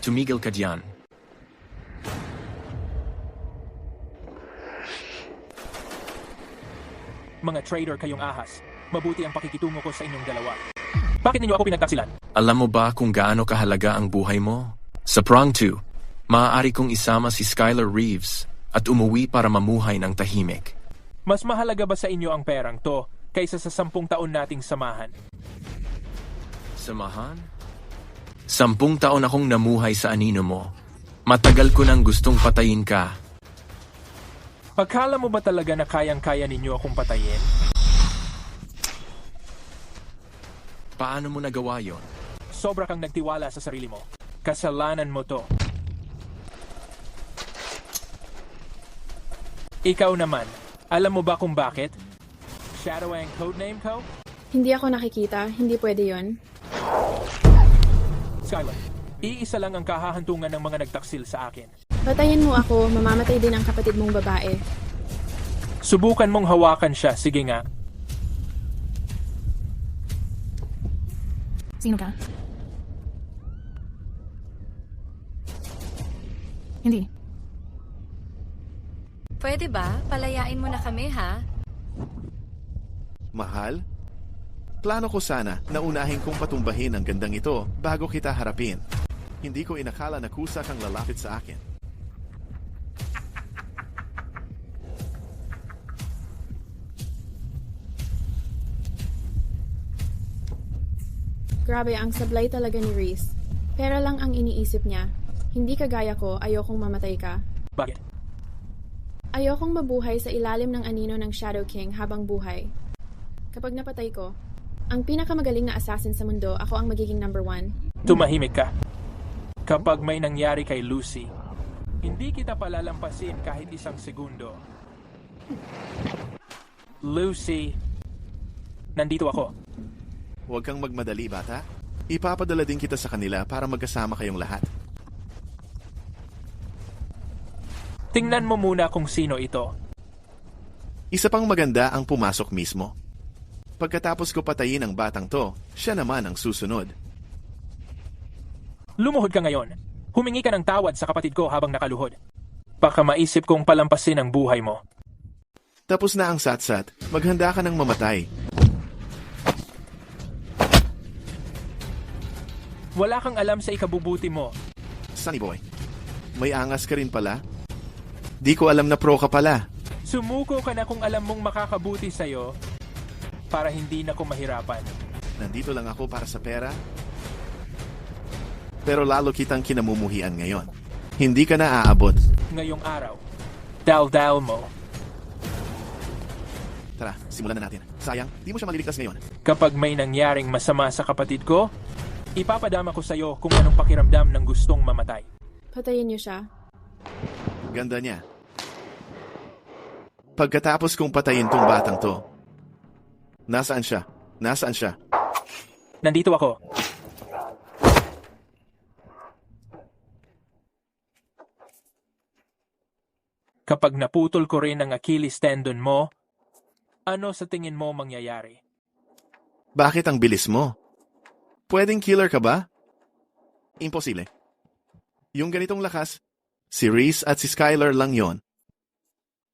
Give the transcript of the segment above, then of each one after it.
tumigil ka diyan. Mga traitor kayong ahas. Mabuti ang pakikitungo ko sa inyong dalawa. Bakit ninyo ako pinagtaksilan? Alam mo ba kung gaano kahalaga ang buhay mo? Sa Prong 2, maaari kong isama si Skylar Reeves at umuwi para mamuhay ng tahimik. Mas mahalaga ba sa inyo ang perang to kaysa sa 10 taon nating samahan? Samahan? 10 taon akong namuhay sa anino mo. Matagal ko nang gustong patayin ka. Akala mo ba talaga na kayang-kaya ninyo akong patayin? Paano mo nagawa yon? Sobra kang nagtiwala sa sarili mo. Kasalanan mo to. Ikaw naman, alam mo ba kung bakit? Shadow ang codename ko? Hindi ako nakikita, hindi pwede yon. Skylar, iisa lang ang kahahantungan ng mga nagtaksil sa akin. Patayin mo ako, mamamatay din ang kapatid mong babae. Subukan mong hawakan siya, sige nga. Sino ka? Hindi. Pwede ba? Palayain mo na kami, ha? Mahal? Plano ko sana na unahin kong patumbahin ang gandang ito bago kita harapin. Hindi ko inakala na kusa kang lalapit sa akin. Grabe, ang sablay talaga ni Reese. Pera lang ang iniisip niya. Hindi kagaya ko, ayokong mamatay ka. Bakit? Ayokong mabuhay sa ilalim ng anino ng Shadow King habang buhay. Kapag napatay ko, ang pinakamagaling na assassin sa mundo, ako ang magiging number 1. Tumahimik ka. Kapag may nangyari kay Lucy, hindi kita palalampasin kahit 1 segundo. Lucy, nandito ako. Huwag kang magmadali, bata. Ipapadala din kita sa kanila para magkasama kayong lahat. Tingnan mo muna kung sino ito. Isa pang maganda ang pumasok mismo. Pagkatapos ko patayin ang batang to, siya naman ang susunod. Lumuhod ka ngayon. Humingi ka ng tawad sa kapatid ko habang nakaluhod. Baka maisip kong palampasin ang buhay mo. Tapos na ang satsat, maghanda ka ng mamatay. Wala kang alam sa ikabubuti mo. Sunny boy, may angas ka rin pala? Di ko alam na pro ka pala. Sumuko ka na kung alam mong makakabuti sa'yo para hindi na ko mahirapan. Nandito lang ako para sa pera. Pero lalo kitang kinamumuhian ngayon. Hindi ka na aabot. Ngayong araw, dal-dal mo. Tara, simulan na natin. Sayang, di mo siya maliligtas ngayon. Kapag may nangyaring masama sa kapatid ko, ipapadama ko sa'yo kung anong pakiramdam ng gustong mamatay. Patayin niyo siya. Ganda niya. Pagkatapos kong patayin tong batang to, nasaan siya? Nasaan siya? Nandito ako. Kapag naputol ko rin ang Achilles tendon mo, ano sa tingin mo mangyayari? Bakit ang bilis mo? Pwedeng killer ka ba? Imposible. Yung ganitong lakas, si Reese at si Skylar lang yon.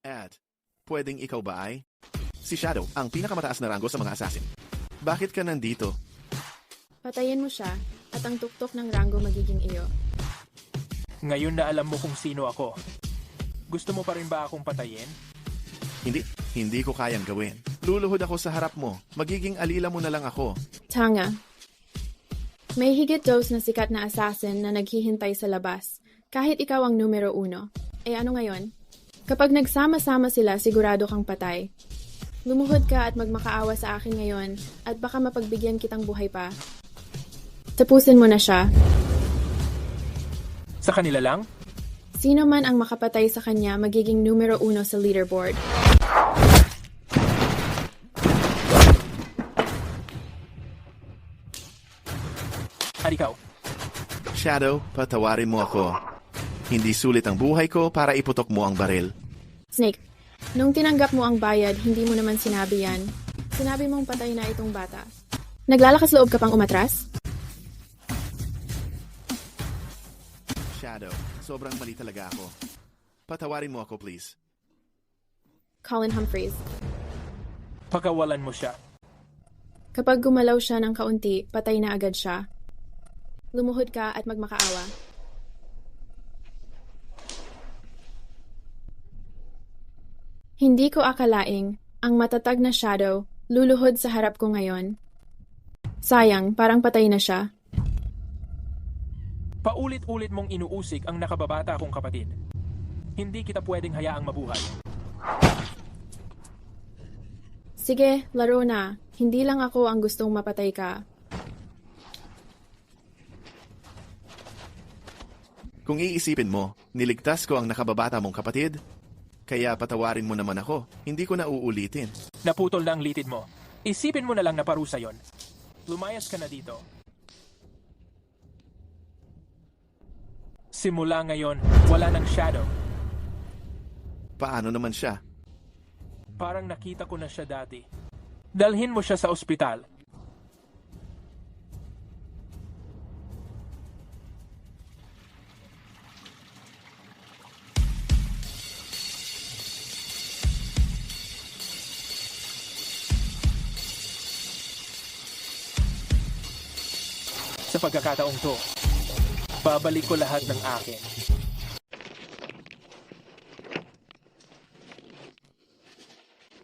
At, pwedeng ikaw ba ay? Si Shadow, ang pinakamataas na ranggo sa mga assassin. Bakit ka nandito? Patayin mo siya, at ang tuktok ng Rango magiging iyo. Ngayon na alam mo kung sino ako. Gusto mo pa rin ba akong patayin? Hindi ko kayang gawin. Luluhod ako sa harap mo. Magiging alila mo na lang ako. Tanga. May higit dose na sikat na assassin na naghihintay sa labas. Kahit ikaw ang numero 1. Eh ano ngayon? Kapag nagsama-sama sila, sigurado kang patay. Lumuhod ka at magmakaawa sa akin ngayon at baka mapagbigyan kitang buhay pa. Tapusin mo na siya. Sa kanila lang? Sino man ang makapatay sa kanya magiging numero 1 sa leaderboard. At ikaw? Shadow, patawarin mo ako. Hindi sulit ang buhay ko para iputok mo ang baril. Snake, nung tinanggap mo ang bayad, hindi mo naman sinabi yan. Sinabi mong patay na itong bata. Naglalakas loob ka pang umatras? Shadow. Sobrang mali talaga ako. Patawarin mo ako, please. Colin Humphreys. Pakawalan mo siya. Kapag gumalaw siya ng kaunti, patay na agad siya. Lumuhod ka at magmakaawa. Hindi ko akalaing ang matatag na Shadow luluhod sa harap ko ngayon. Sayang, parang patay na siya. Paulit-ulit mong inuusig ang nakababata kong kapatid. Hindi kita pwedeng hayaang mabuhay. Sige, laro na. Hindi lang ako ang gustong mapatay ka. Kung iisipin mo, niligtas ko ang nakababata mong kapatid. Kaya patawarin mo naman ako. Hindi ko na uulitin. Naputol na ang litid mo. Isipin mo na lang na parusa yon. Lumayas ka na dito. Simula ngayon, wala ng Shadow. Paano naman siya? Parang nakita ko na siya dati. Dalhin mo siya sa ospital. Sa pagkakataong to, babalik ko lahat ng akin.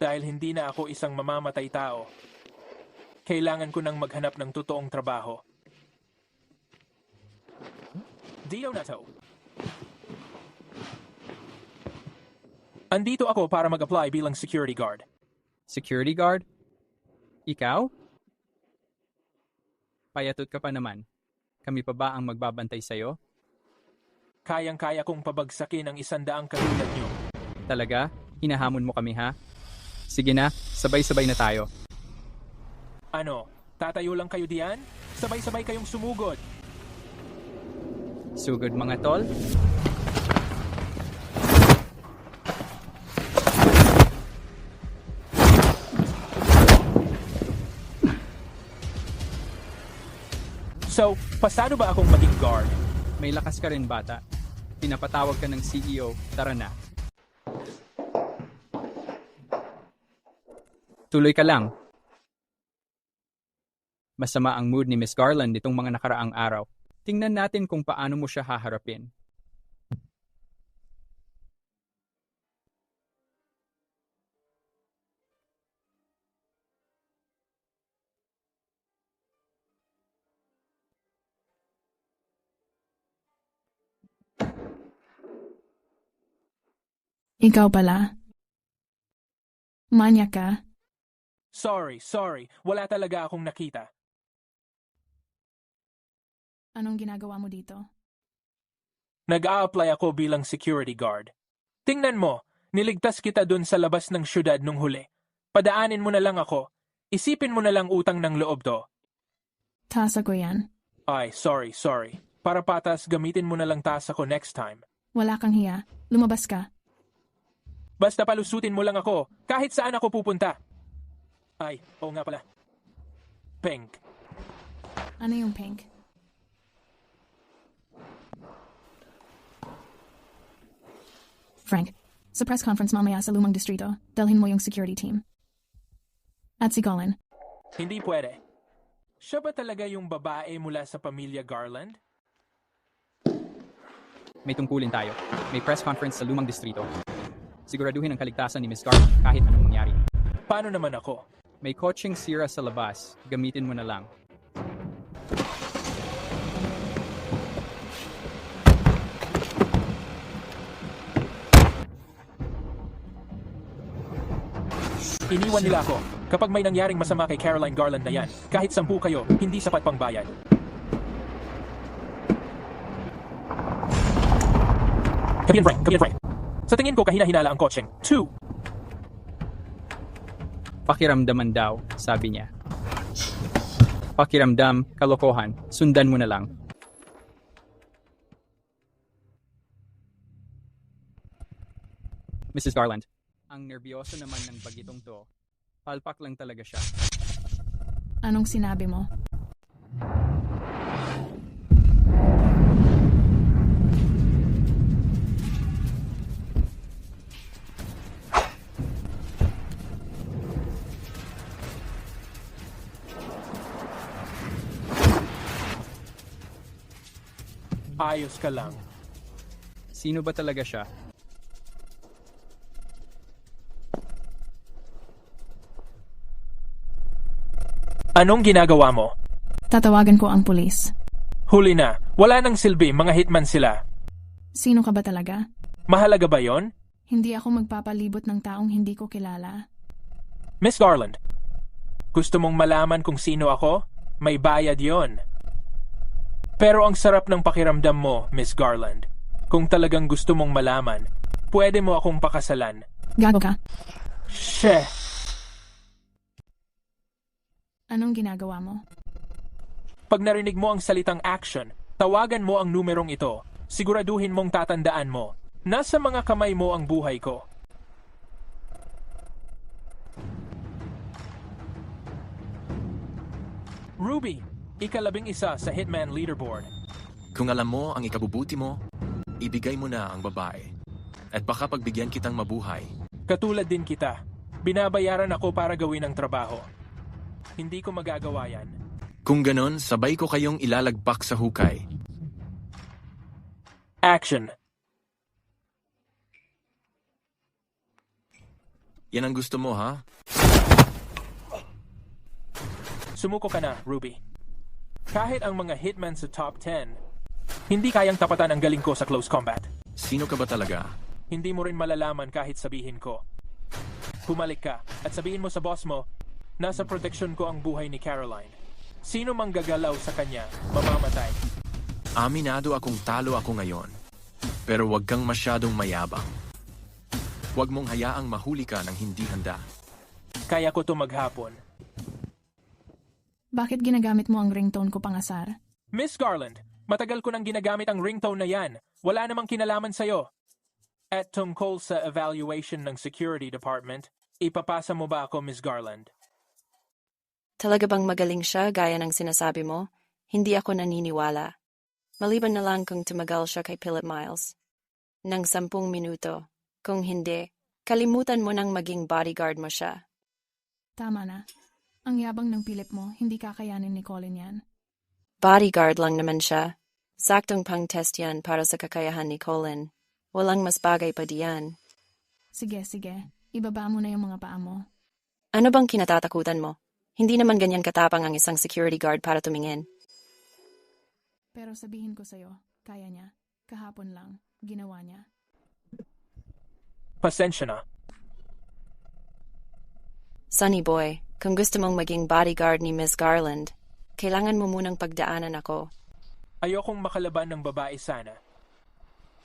Dahil hindi na ako isang mamamatay tao, kailangan ko nang maghanap ng totoong trabaho. Dio na to. Andito ako para mag-apply bilang security guard. Security guard? Ikaw? Payatot ka pa naman. Kami pa ba ang magbabantay sa'yo? Kayang-kaya kong pabagsakin ang 100 katulad nyo. Talaga? Hinahamon mo kami ha? Sige na, sabay-sabay na tayo. Ano, tatayo lang kayo diyan? Sabay-sabay kayong sumugod. Sugod mga tol? So, pasado ba akong maging guard? May lakas ka rin bata. Pinapatawag ka ng CEO, tara na. Tuloy ka lang. Masama ang mood ni Miss Garland nitong mga nakaraang araw. Tingnan natin kung paano mo siya haharapin. Ikaw pala. Manyak ka. Sorry. Wala talaga akong nakita. Anong ginagawa mo dito? Nag-a-apply ako bilang security guard. Tingnan mo, niligtas kita dun sa labas ng syudad nung huli. Padaanin mo na lang ako. Isipin mo na lang utang ng loob to. Tasa ko yan. Ay, sorry. Para patas, gamitin mo na lang tasa ko next time. Wala kang hiya. Lumabas ka. Basta palusutin mo lang ako, kahit saan ako pupunta. Ay, oo nga pala. Pink. Ano yung pink? Frank, sa press conference mamaya sa Lumang Distrito, dalhin mo yung security team. At si Colin. Hindi pwede. Siya ba talaga yung babae mula sa pamilya Garland? May tungkulin tayo. May press conference sa Lumang Distrito. Siguraduhin ang kaligtasan ni Miss Garland kahit anong mangyari. Paano naman ako? May kotseng sira sa labas. Gamitin mo na lang. Iniwan nila ako. Kapag may nangyaring masama kay Caroline Garland na yan, kahit 10 kayo, hindi sapat pang bayad. Kapiyan Frank. Sa tingin ko kahina-hinala ang kotseng. 2. Pakiramdaman daw, sabi niya. Pakiramdam, kalokohan, sundan mo na lang. Mrs. Garland, ang nerbiyoso naman ng bagitong to. Palpak lang talaga siya. Anong sinabi mo? Ayos ka lang. Sino ba talaga siya? Anong ginagawa mo? Tatawagan ko ang pulis. Huli na. Wala nang silbi, mga hitman sila. Sino ka ba talaga? Mahalaga ba yon? Hindi ako magpapalibot ng taong hindi ko kilala. Miss Garland, gusto mong malaman kung sino ako? May bayad yon. Pero ang sarap ng pakiramdam mo, Miss Garland. Kung talagang gusto mong malaman, pwede mo akong pakasalan. Gago ka? Sheh! Anong ginagawa mo? Pag narinig mo ang salitang action, tawagan mo ang numerong ito. Siguraduhin mong tatandaan mo. Nasa mga kamay mo ang buhay ko. Ruby, ika-11 sa Hitman Leaderboard. Kung alam mo ang ikabubuti mo, ibigay mo na ang babae. At baka pagbigyan kitang mabuhay. Katulad din kita. Binabayaran ako para gawin ang trabaho. Hindi ko magagawa yan. Kung ganon, sabay ko kayong ilalagpak sa hukay. Action. Yan ang gusto mo, ha? Sumuko ka na, Ruby. Kahit ang mga hitman sa top 10, hindi kayang tapatan ang galing ko sa close combat. Sino ka ba talaga? Hindi mo rin malalaman kahit sabihin ko. Pumalik ka at sabihin mo sa boss mo, nasa protection ko ang buhay ni Caroline. Sino mang gagalaw sa kanya, mamamatay. Aminado akong talo ako ngayon. Pero wag kang masyadong mayabang. Huwag mong hayaang mahuli ka ng hindi handa. Kaya ko to maghapon. Bakit ginagamit mo ang ringtone ko pangasar? Miss Garland, matagal ko nang ginagamit ang ringtone na yan. Wala namang kinalaman sa'yo. At tungkol sa evaluation ng security department, ipapasa mo ba ako, Miss Garland? Talaga bang magaling siya gaya ng sinasabi mo? Hindi ako naniniwala. Maliban na lang kung tumagal siya kay Philip Miles. Nang 10 minuto. Kung hindi, kalimutan mo nang maging bodyguard mo siya. Tama na. Ang yabang ng Philip mo, hindi kakayanin ni Colin yan. Bodyguard lang naman siya. Saktong pang-test yan para sa kakayahan ni Colin. Walang mas bagay pa diyan. Sige. Ibaba mo na yung mga paa mo. Ano bang kinatatakutan mo? Hindi naman ganyan katapang ang isang security guard para tumingin. Pero sabihin ko sa'yo, kaya niya. Kahapon lang, ginawa niya. Pasensya na. Sunny boy, kung gusto mong maging bodyguard ni Miss Garland, kailangan mo munang pagdaanan ako. Ayokong makalaban ng babae sana.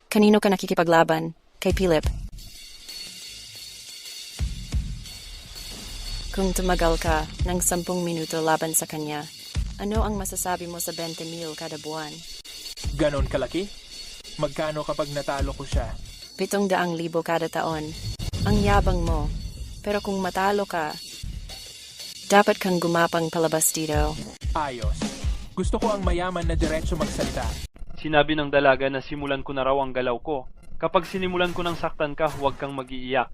Kanino ka nakikipaglaban? Kay Philip. Kung tumagal ka ng 10 minuto laban sa kanya, ano ang masasabi mo sa 20,000 kada buwan? Ganon kalaki? Magkano kapag natalo ko siya? 700,000 kada taon. Ang yabang mo. Pero kung matalo ka, dapat kang gumapang palabas dito. Ayos. Gusto ko ang mayaman na diretso magsalita. Sinabi ng dalaga na simulan ko na raw ang galaw ko. Kapag sinimulan ko ng saktan ka, huwag kang mag-iiyak.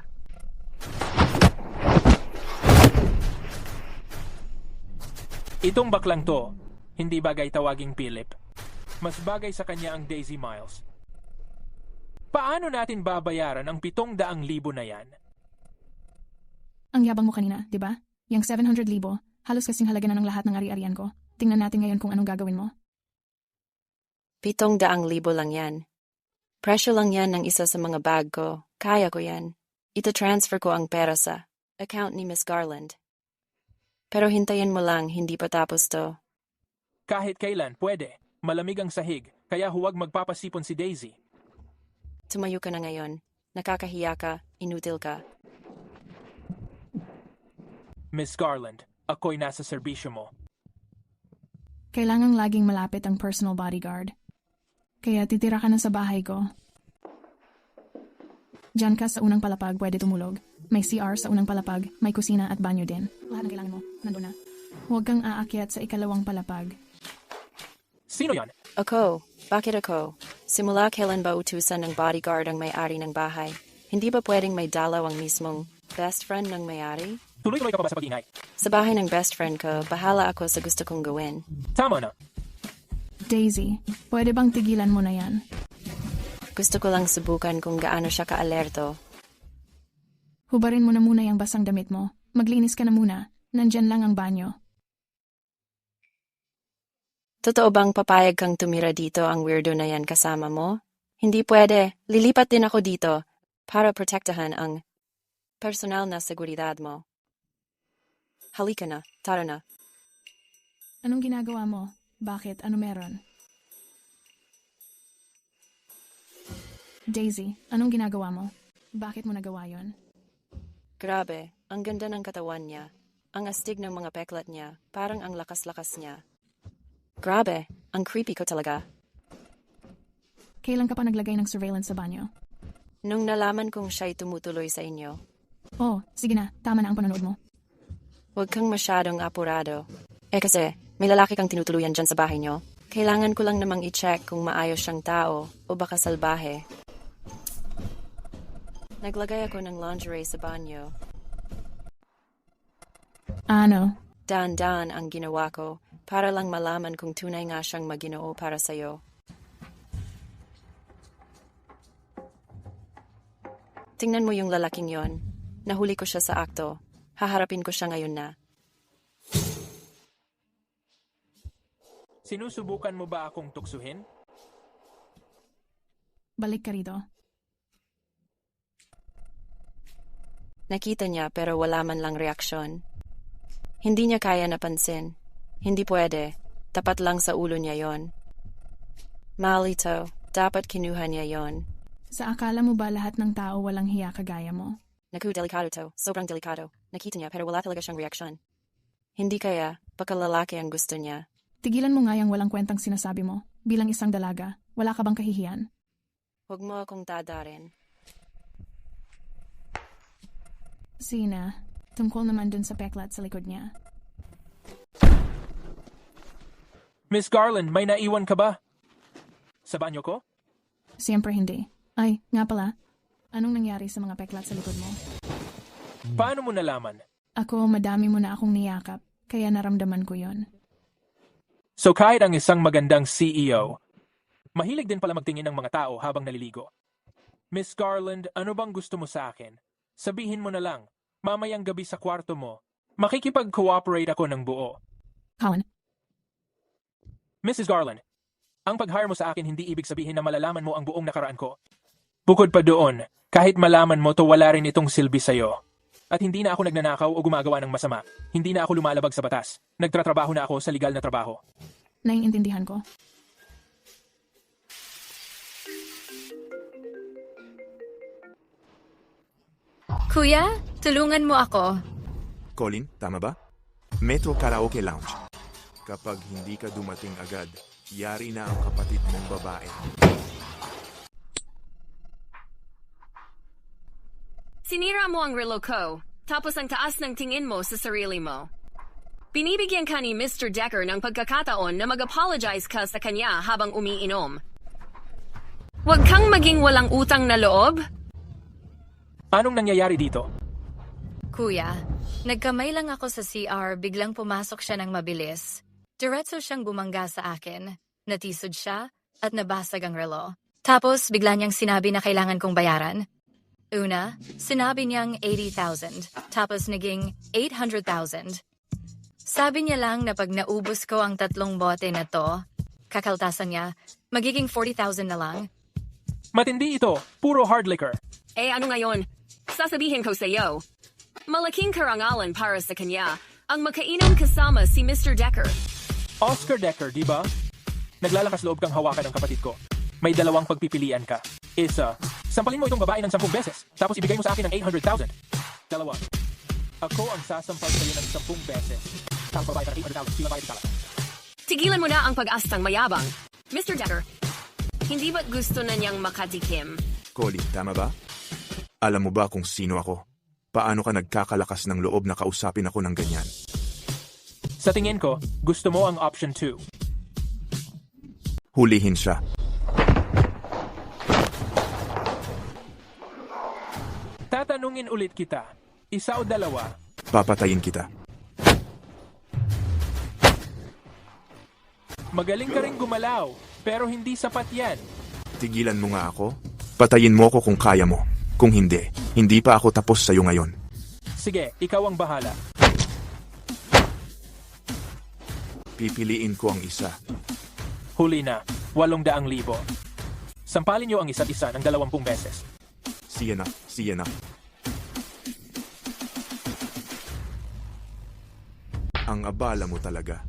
Itong baklang to, hindi bagay tawaging Philip. Mas bagay sa kanya ang Daisy Miles. Paano natin babayaran ang 700,000 na yan? Ang yabang mo kanina, di ba? Yang 700,000, halos kasing halaga na ng lahat ng ari-arian ko. Tingnan natin ngayon kung anong gagawin mo. 700,000 lang yan. Presyo lang yan ng isa sa mga bag ko. Kaya ko yan. Ito-transfer ko ang pera sa account ni Miss Garland. Pero hintayin mo lang, hindi pa tapos to. Kahit kailan, pwede. Malamig ang sahig, kaya huwag magpapasipon si Daisy. Tumayo ka na ngayon. Nakakahiya ka, inutil ka. Miss Garland, ako'y nasa serbisyo mo. Kailangang laging malapit ang personal bodyguard. Kaya titira ka na sa bahay ko. Diyan ka sa unang palapag, pwede tumulog. May CR sa unang palapag, may kusina at banyo din. Lahat ng kailangan mo, nandun na. Huwag kang aakyat sa ikalawang palapag. Sino yan? Ako? Bakit ako? Simula kailan ba utusan ng bodyguard ang may-ari ng bahay? Hindi ba pwedeng may dalaw ang mismong best friend ng may-ari? Tuloy-tuloy ka pa ba sa pag-ingay? Sa bahay ng best friend ko, bahala ako sa gusto kong gawin. Tama na. Daisy, pwede bang tigilan mo na yan? Gusto ko lang subukan kung gaano siya ka-alerto. Hubarin mo na muna yung basang damit mo. Maglinis ka na muna. Nandyan lang ang banyo. Totoo bang papayag kang tumira dito ang weirdo na yan kasama mo? Hindi pwede. Lilipat din ako dito para protektahan ang personal na seguridad mo. Halika na. Tara na. Anong ginagawa mo? Bakit? Ano meron? Daisy, anong ginagawa mo? Bakit mo nagawa yon? Grabe, ang ganda ng katawan niya. Ang astig ng mga peklat niya. Parang ang lakas-lakas niya. Grabe, ang creepy ko talaga. Kailan ka pa naglagay ng surveillance sa banyo? Nung nalaman kong siya'y tumutuloy sa inyo. Oh, sige na. Tama na ang panonood mo. Huwag kang masyadong apurado. Kasi, may lalaki kang tinutuluyan dyan sa bahay niyo. Kailangan ko lang namang i-check kung maayos siyang tao o baka salbahe. Naglagay ako ng lingerie sa banyo. Ano? Daan-daan ang ginawa ko para lang malaman kung tunay nga siyang maginoo para sa'yo. Tingnan mo yung lalaking yon. Nahuli ko siya sa akto. Haharapin ko siya ngayon na. Sinusubukan mo ba akong tuksuhin? Balik ka rito. Nakita niya pero wala man lang reaksyon. Hindi niya kaya napansin. Hindi pwede. Tapat lang sa ulo niya yon. Malito, dapat kinuha niya yon. Sa akala mo ba lahat ng tao walang hiya kagaya mo? Naku, delikado to. Sobrang delikado. Nakita niya pero wala talaga siyang reaksyon. Hindi kaya, baka lalaki ang gusto niya. Tigilan mo nga yung walang kwentang sinasabi mo. Bilang isang dalaga, wala ka bang kahihiyan? Huwag mo akong tadarin. Sina, tungkol naman dun sa peklat sa likod niya. Miss Garland, may naiwan ka ba? Sa banyo ko? Siyempre hindi. Ay, nga pala. Anong nangyari sa mga peklat sa likod mo? Paano mo nalaman? Ako, madami mo na akong niyakap, kaya naramdaman ko yon. So kahit ang isang magandang CEO, mahilig din pala magtingin ng mga tao habang naliligo. Miss Garland, ano bang gusto mo sa akin? Sabihin mo na lang, mamayang gabi sa kwarto mo, makikipag-cooperate ako ng buo. Colin, Mrs. Garland, ang pag-hire mo sa akin hindi ibig sabihin na malalaman mo ang buong nakaraan ko. Bukod pa doon, kahit malaman mo to wala rin itong silbi sa'yo. At hindi na ako nagnanakaw o gumagawa ng masama. Hindi na ako lumalabag sa batas. Nagtratrabaho na ako sa legal na trabaho. naiintindihan ko. Kuya, tulungan mo ako. Colin, tama ba? Metro Karaoke Lounge. Kapag hindi ka dumating agad, yari na ang kapatid mong babae. Sinira mo ang relo ko, tapos ang taas ng tingin mo sa sarili mo. Binibigyan ka ni Mr. Decker ng pagkakataon na mag-apologize ka sa kanya habang umiinom. Huwag kang maging walang utang na loob. Anong nangyayari dito? Kuya, nagkamay lang ako sa CR, biglang pumasok siya ng mabilis. Diretso siyang bumangga sa akin. Natisod siya at nabasag ang relo. Tapos bigla niyang sinabi na kailangan kong bayaran. Una, sinabi niyang 80,000, tapos naging 800,000. Sabi niya lang na pag naubos ko ang 3 bote na to, kakaltasan niya, magiging 40,000 na lang. Matindi ito, puro hard liquor. Ano ngayon? Sasabihin ko sa iyo. Malaking karangalan para sa kanya ang makainom kasama si Mr. Decker. Oscar Decker, di ba? Naglalakas loob kang hawakan ng kapatid ko. May 2 pagpipilian ka. Isa, sampalin mo itong babae ng 10 beses, tapos ibigay mo sa akin ng 800,000. 2, ako ang sasampal sa'yo ng 10 beses. Tapos babae ka ng 800,000, di babae ka. Tigilan mo na ang pag-astang mayabang. Mr. Decker, hindi ba't gusto na niyang makatikim? Colin, tama ba? Alam mo ba kung sino ako? Paano ka nagkakalakas ng loob na kausapin ako ng ganyan? Sa tingin ko, gusto mo ang option 2. Hulihin siya. Tatanungin ulit kita, 1 o 2? Papatayin kita. Magaling ka rin gumalaw, pero hindi sapat yan. Tigilan mo nga ako. Patayin mo ko kung kaya mo. Kung hindi, hindi pa ako tapos sa'yo ngayon. Sige, ikaw ang bahala. Pipiliin ko ang isa. Huli na, 800,000. Sampalin niyo ang isa't isa ng 20 beses. Siya na, siya na. Ang abala mo talaga.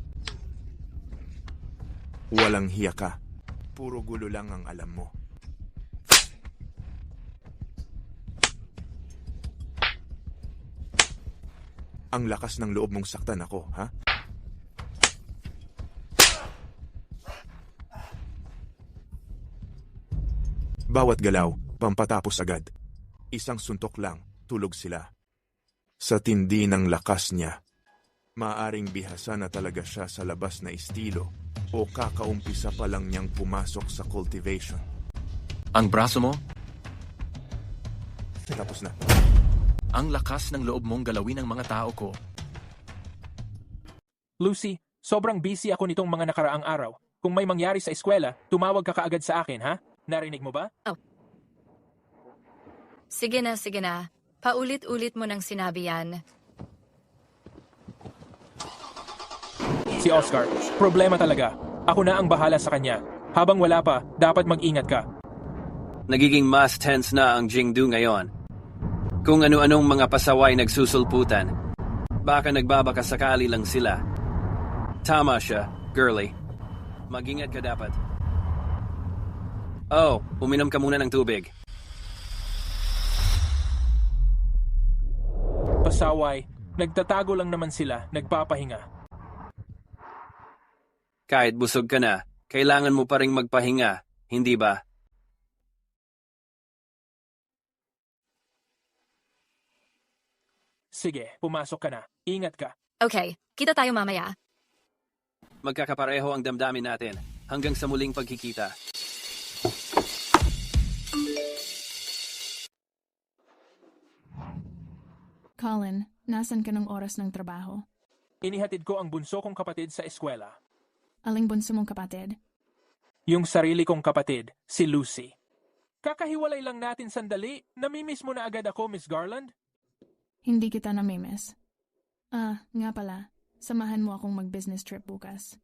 Walang hiya ka. Puro gulo lang ang alam mo. Ang lakas ng loob mong saktan ako, ha? Bawat galaw, pampatapos agad. Isang suntok lang, tulog sila. Sa tindi ng lakas niya, maaring bihasa na talaga siya sa labas na estilo o kakaumpisa pa lang niyang pumasok sa cultivation. Ang braso mo? Tapos na. Ang lakas ng loob mong galawin ang mga tao ko. Lucy, sobrang busy ako nitong mga nakaraang araw. Kung may mangyari sa eskwela, tumawag ka kaagad sa akin, ha? Narinig mo ba? Sige na. Paulit-ulit mo nang sinabi yan. Si Oscar, problema talaga. Ako na ang bahala sa kanya. Habang wala pa, dapat mag-ingat ka. Nagiging mas tense na ang Jingdu ngayon. Kung ano-anong mga pasaway nagsusulputan, baka nagbabaka sakali lang sila. Tama siya, girly. Mag-ingat ka dapat. Oh, uminom ka muna ng tubig. Pasaway, nagtatago lang naman sila, nagpapahinga. Kahit busog ka na, kailangan mo pa ring magpahinga, hindi ba? Sige, pumasok ka na. Ingat ka. Okay, kita tayo mamaya. Magkakapareho ang damdamin natin hanggang sa muling pagkikita. Colin, nasan ka ng oras ng trabaho? Inihatid ko ang bunso kong kapatid sa eskwela. Aling bunso mong kapatid? Yung sarili kong kapatid, si Lucy. Kakahiwalay lang natin sandali. Namimiss mo na agad ako, Miss Garland? Hindi kita namimiss. Nga pala, samahan mo akong mag-business trip bukas.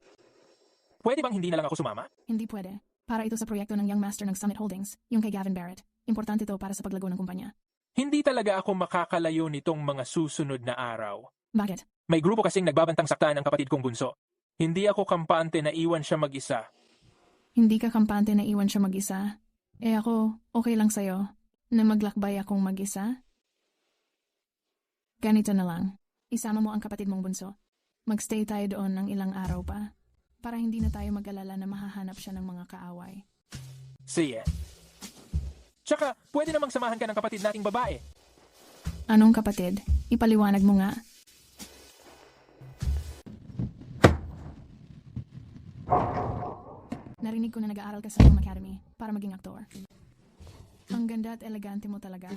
Pwede bang hindi na lang ako sumama? Hindi pwede. Para ito sa proyekto ng Young Master ng Summit Holdings, yung kay Gavin Barrett. Importante ito para sa paglago ng kumpanya. Hindi talaga ako makakalayo nitong mga susunod na araw. Bakit? May grupo kasing nagbabantang saktaan ang kapatid kong bunso. Hindi ako kampante na iwan siya mag-isa. Hindi ka kampante na iwan siya mag-isa? Ako, okay lang sa'yo na maglakbay akong mag-isa? Ganito na lang. Isama mo ang kapatid mong bunso. Magstay tayo doon ng ilang araw pa. Para hindi na tayo mag-alala na mahahanap siya ng mga kaaway. Sige. Tsaka, pwede namang samahan ka ng kapatid nating babae. Anong kapatid? Ipaliwanag mo nga. Narinig ko na nag-aaral ka sa Film Academy para maging aktor. Ang ganda at elegante mo talaga.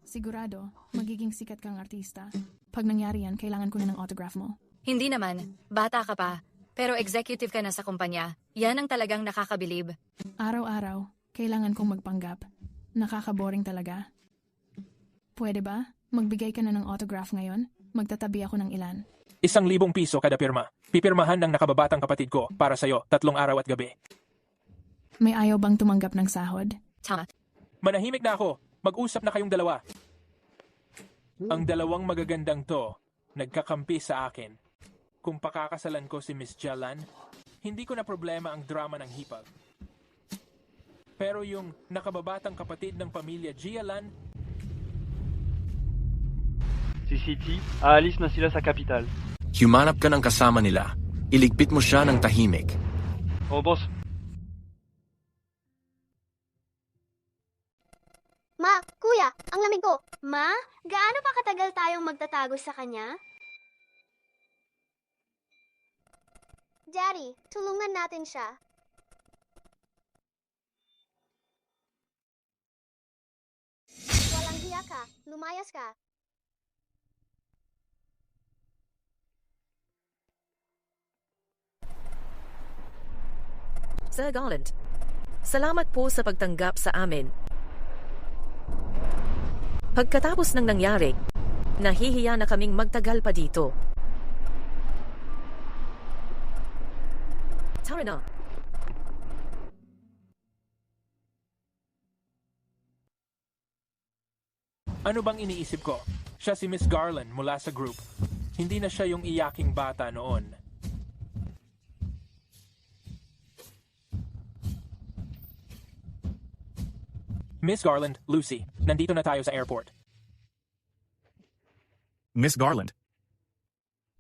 Sigurado, magiging sikat kang artista. Pag nangyari yan, kailangan ko na ng autograph mo. Hindi naman. Bata ka pa. Pero executive ka na sa kumpanya. Yan ang talagang nakakabilib. Araw-araw, kailangan kong magpanggap. Nakakaboring talaga. Pwede ba? Magbigay ka na ng autograph ngayon? Magtatabi ako ng ilan. 1,000 piso kada pirma. Pipirmahan ng nakababatang kapatid ko para sa'yo 3 araw at gabi. May ayaw bang tumanggap ng sahod? Tama. Manahimik na ako. Mag-usap na kayong dalawa. Ang dalawang magagandang to, nagkakampi sa akin. Kung pakakasalan ko si Miss Jalan, hindi ko na problema ang drama ng hipag. Pero yung nakababatang kapatid ng pamilya Jialan, Si City, aalis na sila sa kapital. Humanap ka ng kasama nila. Iligpit mo siya ng tahimik. Oh, boss. Ma, kuya, ang lamig ko. Ma, gaano pa katagal tayong magtatago sa kanya? Daddy, tulungan natin siya. Walang hiya ka. Lumayas ka. Sir Garland, salamat po sa pagtanggap sa amin. Pagkatapos ng nangyari, nahihiya na kaming magtagal pa dito. Tara na. Ano bang iniisip ko? Siya si Miss Garland mula sa group. Hindi na siya yung iyaking bata noon. Miss Garland, Lucy, nandito na tayo sa airport. Miss Garland,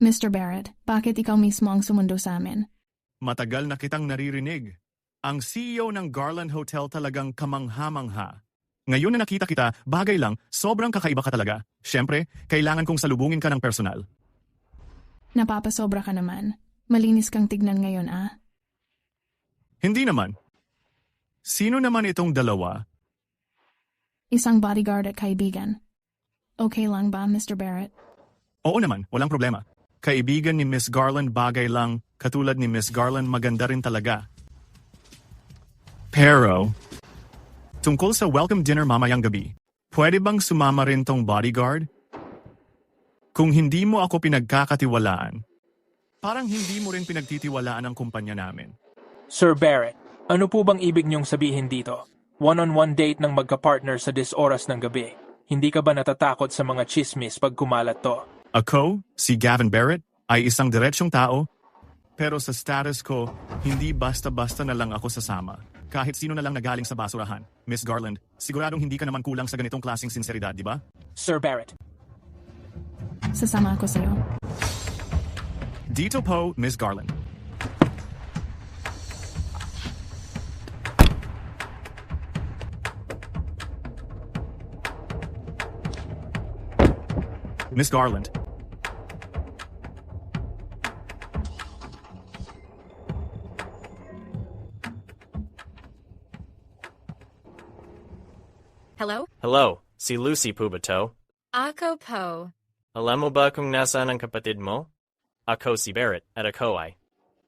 Mr. Barrett, bakit ikaw mismo ang sumundo sa amin? matagal na kitang naririnig. Ang CEO ng Garland Hotel talagang kamangha-mangha. Ngayon na nakita kita, bagay lang, sobrang kakaiba ka talaga. Siyempre, kailangan kong salubungin ka ng personal. Napapasobra ka naman. Malinis kang tignan ngayon, ah? Hindi naman. Sino naman itong dalawa? Isang bodyguard at kaibigan. Okay lang ba, Mr. Barrett? Oo naman, walang problema. Kaibigan ni Miss Garland bagay lang, katulad ni Miss Garland maganda rin talaga. Pero, tungkol sa welcome dinner mamayang gabi, pwede bang sumama rin tong bodyguard? Kung hindi mo ako pinagkakatiwalaan, parang hindi mo rin pinagtitiwalaan ang kumpanya namin. Sir Barrett, ano po bang ibig niyong sabihin dito? One-on-one date ng magka-partner sa 10 oras ng gabi. Hindi ka ba natatakot sa mga chismis pag kumalat to? Ako, si Gavin Barrett, ay isang diretsyong tao. Pero sa status ko, hindi basta-basta na lang ako sasama. Kahit sino na lang nagaling sa basurahan. Miss Garland, siguradong hindi ka naman kulang sa ganitong klaseng sinseridad, di ba? Sir Barrett. Sasama ako sa'yo. Dito po, Miss Garland. Miss Garland. Hello? Hello, si Lucy po ba to? Ako po. Alam mo ba kung nasaan ang kapatid mo? Ako si Barrett at ako ay.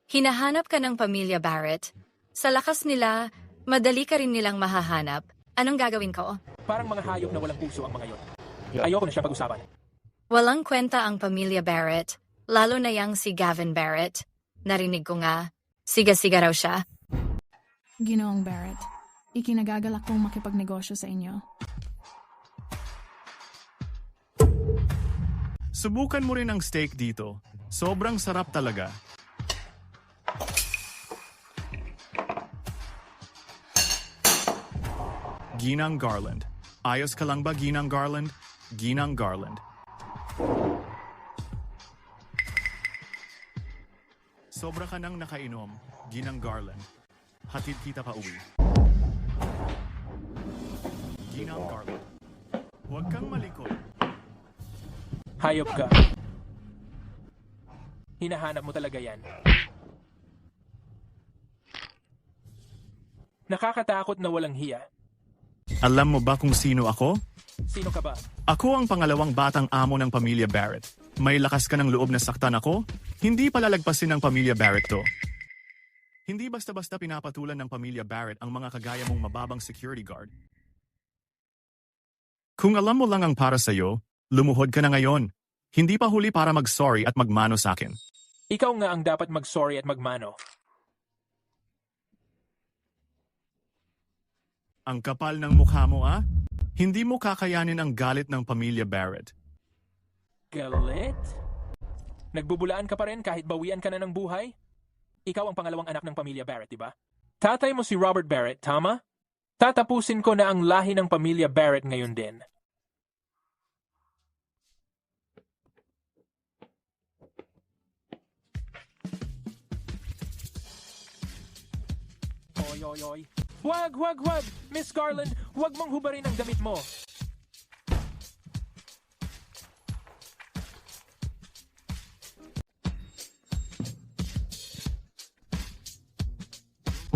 Hinahanap ka ng pamilya Barrett. Sa lakas nila, madali ka rin nilang mahahanap. Anong gagawin ko? Parang mga hayop na walang puso ang mga yon. Ayoko na siya pag-usapan. Walang kwenta ang pamilya Barrett, lalo na yang si Gavin Barrett. Narinig ko nga, siga-siga raw siya. Ginoong Barrett, ikinagagalak kong makipagnegosyo sa inyo. Subukan mo rin ang steak dito. Sobrang sarap talaga. Ginang Garland. Ayos ka lang ba, Ginang Garland? Ginang Garland. Sobra ka nang nakainom, Ginang Garland. Hatid kita pa uwi. Ginang Garland. Huwag kang malikot. Hayop ka. Hinahanap mo talaga yan. Nakakatakot na walang hiya. Alam mo ba kung sino ako? Sino ka ba? Ako ang pangalawang batang amo ng pamilya Barrett. May lakas ka ng loob na saktan ako? Hindi palalagpasin ng pamilya Barrett to. Hindi basta-basta pinapatulan ng pamilya Barrett ang mga kagaya mong mababang security guard. Kung alam mo lang ang para sa'yo, lumuhod ka na ngayon. Hindi pa huli para mag-sorry at magmano sa akin. Ikaw nga ang dapat mag-sorry at magmano. Ang kapal ng mukha mo, ah? Hindi mo kakayanin ang galit ng pamilya Barrett. Galit? Nagbubulaan ka pa rin kahit bawian ka na ng buhay? Ikaw ang pangalawang anak ng pamilya Barrett, di ba? Tatay mo si Robert Barrett, tama? Tatapusin ko na ang lahi ng pamilya Barrett ngayon din. Oy. Wag! Miss Garland, wag mong hubarin ang damit mo.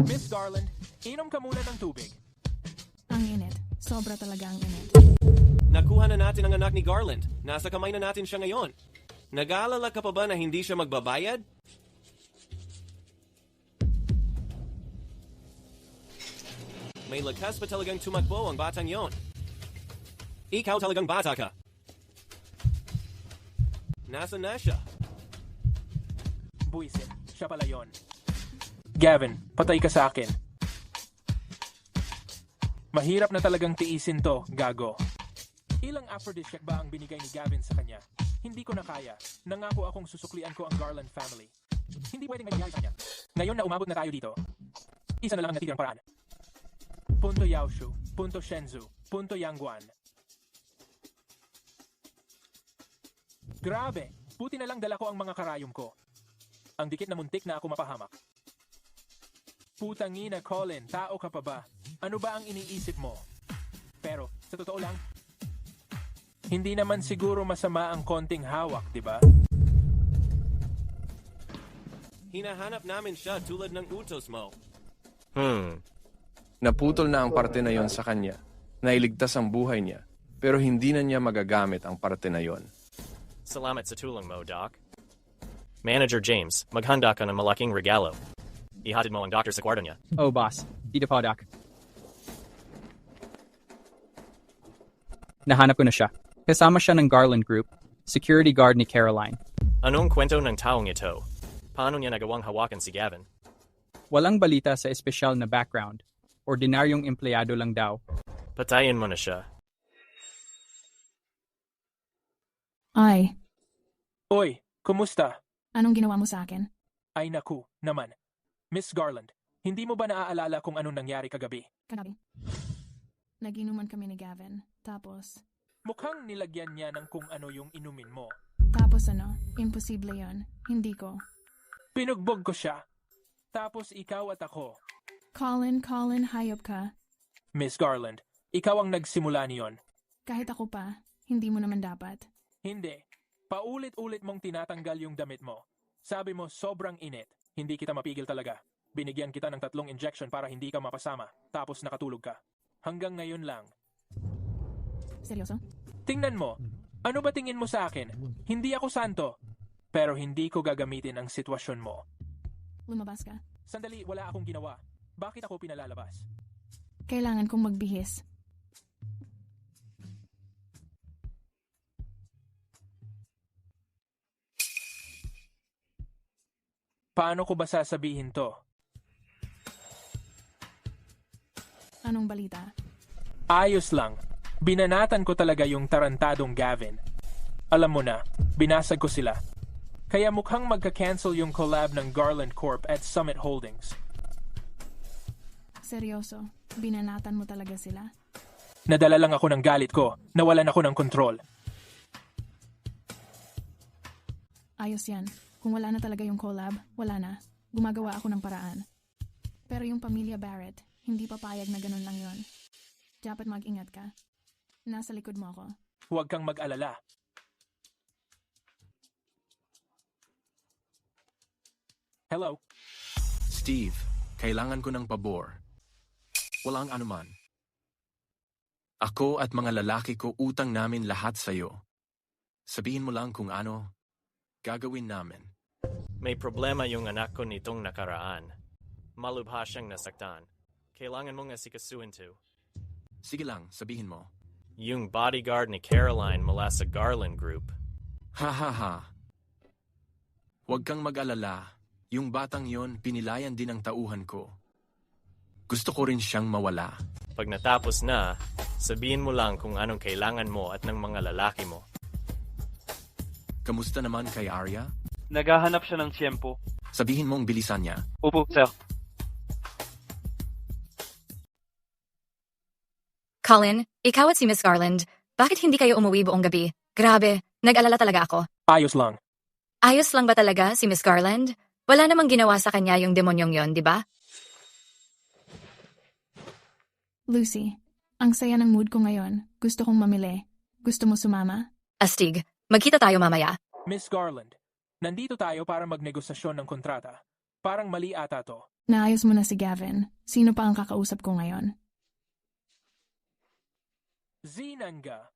Miss Garland, inom ka muna ng tubig. Ang init. Sobra talaga ang init. Nakuha na natin ang anak ni Garland. Nasa kamay na natin siya ngayon. Nag-aalala ka pa ba na hindi siya magbabayad? May lakas pa talagang tumakbo ang batang yon. Ikaw talagang bata ka. Nasaan na siya? Buisit, siya pala yon. Gavin, patay ka sa akin. Mahirap na talagang tiisin to, gago. Ilang aphrodisiac ba ang binigay ni Gavin sa kanya? Hindi ko na kaya. Nangako akong susuklian ko ang Garland family. Hindi pwedeng mangyari sa kanya. Ngayon na umabot na tayo dito, isa na lang ang natitirang paraan. Punto Yaoshu, Punto Shenzhou, Punto Yangguan. Grabe, buti na lang dala ko ang mga karayom ko. Ang dikit na muntik na ako mapahamak. Putangina, Colin, tao ka pa ba? Ano ba ang iniisip mo? Pero, sa totoo lang, hindi naman siguro masama ang konting hawak, di ba? Hinahanap namin siya tulad ng utos mo. Naputol na ang parte na yon sa kanya. Nailigtas ang buhay niya. Pero hindi na niya magagamit ang parte na yon. Salamat sa tulong mo, Doc. Manager James, maghanda ka ng malaking regalo. Ihatid mo ang doctor sa kwarto niya. Oh, boss. Dito po, Doc. Nahanap ko na siya. Kasama siya ng Garland Group, security guard ni Caroline. Anong kwento ng taong ito? Paano niya nagawang hawakan si Gavin? Walang balita sa espesyal na background. Ordinaryong empleyado lang daw. Patayin mo na siya. Ay, Oy, kumusta? anong ginawa mo sa akin? Ay naku, naman. Miss Garland, hindi mo ba naaalala kung anong nangyari kagabi? Kagabi. Naginuman kami ni Gavin. Tapos, Mukhang nilagyan niya ng kung ano yung inumin mo. tapos ano, imposible yon. Hindi ko. Pinugbog ko siya. Tapos ikaw at ako. Colin, hayop ka. Miss Garland, ikaw ang nagsimula niyon. Kahit ako pa, hindi mo naman dapat. Hindi. Paulit-ulit mong tinatanggal yung damit mo. Sabi mo sobrang init. Hindi kita mapigil talaga. Binigyan kita ng 3 injection para hindi ka mapasama. Tapos nakatulog ka. Hanggang ngayon lang. Seryoso? Tingnan mo. Ano ba tingin mo sa akin? Hindi ako santo. Pero hindi ko gagamitin ang sitwasyon mo. Lumabas ka. Sandali, wala akong ginawa. Bakit ako pinalalabas? Kailangan kong magbihis. Paano ko ba sasabihin to? Anong balita? Ayos lang. Binanatan ko talaga yung tarantadong Gavin. Alam mo na, binasag ko sila. Kaya mukhang magka-cancel yung collab ng Garland Corp at Summit Holdings. Seryoso? Binanatan mo talaga sila? Nadala lang ako ng galit ko. Nawalan ako ng kontrol. Ayos yan. Kung wala na talaga yung collab, wala na. Gumagawa ako ng paraan. Pero yung pamilya Barrett, hindi papayag na ganun lang yon. Dapat mag-ingat ka. Nasa likod mo ako. Huwag kang mag-alala. Hello? Steve, kailangan ko ng pabor. Walang anuman. Ako at mga lalaki ko utang namin lahat sa'yo. Sabihin mo lang kung ano gagawin namin. May problema yung anak ko nitong nakaraan. Malubha siyang nasaktan. Kailangan mong asikasuhin to. Sige lang, sabihin mo. Yung bodyguard ni Caroline mula sa Garland Group. Ha ha ha. Huwag kang mag-alala. Yung batang yon pinilayan din ang tauhan ko. Gusto ko rin siyang mawala. Pag natapos na, sabihin mo lang kung anong kailangan mo at ng mga lalaki mo. Kamusta naman kay Arya? Naghahanap siya ng tiyempo. Sabihin mong bilisan niya. Opo, sir. Colin, ikaw at si Miss Garland, bakit hindi kayo umuwi buong gabi? Grabe, nag-alala talaga ako. Ayos lang. Ayos lang ba talaga si Miss Garland? Wala namang ginawa sa kanya yung demonyong yon, di ba? Lucy, ang saya ng mood ko ngayon. Gusto kong mamili. Gusto mo sumama? Astig, magkita tayo mamaya. Miss Garland, nandito tayo para magnegosasyon ng kontrata. Parang mali ata to. Naayos mo na si Gavin. Sino pa ang kakausap ko ngayon? Zinanga.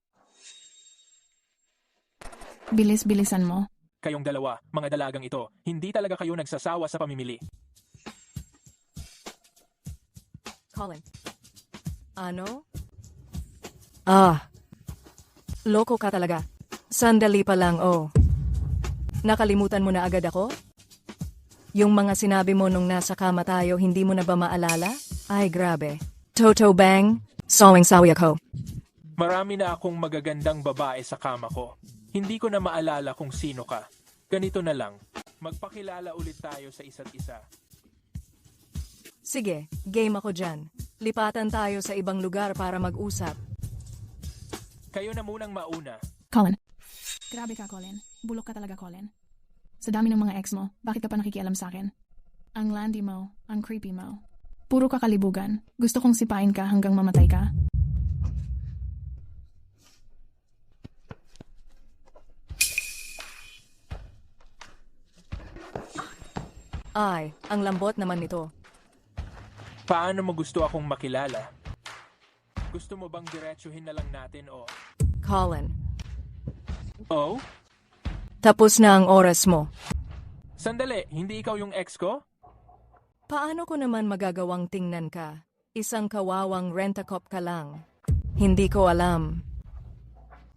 Bilis-bilisan mo. Kayong dalawa, mga dalagang ito, hindi talaga kayo nagsasawa sa pamimili. Colin, Ano? Loko ka talaga. Sandali pa lang, oh. Nakalimutan mo na agad ako? Yung mga sinabi mo nung nasa kama tayo, hindi mo na ba maalala? Ay, grabe. Toto bang, sawing-sawi ako. Marami na akong magagandang babae sa kama ko. Hindi ko na maalala kung sino ka. Ganito na lang. Magpakilala ulit tayo sa isa't isa. Sige, game ako dyan. Lipatan tayo sa ibang lugar para mag-usap. Kayo na munang mauna. Colin. Grabe ka, Colin. Bulok ka talaga, Colin. Sa dami ng mga ex mo, bakit ka pa nakikialam sa akin? Ang landy mo, ang creepy mo. Puro kakalibugan. Gusto kong sipain ka hanggang mamatay ka. Ay, ang lambot naman nito. Paano mo gusto akong makilala? Gusto mo bang diretsuhin na lang natin o... Colin. Oh? Tapos na ang oras mo. Sandali, hindi ikaw yung ex ko? Paano ko naman magagawang tingnan ka? Isang kawawang rent-a-cop ka lang. Hindi ko alam.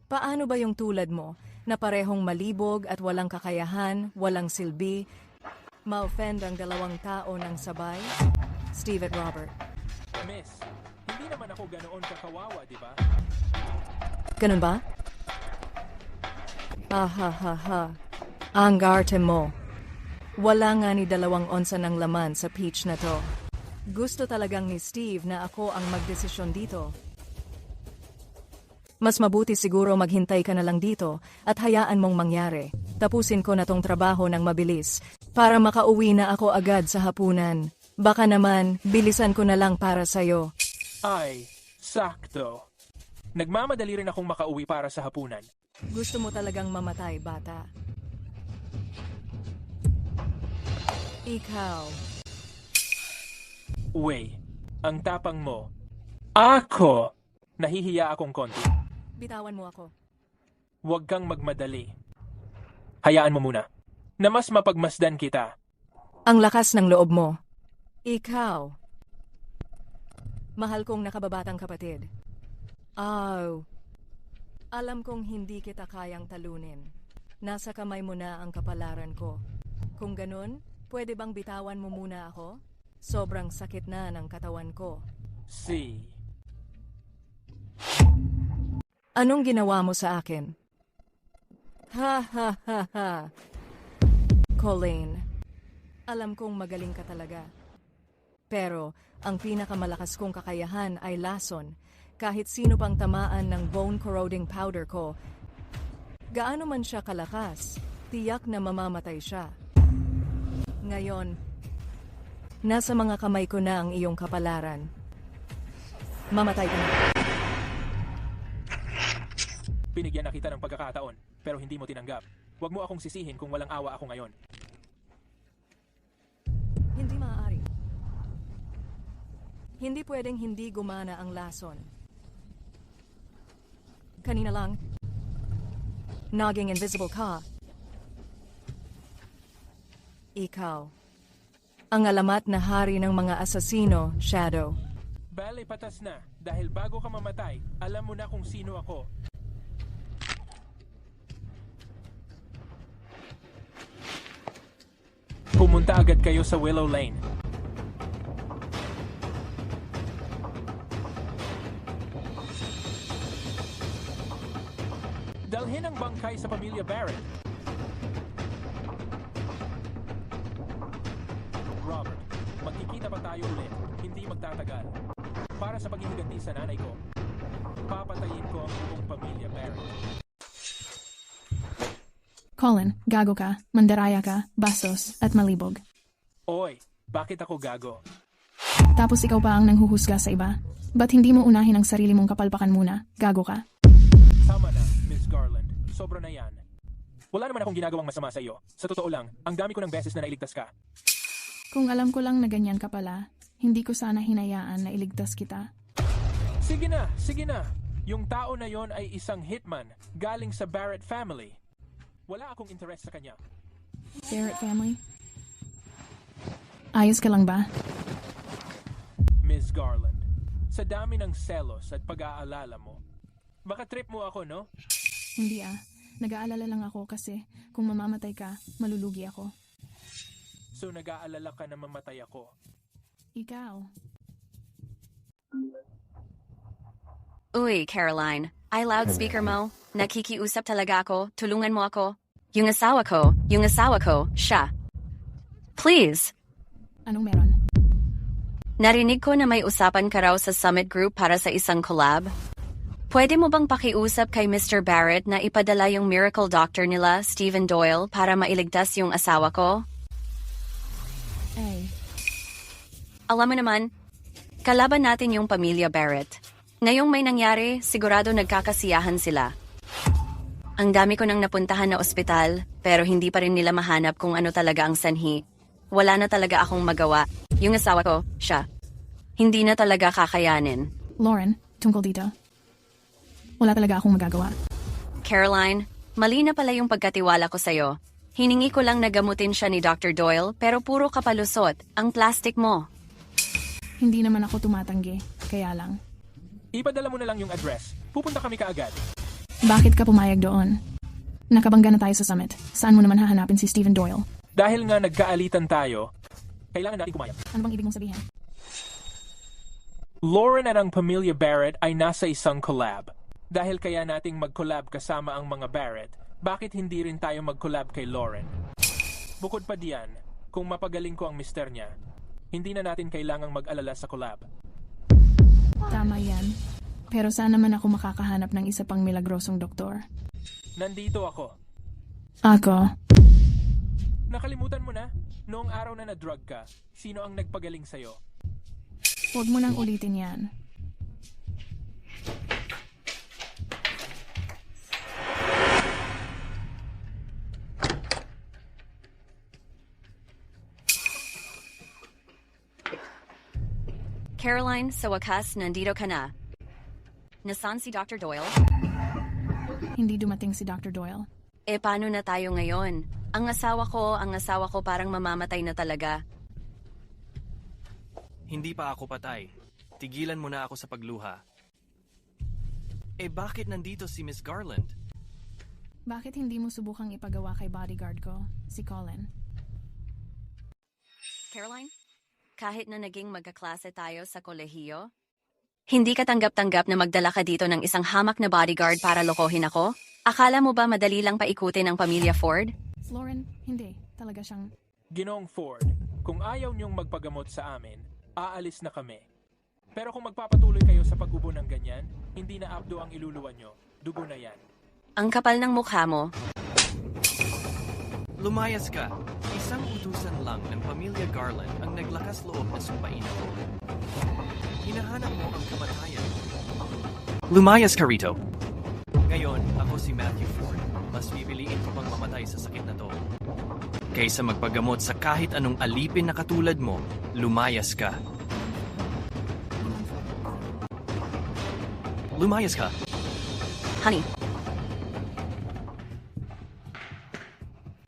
Paano ba yung tulad mo, na parehong malibog at walang kakayahan, walang silbi, ma-offend ang dalawang tao ng sabay? Steve at Robert. Miss, hindi naman ako ganoon kakawawa, di ba? Ganun ba? Ahahaha. Ang garte mo. Wala nga ni 2 onsa ng laman sa peach na to. Gusto talagang ni Steve na ako ang magdesisyon dito. Mas mabuti siguro maghintay ka na lang dito at hayaan mong mangyari. Tapusin ko na tong trabaho ng mabilis para makauwi na ako agad sa hapunan. Baka naman, bilisan ko na lang para sa'yo. Ay, sakto. Nagmamadali rin akong makauwi para sa hapunan. Gusto mo talagang mamatay, bata. Ikaw. Uy, ang tapang mo. Ako! Nahihiya akong konti. Bitawan mo ako. Huwag kang magmadali. Hayaan mo muna, na mas mapagmasdan kita. Ang lakas ng loob mo. Ikaw. Mahal kong nakababatang kapatid. Alam kong hindi kita kayang talunin. Nasa kamay mo na ang kapalaran ko. Kung ganun, pwede bang bitawan mo muna ako? Sobrang sakit na ng katawan ko. Anong ginawa mo sa akin? Ha. Colleen, alam kong magaling ka talaga. Pero, ang pinakamalakas kong kakayahan ay lason. Kahit sino pang tamaan ng bone-corroding powder ko, gaano man siya kalakas, tiyak na mamamatay siya. Ngayon, nasa mga kamay ko na ang iyong kapalaran. Mamatay ka na. Binigyan na kita ng pagkakataon, pero hindi mo tinanggap. Huwag mo akong sisihin kung walang awa ako ngayon. Hindi maaari. Hindi pwedeng hindi gumana ang lason. Kanina lang, naging invisible ka. Ikaw. Ang alamat na hari ng mga asasino, Shadow. Bale, patas na. Dahil bago ka mamatay, alam mo na kung sino ako. Pumunta agad kayo sa Willow Lane. Dalhin ang bangkay sa pamilya Barrett. Robert, magkikita pa tayo ulit. Hindi magtatagal. Para sa paghihiganti sa nanay ko, papatayin ko ang buong pamilya Barrett. Colin, gago ka, mandaraya ka, bastos, at malibog. Oy, bakit ako gago? Tapos ikaw pa ang nanghuhusga sa iba? Ba't hindi mo unahin ang sarili mong kapalpakan muna? Gago ka. Tama na, Miss Garland. Sobra na yan. Wala naman akong ginagawang masama sa iyo. Sa totoo lang, ang dami ko ng beses na nailigtas ka. Kung alam ko lang na ganyan ka pala, hindi ko sana hinayaan na iligtas kita. Sige na. Yung tao na yon ay isang hitman galing sa Barrett family. Wala akong interest sa kanya. Barrett family? Ayos ka lang ba? Miss Garland, Sa dami ng selos at pag-aalala mo. Baka trip mo ako, no? Hindi Nag-aalala lang ako kasi kung mamamatay ka, malulugi ako. So nag-aalala ka na mamatay ako? Ikaw. Uy, Caroline. Ay loudspeaker mo. Nakikiusap talaga ako. Tulungan mo ako. Yung asawa ko, siya. Please. Anong meron? Narinig ko na may usapan ka raw sa Summit Group para sa isang collab. Pwede mo bang pakiusap kay Mr. Barrett na ipadala yung miracle doctor nila, Stephen Doyle, para mailigtas yung asawa ko? Alam mo naman, kalaban natin yung pamilya Barrett. Ngayong may nangyari, sigurado nagkakasiyahan sila. Ang dami ko nang napuntahan na ospital, pero hindi pa rin nila mahanap kung ano talaga ang sanhi. Wala na talaga akong magawa. Yung asawa ko, siya. Hindi na talaga kakayanin. Lauren, tungkol dito. Wala talaga akong magagawa. Caroline, mali na pala yung pagkatiwala ko sa'yo. Hiningi ko lang na gamutin siya ni Dr. Doyle, pero puro kapalusot. Ang plastic mo. Hindi naman ako tumatanggi, kaya lang. Ipadala mo na lang yung address. Pupunta kami kaagad. Bakit ka pumayag doon? Nakabangga na tayo sa summit. Saan mo naman hahanapin si Stephen Doyle? Dahil nga nagkaalitan tayo, kailangan natin kumayag. Ano bang ibig mong sabihin? Lauren at ang pamilya Barrett ay nasa isang collab. Dahil kaya nating mag-collab kasama ang mga Barrett, bakit hindi rin tayo mag-collab kay Lauren? Bukod pa diyan, kung mapagaling ko ang mister niya, hindi na natin kailangang mag-alala sa collab. Tama yan. Pero saan naman ako makakahanap ng isa pang milagrosong doktor? Nandito ako. Ako? Nakalimutan mo na? Noong araw na na-drug ka, sino ang nagpagaling sa'yo? Huwag mo nang ulitin yan. Caroline, sa wakas, nandito ka na. Nasaan si Dr. Doyle? Hindi dumating si Dr. Doyle. Paano na tayo ngayon? Ang asawa ko parang mamamatay na talaga. Hindi pa ako patay. Tigilan mo na ako sa pagluha. Bakit nandito si Miss Garland? Bakit hindi mo subukang ipagawa kay bodyguard ko, si Colin? Caroline? Kahit na naging magkaklase tayo sa kolehiyo, hindi ka tanggap-tanggap na magdala ka dito ng isang hamak na bodyguard para lokohin ako? Akala mo ba madali lang paikutin ang pamilya Ford? Lauren, hindi. Talaga siyang... Ginoong Ford, kung ayaw niyong magpagamot sa amin, aalis na kami. Pero kung magpapatuloy kayo sa pag-ubo ng ganyan, hindi na apdo ang iluluwa niyo. Dugo na yan. Ang kapal ng mukha mo. Lumayas ka. Isang utusan lang ng pamilya Garland ang naglakas loob na sumpain ako. Hinahanap mo ang kamatayan. Lumayas ka rito. Ngayon, ako si Matthew Ford. Mas pipiliin ko pang mamatay sa sakit na to. Kaysa magpagamot sa kahit anong alipin na katulad mo, lumayas ka. Lumayas ka. Honey.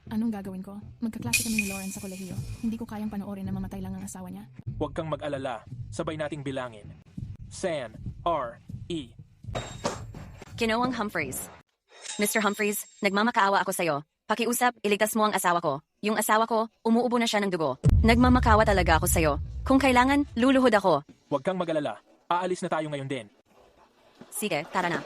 Anong gagawin ko? Magkaklase kami ni Lauren sa kolehiyo. Hindi ko kayang panoorin na mamatay lang ang asawa niya. Huwag kang mag-alala. Sabay nating bilangin. San, R, E. Ginawang Humphreys. Mr. Humphreys, nagmamakaawa ako sa'yo. Pakiusap, iligtas mo ang asawa ko. Yung asawa ko, umuubo na siya ng dugo. Nagmamakawa talaga ako sa'yo. Kung kailangan, luluhod ako. Huwag kang mag-alala. Aalis na tayo ngayon din. Sige, tara na.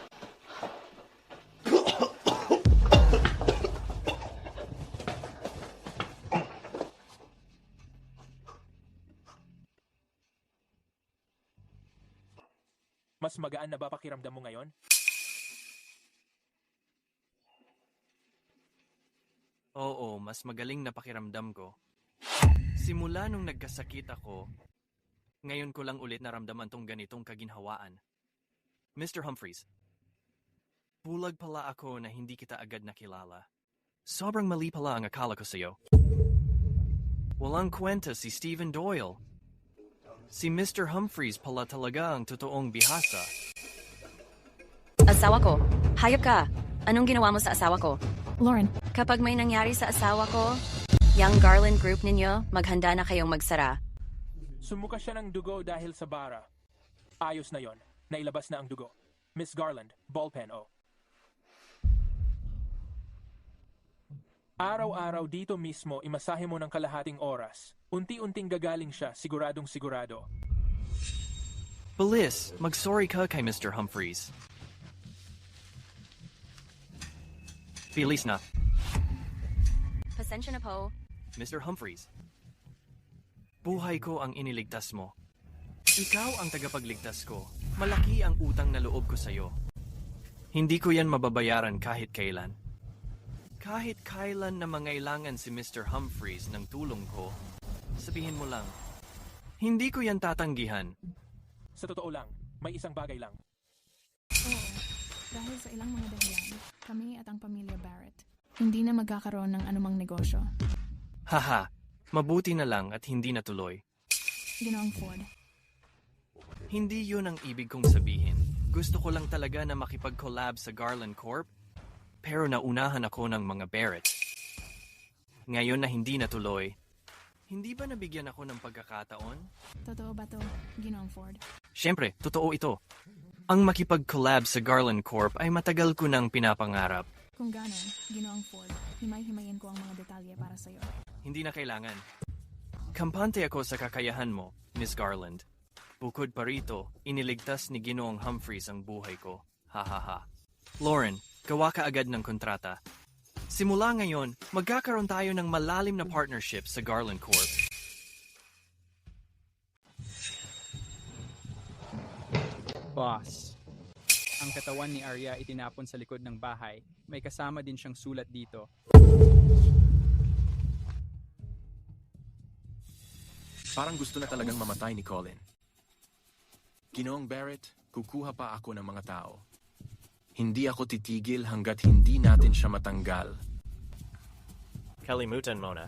Mas magaan na ba pakiramdam mo ngayon? Oo, mas magaling na pakiramdam ko. Simula nung nagkasakit ako, ngayon ko lang ulit naramdaman tong ganitong kaginhawaan. Mr. Humphreys, bulag pala ako na hindi kita agad nakilala. Sobrang mali pala ang akala ko sa'yo. Walang kwenta si Stephen Doyle. Si Mr. Humphreys pala talaga ang totoong bihasa. Asawa ko, hayop ka. Anong ginawa mo sa asawa ko? Lauren. Kapag may nangyari sa asawa ko, yung Garland group ninyo, maghanda na kayong magsara. Sumuka siya ng dugo dahil sa bara. Ayos na yon. Nailabas na ang dugo. Miss Garland, ballpen o. Araw-araw dito mismo imasahe mo ng kalahating oras. Unti-unting gagaling siya, siguradong sigurado. Bilis, mag-sorry ka kay Mr. Humphreys. Bilis na. Pasensya na po. Mr. Humphreys, buhay ko ang iniligtas mo. Ikaw ang tagapagligtas ko. Malaki ang utang na loob ko sa'yo. Hindi ko yan mababayaran kahit kailan. Kahit kailan na mangailangan si Mr. Humphreys ng tulong ko, sabihin mo lang, hindi ko yan tatanggihan. Sa totoo lang, may isang bagay lang. Oo, dahil sa ilang mga dahilan, kami at ang pamilya Barrett, hindi na magkakaroon ng anumang negosyo. Haha, mabuti na lang at hindi natuloy. Ginoong Ford. Hindi yun ang ibig kong sabihin. Gusto ko lang talaga na makipag-collab sa Garland Corp, pero naunahan ako ng mga Barrett. Ngayon na hindi natuloy, hindi ba nabigyan ako ng pagkakataon? Totoo ba to, Ginoong Ford? Siyempre, totoo ito. Ang makipag-collab sa Garland Corp ay matagal ko nang pinapangarap. Kung ganon, Ginoong Ford, himay-himayin ko ang mga detalye para sa'yo. Hindi na kailangan. Kampante ako sa kakayahan mo, Miss Garland. Bukod pa rito, iniligtas ni Ginoong Humphreys ang buhay ko. Hahaha. Lauren, gawa ka agad ng kontrata. Simula ngayon, magkakaroon tayo ng malalim na partnership sa Garland Corp. Boss, ang katawan ni Arya itinapon sa likod ng bahay. May kasama din siyang sulat dito. Parang gusto na talagang mamatay ni Colin. Ginoong Barrett, kukuha pa ako ng mga tao. Hindi ako titigil hanggat hindi natin siya matanggal. Kalimutan mo na.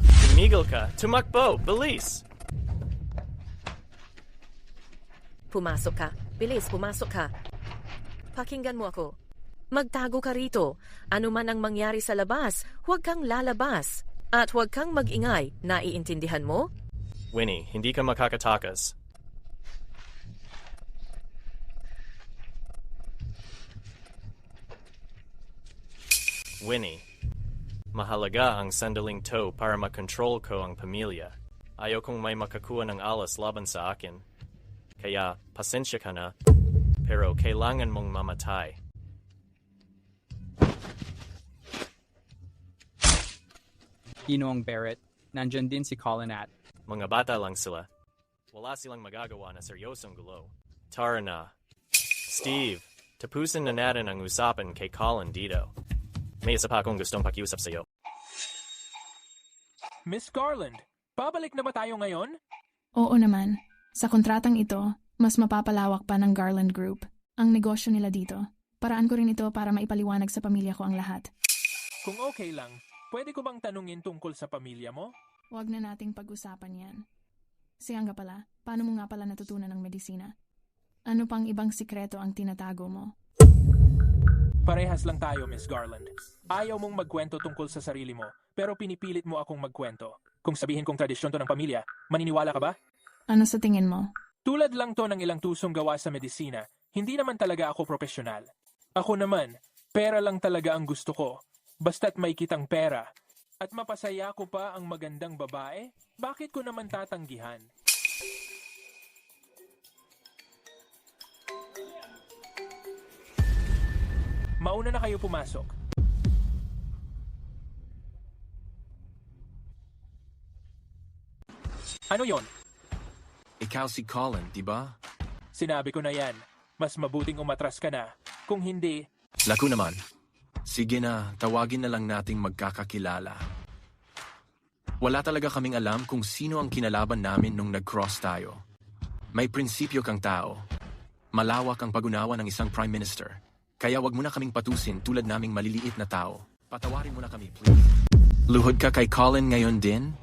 Tumigil ka! Tumakbo! Bilis! Pumasok ka. Bilis, pumasok ka. Pakinggan mo ako. Magtago ka rito. Ano man ang mangyari sa labas, huwag kang lalabas. At huwag kang mag-ingay. Naiintindihan mo? Winnie, hindi ka makakatakas. Winnie, mahalaga ang sandaling to para makontrol ko ang pamilya. Ayaw kong may makakuha ng alas laban sa akin. Kaya, pasensya ka na, pero kailangan mong mamatay. Ginoong Barrett, nandyan din si Colin at. Mga bata lang sila. Wala silang magagawa na seryosong gulo. Tara na. Steve, tapusin na natin ang usapan kay Colin dito. May isa pa akong gustong pakiusap sa'yo. Miss Garland, babalik na ba tayo ngayon? Oo naman. Sa kontratang ito, mas mapapalawak pa ng Garland Group ang negosyo nila dito. Paraan ko rin ito para maipaliwanag sa pamilya ko ang lahat. Kung okay lang, pwede ko bang tanungin tungkol sa pamilya mo? Huwag na nating pag-usapan yan. Siyang nga pala, paano mo nga pala natutunan ng medisina? Ano pang ibang sikreto ang tinatago mo? Parehas lang tayo, Miss Garland. Ayaw mong magkwento tungkol sa sarili mo, pero pinipilit mo akong magkwento. Kung sabihin kong tradisyon to ng pamilya, maniniwala ka ba? Ano sa tingin mo? Tulad lang to ng ilang tusong gawa sa medisina, hindi naman talaga ako profesional. Ako naman, pera lang talaga ang gusto ko. Basta't may kitang pera. At mapasaya ko pa ang magandang babae, bakit ko naman tatanggihan? Mauna na kayo pumasok. Ano yon? Ikaw si Colin, di ba? Sinabi ko na yan. Mas mabuting umatras ka na. Kung hindi... Laku naman. Sige na, tawagin na lang nating magkakakilala. Wala talaga kaming alam kung sino ang kinalaban namin nung nag-cross tayo. May prinsipyo kang tao. Malawak ang pag-unawa ng isang prime minister. Kaya wag mo na kaming patusin tulad naming maliliit na tao. Patawarin mo na kami, please. Luhod ka kay Colin ngayon din?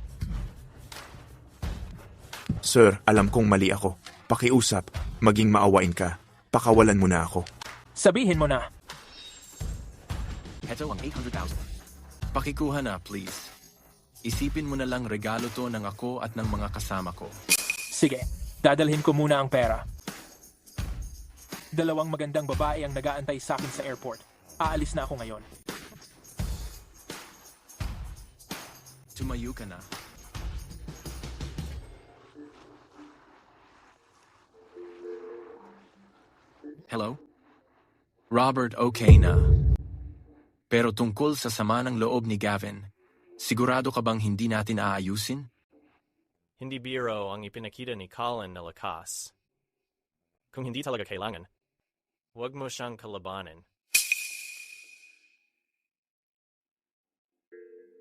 Sir, alam kong mali ako. Pakiusap, maging maawain ka. Pakawalan mo na ako. Sabihin mo na. Heto ang 800,000. Pakikuha na, please. Isipin mo na lang regalo to ng ako at ng mga kasama ko. Sige, dadalhin ko muna ang pera. 2 magandang babae ang nag-aantay sa akin sa airport. Aalis na ako ngayon. Tumayo ka na. Hello? Robert, okay na. Pero tungkol sa sama ng loob ni Gavin, sigurado ka bang hindi natin aayusin? Hindi biro ang ipinakita ni Colin na lakas. Kung hindi talaga kailangan, huwag mo siyang kalabanin.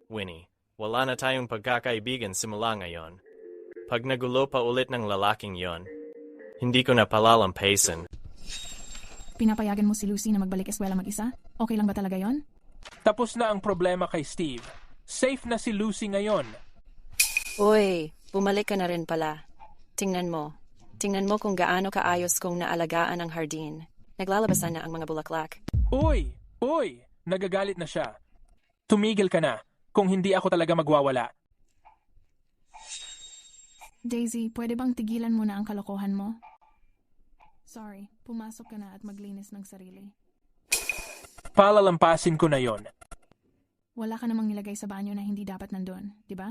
Winnie, wala na tayong pagkakaibigan simula ngayon. Pag nagulo pa ulit ng lalaking yon, hindi ko na palalampasin. Pinapayagan mo si Lucy na magbalik eskwela mag-isa? Okay lang ba talaga yon? Tapos na ang problema kay Steve. Safe na si Lucy ngayon. Uy, bumalik ka na rin pala. Tingnan mo. Tingnan mo kung gaano kaayos kong naalagaan ang hardin. Naglalabasan na ang mga bulaklak. Uy! Uy! Nagagalit na siya. Tumigil ka na. Kung hindi ako talaga magwawala. Daisy, pwede bang tigilan mo na ang kalokohan mo? Sorry, pumasok ka na at maglinis ng sarili. Palalampasin ko na yon. Wala ka namang nilagay sa banyo na hindi dapat nandun, di ba?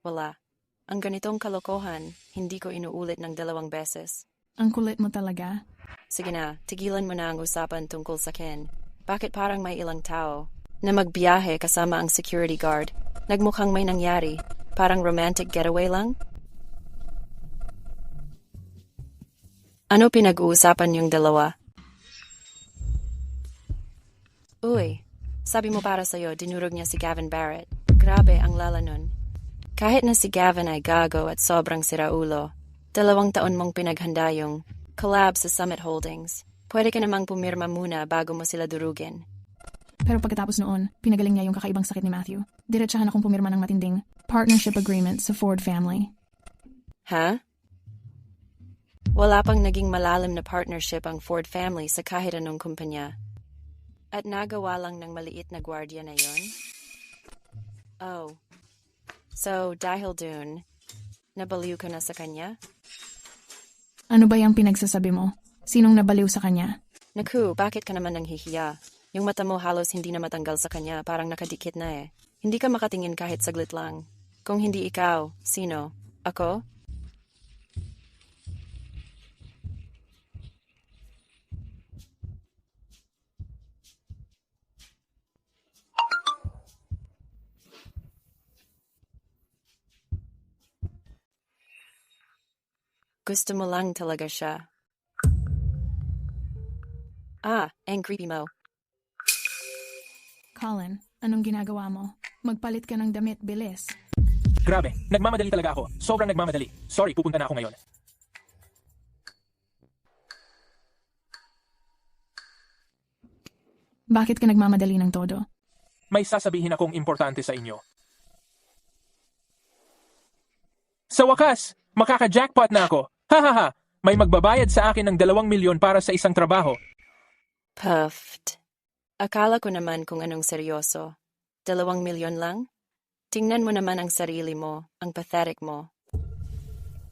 Wala. Ang ganitong kalokohan, hindi ko inuulit ng 2 beses. Ang kulit mo talaga. Sige na, tigilan mo na ang usapan tungkol sa Ken. Bakit parang may ilang tao na magbiyahe kasama ang security guard? Nagmukhang may nangyari. Parang romantic getaway lang? Ano pinag-uusapan yung dalawa? Uy, sabi mo para sa'yo, dinurog niya si Gavin Barrett. Grabe ang lala nun. Kahit na si Gavin ay gago at sobrang siraulo, 2 taon mong pinaghanda yung collab sa Summit Holdings. Pwede ka namang pumirma muna bago mo sila durugin. Pero pagkatapos noon, pinagaling niya yung kakaibang sakit ni Matthew. Diretsahan akong pumirma ng matinding partnership agreement sa Ford family. Ha? Wala pang naging malalim na partnership ang Ford family sa kahit anong kumpanya. At nagawa lang ng maliit na gwardiya na yon? Oh. So, dahil dun, nabaliw ka na sa kanya? Ano ba yung pinagsasabi mo? Sinong nabaliw sa kanya? Naku, bakit ka naman nanghihiya? Yung mata mo halos hindi na matanggal sa kanya, parang nakadikit na eh. Hindi ka makatingin kahit saglit lang. Kung hindi ikaw, sino? Ako? Gusto mo lang talaga siya. Ang creepy mo. Colin, anong ginagawa mo? Magpalit ka ng damit, bilis. Grabe, nagmamadali talaga ako. Sobrang nagmamadali. Sorry, pupunta na ako ngayon. Bakit ka nagmamadali ng todo? May sasabihin akong importante sa inyo. Sa wakas, makaka-jackpot na ako. Ha! May magbabayad sa akin ng 2 milyon para sa isang trabaho. Puffed. Akala ko naman kung anong seryoso. 2 milyon lang? Tingnan mo naman ang sarili mo, ang pathetic mo.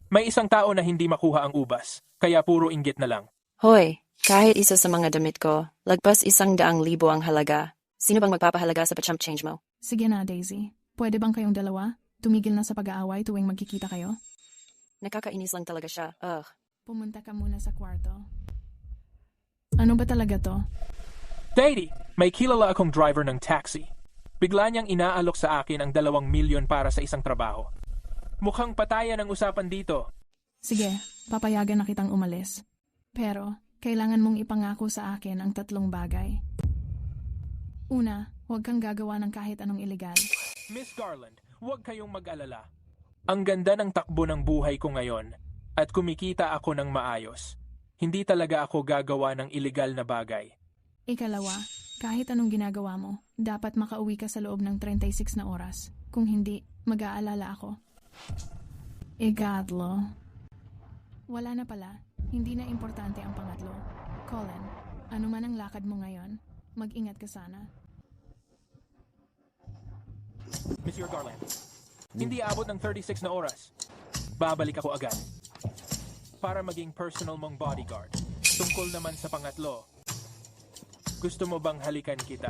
May isang tao na hindi makuha ang ubas, kaya puro inggit na lang. Hoy, kahit isa sa mga damit ko, lagpas 100,000 ang halaga. Sino bang magpapahalaga sa pa-chump change mo? Sige na, Daisy. Pwede bang kayong dalawa? Tumigil na sa pag-aaway tuwing magkikita kayo? Nakakainis lang talaga siya. Ugh. Pumunta ka muna sa kwarto. Ano ba talaga to? Daddy, may kilala akong driver ng taxi. Bigla niyang inaalok sa akin ang 2 milyon para sa isang trabaho. Mukhang patayan ang usapan dito. Sige, papayagan na kitang umalis. Pero, kailangan mong ipangako sa akin ang 3 bagay. Una, huwag kang gagawa ng kahit anong ilegal. Miss Garland, huwag kayong mag-alala. Ang ganda ng takbo ng buhay ko ngayon at kumikita ako ng maayos. Hindi talaga ako gagawa ng ilegal na bagay. Ikalawa, kahit anong ginagawa mo, dapat makauwi ka sa loob ng 36 na oras. Kung hindi, mag-aalala ako. Ikatlo. Wala na pala. Hindi na importante ang pangatlo. Colin, ano man ang lakad mo ngayon, mag-ingat ka sana. Monsieur Garland, Hindi abot ng 36 na oras. Babalik ako agad. Para maging personal mong bodyguard. Tungkol naman sa pangatlo, gusto mo bang halikan kita?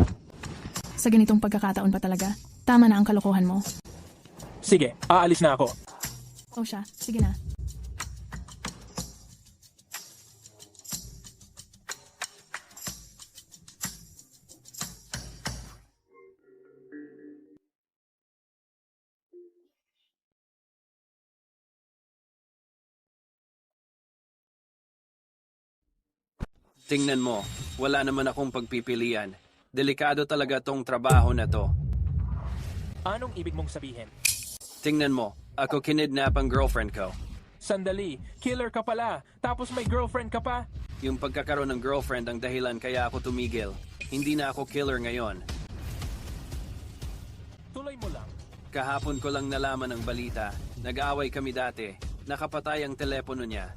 Sa ganitong pagkakataon pa talaga, tama na ang kalokohan mo. Sige, aalis na ako. O siya, sige na. Tingnan mo, wala naman akong pagpipilian. Delikado talaga tong trabaho na to. Anong ibig mong sabihin? Tingnan mo, ako kinidnap ang girlfriend ko. Sandali, killer ka pala, tapos may girlfriend ka pa? Yung pagkakaroon ng girlfriend ang dahilan kaya ako tumigil. Hindi na ako killer ngayon. Tuloy mo lang. Kahapon ko lang nalaman ang balita. Nag-aaway kami dati. Nakapatay ang telepono niya.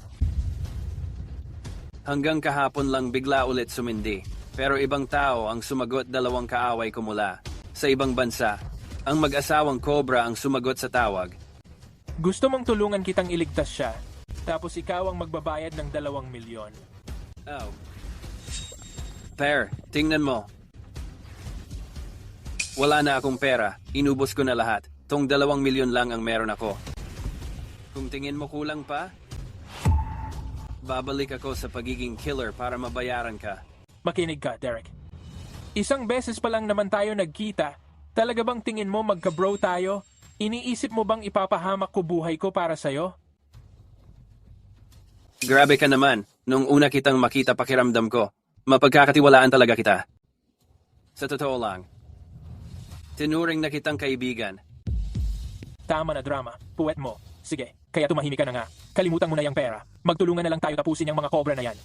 Hanggang kahapon lang bigla ulit sumindi. Pero ibang tao ang sumagot 2 kaaway ko mula. Sa ibang bansa, ang mag-asawang Cobra ang sumagot sa tawag. Gusto mong tulungan kitang iligtas siya, tapos ikaw ang magbabayad ng 2 milyon. Oh. Per, tingnan mo. Wala na akong pera. Inubos ko na lahat. Tong 2 milyon lang ang meron ako. Kung tingin mo kulang pa, babalik ako sa pagiging killer para mabayaran ka. Makinig ka, Derek. Isang beses pa lang naman tayo nagkita. Talaga bang tingin mo magka-bro tayo? Iniisip mo bang ipapahamak ko buhay ko para sa'yo? Grabe ka naman. Nung una kitang makita pakiramdam ko, mapagkakatiwalaan talaga kita. Sa totoo lang, tinuring na kitang kaibigan. Tama na drama. Puwet mo. Sige, kaya tumahimik ka na nga. Kalimutan mo na yung pera. Magtulungan na lang tayo tapusin yung mga cobra na yan.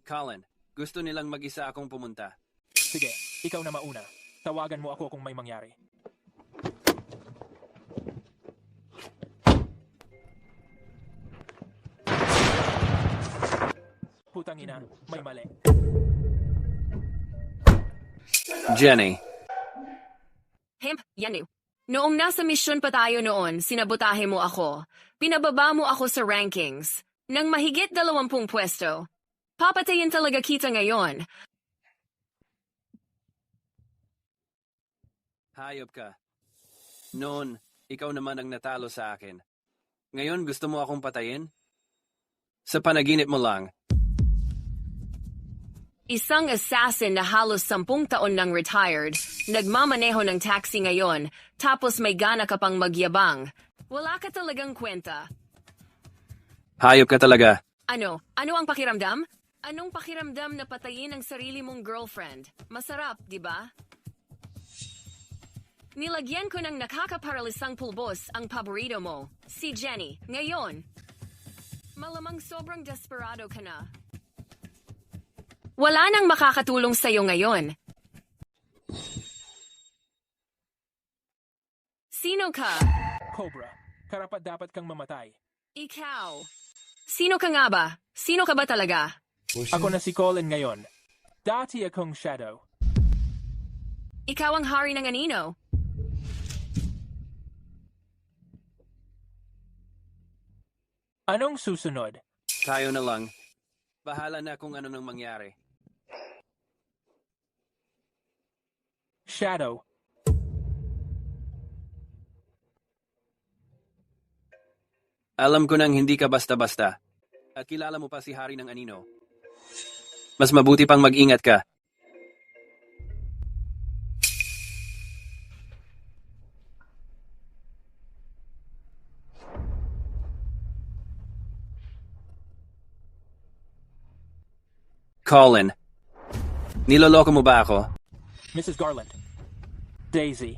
Colin, gusto nilang mag-isa akong pumunta. Sige, ikaw na mauna. Tawagan mo ako kung may mangyari. Putang ina, may mali. Jenny. Hemp, Yanu. Noong nasa misyon pa tayo noon, sinabotahe mo ako. Pinababa mo ako sa rankings. Nang mahigit 20 pwesto. Papatayin talaga kita ngayon. Hayop ka. Noon, ikaw naman ang natalo sa akin. Ngayon gusto mo akong patayin? Sa panaginip mo lang. Isang assassin na halos 10 taon nang retired, nagmamaneho ng taxi ngayon, tapos may gana ka pang magyabang. Wala ka talagang kwenta. Hayop ka talaga. Ano ang pakiramdam? Anong pakiramdam na patayin ang sarili mong girlfriend? Masarap, di ba? Nilagyan ko ng nakakaparalisang pulbos ang paborito mo, si Jenny. Ngayon, malamang sobrang desperado ka na. Wala nang makakatulong sa'yo ngayon. Sino ka? Cobra, karapat-dapat kang mamatay. Ikaw. Sino ka nga ba? Sino ka ba talaga? Ako na si Colin ngayon. Dati akong Shadow. Ikaw ang hari ng anino. Anong susunod? Tayo na lang. Bahala na kung ano nang mangyari. Shadow. Alam ko nang hindi ka basta-basta. At kilala mo pa si hari ng anino. Mas mabuti pang mag-ingat ka. Colin, niloloko mo ba ako? Mrs. Garland. Daisy.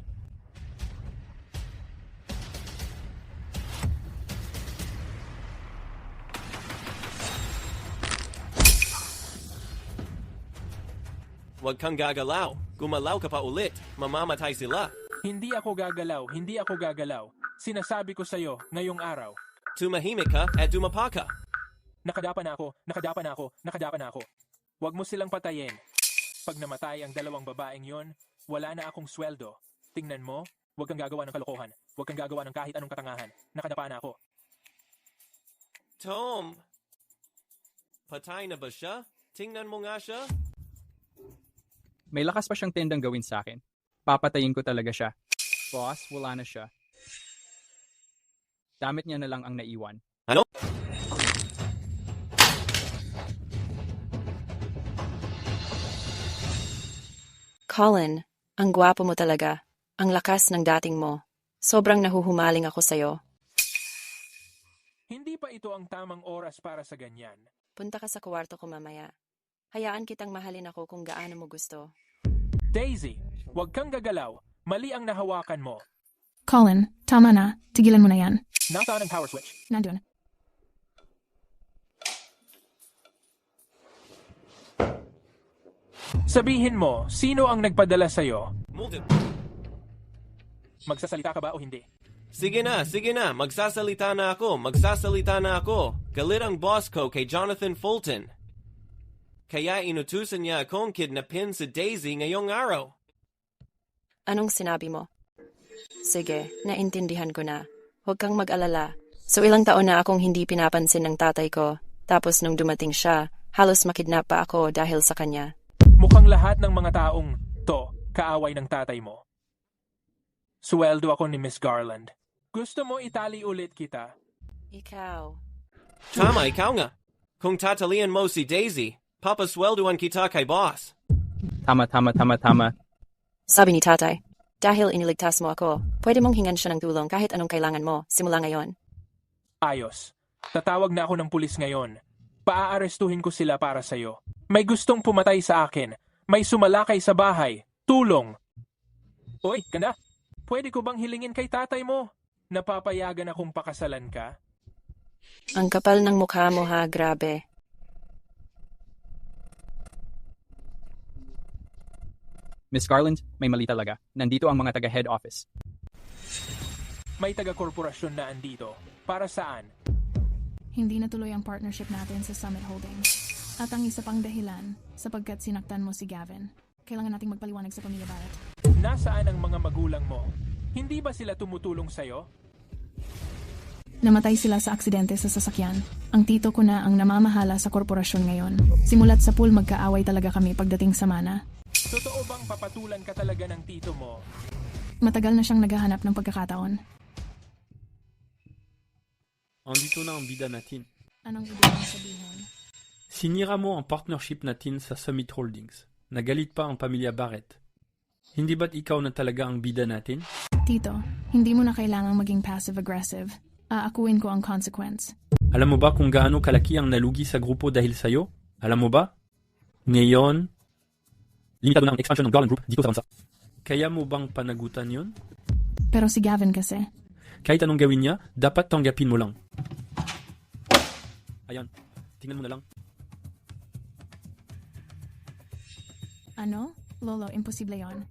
Huwag kang gagalaw. Gumalaw ka pa ulit. Mamamatay sila. Hindi ako gagalaw. Sinasabi ko sa'yo ngayong araw. Tumahimik ka at dumapa ka. Nakadapa na ako. Huwag mo silang patayin. Pag namatay ang dalawang babaeng yon, wala na akong sweldo. Tingnan mo, huwag kang gagawa ng kalokohan. Huwag kang gagawa ng kahit anong katangahan. Nakadapa na ako. Tom! Patay na ba siya? Tingnan mo nga siya. May lakas pa siyang tendang gawin sa akin. Papatayin ko talaga siya. Boss, wala na siya. Damit niya na lang ang naiwan. Ano? Colin, ang gwapo mo talaga. Ang lakas ng dating mo. Sobrang nahuhumaling ako sa'yo. Hindi pa ito ang tamang oras para sa ganyan. Punta ka sa kwarto ko mamaya. Hayaan kitang mahalin ako kung gaano mo gusto. Daisy, huwag kang gagalaw. Mali ang nahawakan mo. Colin, tama na. Tigilan mo na yan. Nasaan ang power switch? Nandun. Sabihin mo, sino ang nagpadala sa'yo? Magsasalita ka ba o hindi? Sige na. Magsasalita na ako. Galit ang boss ko kay Jonathan Fulton. Kaya inutusan niya akong kidnapin sa Daisy ngayong araw. Anong sinabi mo? Sige, naintindihan ko na. Huwag kang mag-alala. So ilang taon na akong hindi pinapansin ng tatay ko. Tapos nung dumating siya, halos makidnap pa ako dahil sa kanya. Mukhang lahat ng mga taong to, kaaway ng tatay mo. Sweldo ako ni Miss Garland. Gusto mo itali ulit kita? Ikaw. Tama, ikaw nga. Kung tatalian mo si Daisy, papasweldoan kita kay boss. Tama. Sabi ni tatay, dahil iniligtas mo ako, pwede mong hingan siya ng tulong kahit anong kailangan mo, simula ngayon. Ayos. Tatawag na ako ng pulis ngayon. Paaarestuhin ko sila para sa'yo. May gustong pumatay sa akin. May sumalakay sa bahay. Tulong. Oy, ganda. Pwede ko bang hilingin kay tatay mo? Napapayagan akong pakasalan ka? Ang kapal ng mukha mo ha, grabe. Miss Garland, may mali talaga. Nandito ang mga taga-head office. May taga-korporasyon na andito. Para saan? Hindi natuloy ang partnership natin sa Summit Holdings. At ang isa pang dahilan, sapagkat sinaktan mo si Gavin. Kailangan nating magpaliwanag sa pamilya Barrett. Nasaan ang mga magulang mo? Hindi ba sila tumutulong sa'yo? Namatay sila sa aksidente sa sasakyan. Ang tito ko na ang namamahala sa korporasyon ngayon. Simulat sa pool magkaaway talaga kami pagdating sa mana. Totoo bang papatulan ka talaga ng tito mo? Matagal na siyang naghahanap ng pagkakataon. Andito na ang bida natin. Anong ibig mong sabihin? Sinira mo ang partnership natin sa Summit Holdings. Nagalit pa ang pamilya Barrett. Hindi ba't ikaw na talaga ang bida natin? Tito, hindi mo na kailangang maging passive-aggressive. Aakuin ko ang consequence. Alam mo ba kung gaano kalaki ang nalugi sa grupo dahil sa'yo? Alam mo ba? Ngayon, limitado na ang expansion ng Garland Group dito sa bansa. Kaya mo bang panagutan yon? Pero si Gavin kasi. Kahit anong gawin niya, dapat tanggapin mo lang. Ayan, tingnan mo na lang. Ano? Lolo, imposible yon.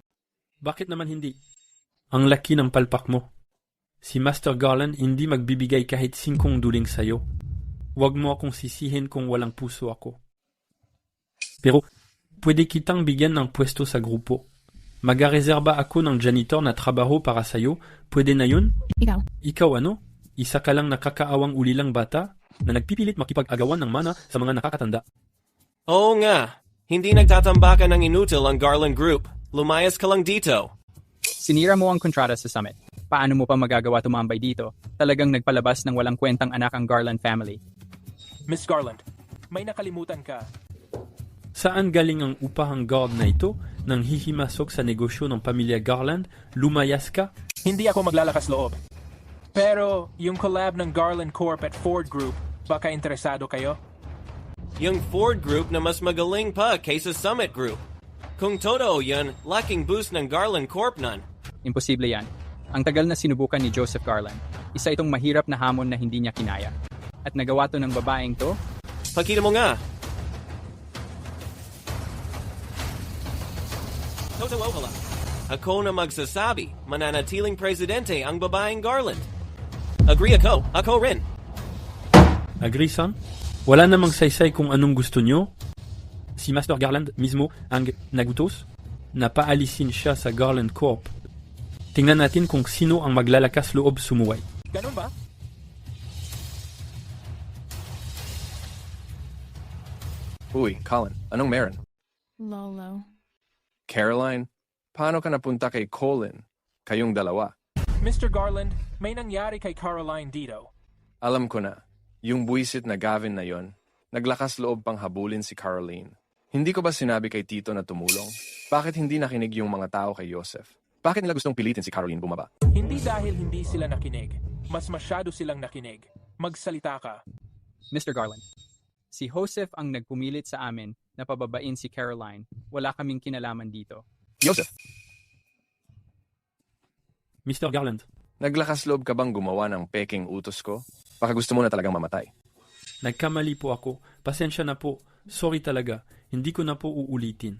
Bakit naman hindi? Ang laki ng palpak mo. Si Master Garland hindi magbibigay kahit $5 sa'yo. Huwag mo akong sisihin kung walang puso ako. Pero, pwede kitang bigyan ng pwesto sa grupo. Mag-reserba ako ng janitor na trabaho para sa'yo. Pwede na yun? Ikaw ano? Isa ka lang nakakaawang ulilang bata na nagpipilit makipag-agawan ng mana sa mga nakakatanda. Oo nga. Hindi nagtatambakan ng inutil ang Garland Group. Lumayas ka lang dito. Sinira mo ang kontrata sa Summit. Paano mo pa magagawa tumambay dito? Talagang nagpalabas ng walang kwentang anak ang Garland family. Miss Garland, may nakalimutan ka. Saan galing ang upahang guard na ito nang hihimasok sa negosyo ng pamilya Garland? Lumayas ka? Hindi ako maglalakas loob. Pero yung collab ng Garland Corp at Ford Group, baka interesado kayo? Yung Ford Group na mas magaling pa kaysa Summit Group. Kung totoo yan, laking boost ng Garland Corp nun. Imposible yan. Ang tagal na sinubukan ni Joseph Garland. Isa itong mahirap na hamon na hindi niya kinaya. At nagawa to ng babaeng to? Pakita mo nga. Totoo pala. Ako na magsasabi, mananatiling presidente ang babaeng Garland. Agree ako. Ako rin. Agree, son? Wala namang saysay kung anong gusto nyo. Si Master Garland mismo ang nagutos na paalisin siya sa Garland Corp. Tingnan natin kung sino ang maglalakas loob sumuway. Ganun ba? Uy, Colin, anong meron? Lolo. Caroline, paano ka napunta kay Colin? Kayong dalawa. Mr. Garland, may nangyari kay Caroline dito. Alam ko na, yung buwisit na Gavin na yon, naglakas loob pang habulin si Caroline. Hindi ko ba sinabi kay Tito na tumulong? Bakit hindi nakinig yung mga tao kay Joseph? Bakit nila gustong pilitin si Caroline bumaba? Hindi dahil hindi sila nakinig. Mas masyado silang nakinig. Magsalita ka. Mr. Garland, si Joseph ang nagpumilit sa amin na pababain si Caroline. Wala kaming kinalaman dito. Joseph! Mr. Garland. Naglakas loob ka bang gumawa ng peking utos ko? Baka gusto mo na talagang mamatay. Nagkamali po ako. Pasensya na po. Sorry talaga. Hindi ko na po uulitin.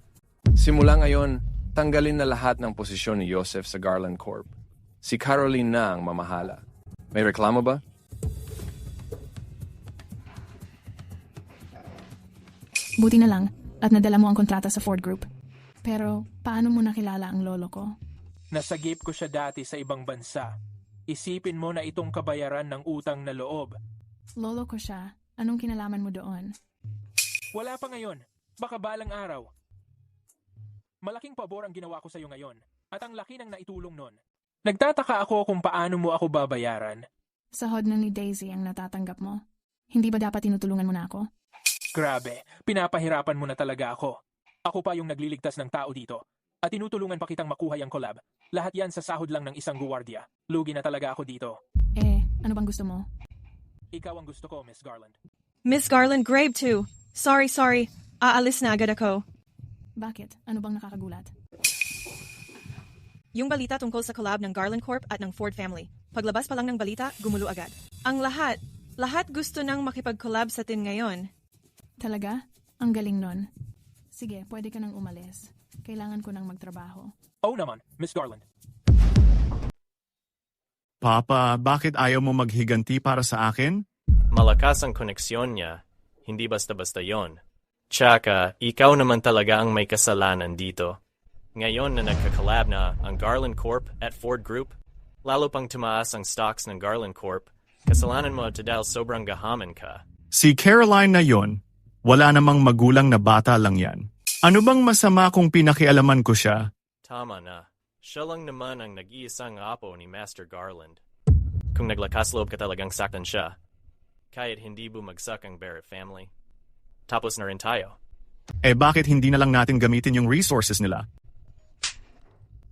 Simula ngayon, tanggalin na lahat ng posisyon ni Joseph sa Garland Corp. Si Caroline na ang mamahala. May reklamo ba? Buti na lang at nadala mo ang kontrata sa Ford Group. Pero paano mo nakilala ang lolo ko? Nasagip ko siya dati sa ibang bansa. Isipin mo na itong kabayaran ng utang na loob. Lolo ko siya. Anong kinalaman mo doon? Wala pa ngayon. Baka balang araw. Malaking pabor ang ginawa ko sa iyo ngayon. At ang laki ng naitulong nun. Nagtataka ako kung paano mo ako babayaran. Sahod na ni Daisy ang natatanggap mo. Hindi ba dapat tinutulungan mo na ako? Grabe, pinapahirapan mo na talaga ako. Ako pa yung nagliligtas ng tao dito. At tinutulungan pa kitang makuha yung collab. Lahat yan sa sahod lang ng isang guwardiya. Lugi na talaga ako dito. Ano bang gusto mo? Ikaw ang gusto ko, Miss Garland. Miss Garland, grave too. Sorry. Aalis na agad ako. Bakit? Ano bang nakakagulat? Yung balita tungkol sa collab ng Garland Corp at ng Ford family. Paglabas pa lang ng balita, gumulo agad. Ang lahat gusto nang makipag-collab sa tin ngayon. Talaga? Ang galing nun. Sige, pwede ka nang umalis. Kailangan ko nang magtrabaho. Oo naman, Miss Garland. Papa, bakit ayaw mo maghiganti para sa akin? Malakas ang koneksyon niya. Hindi basta-basta yon. Tsaka, ikaw naman talaga ang may kasalanan dito. Ngayon na nagka-collab na ang Garland Corp at Ford Group, lalo pang tumaas ang stocks ng Garland Corp, kasalanan mo ito dahil sobrang gahaman ka. Si Caroline na yon, wala namang magulang na bata lang yan. Ano bang masama kung pinakialaman ko siya? Tama na. Siya lang naman ang nag-iisang apo ni Master Garland. Kung naglakas loob ka talagang saktan siya, kahit hindi bumagsak ang Barrett family. Tapos na rin tayo. Bakit hindi na lang natin gamitin yung resources nila?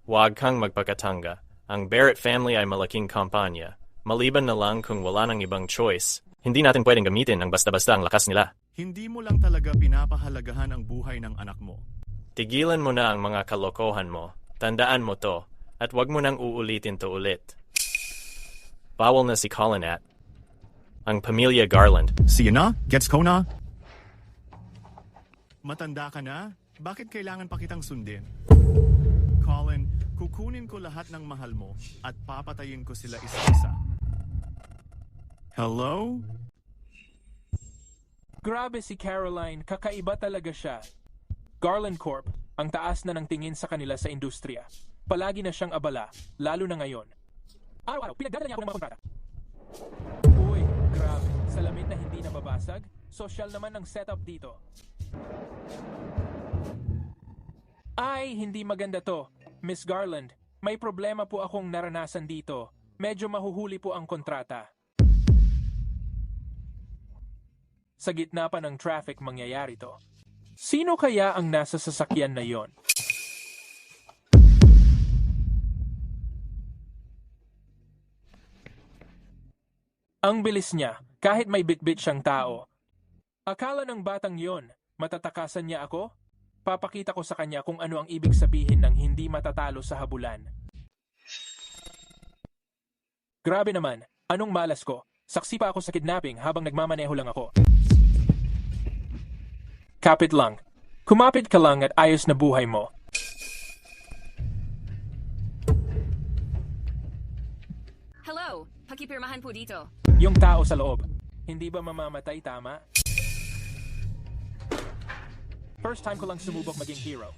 Huwag kang magpakatanga. Ang Barrett family ay malaking kampanya. Maliban na lang kung wala nang ibang choice, hindi natin pwedeng gamitin ang basta-basta ang lakas nila. Hindi mo lang talaga pinapahalagahan ang buhay ng anak mo. Tigilan mo na ang mga kalokohan mo. Tandaan mo to, at wag mo nang uulitin to ulit. Bawal na si Colin at ang pamilya Garland. Siya na? Gets ko na? Matanda ka na? Bakit kailangan pa kitang sundin? Colin, kukunin ko lahat ng mahal mo at papatayin ko sila isa-isa. Hello? Grabe si Caroline, kakaiba talaga siya. Garland Corp, ang taas na ng tingin sa kanila sa industriya. Palagi na siyang abala, lalo na ngayon. Araw-araw, pinagdadala niya ako ng mga kontrata. Uy, grabe. Salamin na hindi nababasag? Social naman ang setup dito. Ay, hindi maganda to. Miss Garland, may problema po akong naranasan dito. Medyo mahuhuli po ang kontrata. Sa gitna pa ng traffic mangyayari to. Sino kaya ang nasa sasakyan na yon? Ang bilis niya, kahit may bitbit siyang tao. Akala ng batang yon, matatakasan niya ako? Papakita ko sa kanya kung ano ang ibig sabihin ng hindi matatalo sa habulan. Grabe naman, anong malas ko? Saksi pa ako sa kidnapping habang nagmamaneho lang ako. Kapit lang. Kumapit ka lang at ayos na buhay mo. Hello, pakipirmahan po dito. Yung tao sa loob, hindi ba mamamatay tama? First time ko lang sumubok maging hero.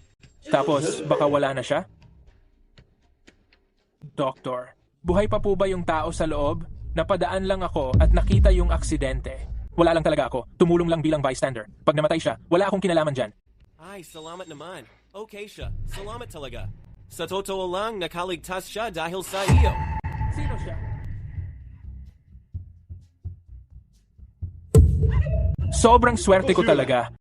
Tapos, baka wala na siya? Doktor, buhay pa po ba yung tao sa loob? Napadaan lang ako at nakita yung aksidente. Wala lang talaga ako. Tumulong lang bilang bystander. Pag namatay siya, wala akong kinalaman dyan. Ay, salamat naman. Okay siya. Salamat talaga. Sa totoo lang, nakaligtas siya dahil sa iyo. Sino siya? Sobrang swerte ko talaga.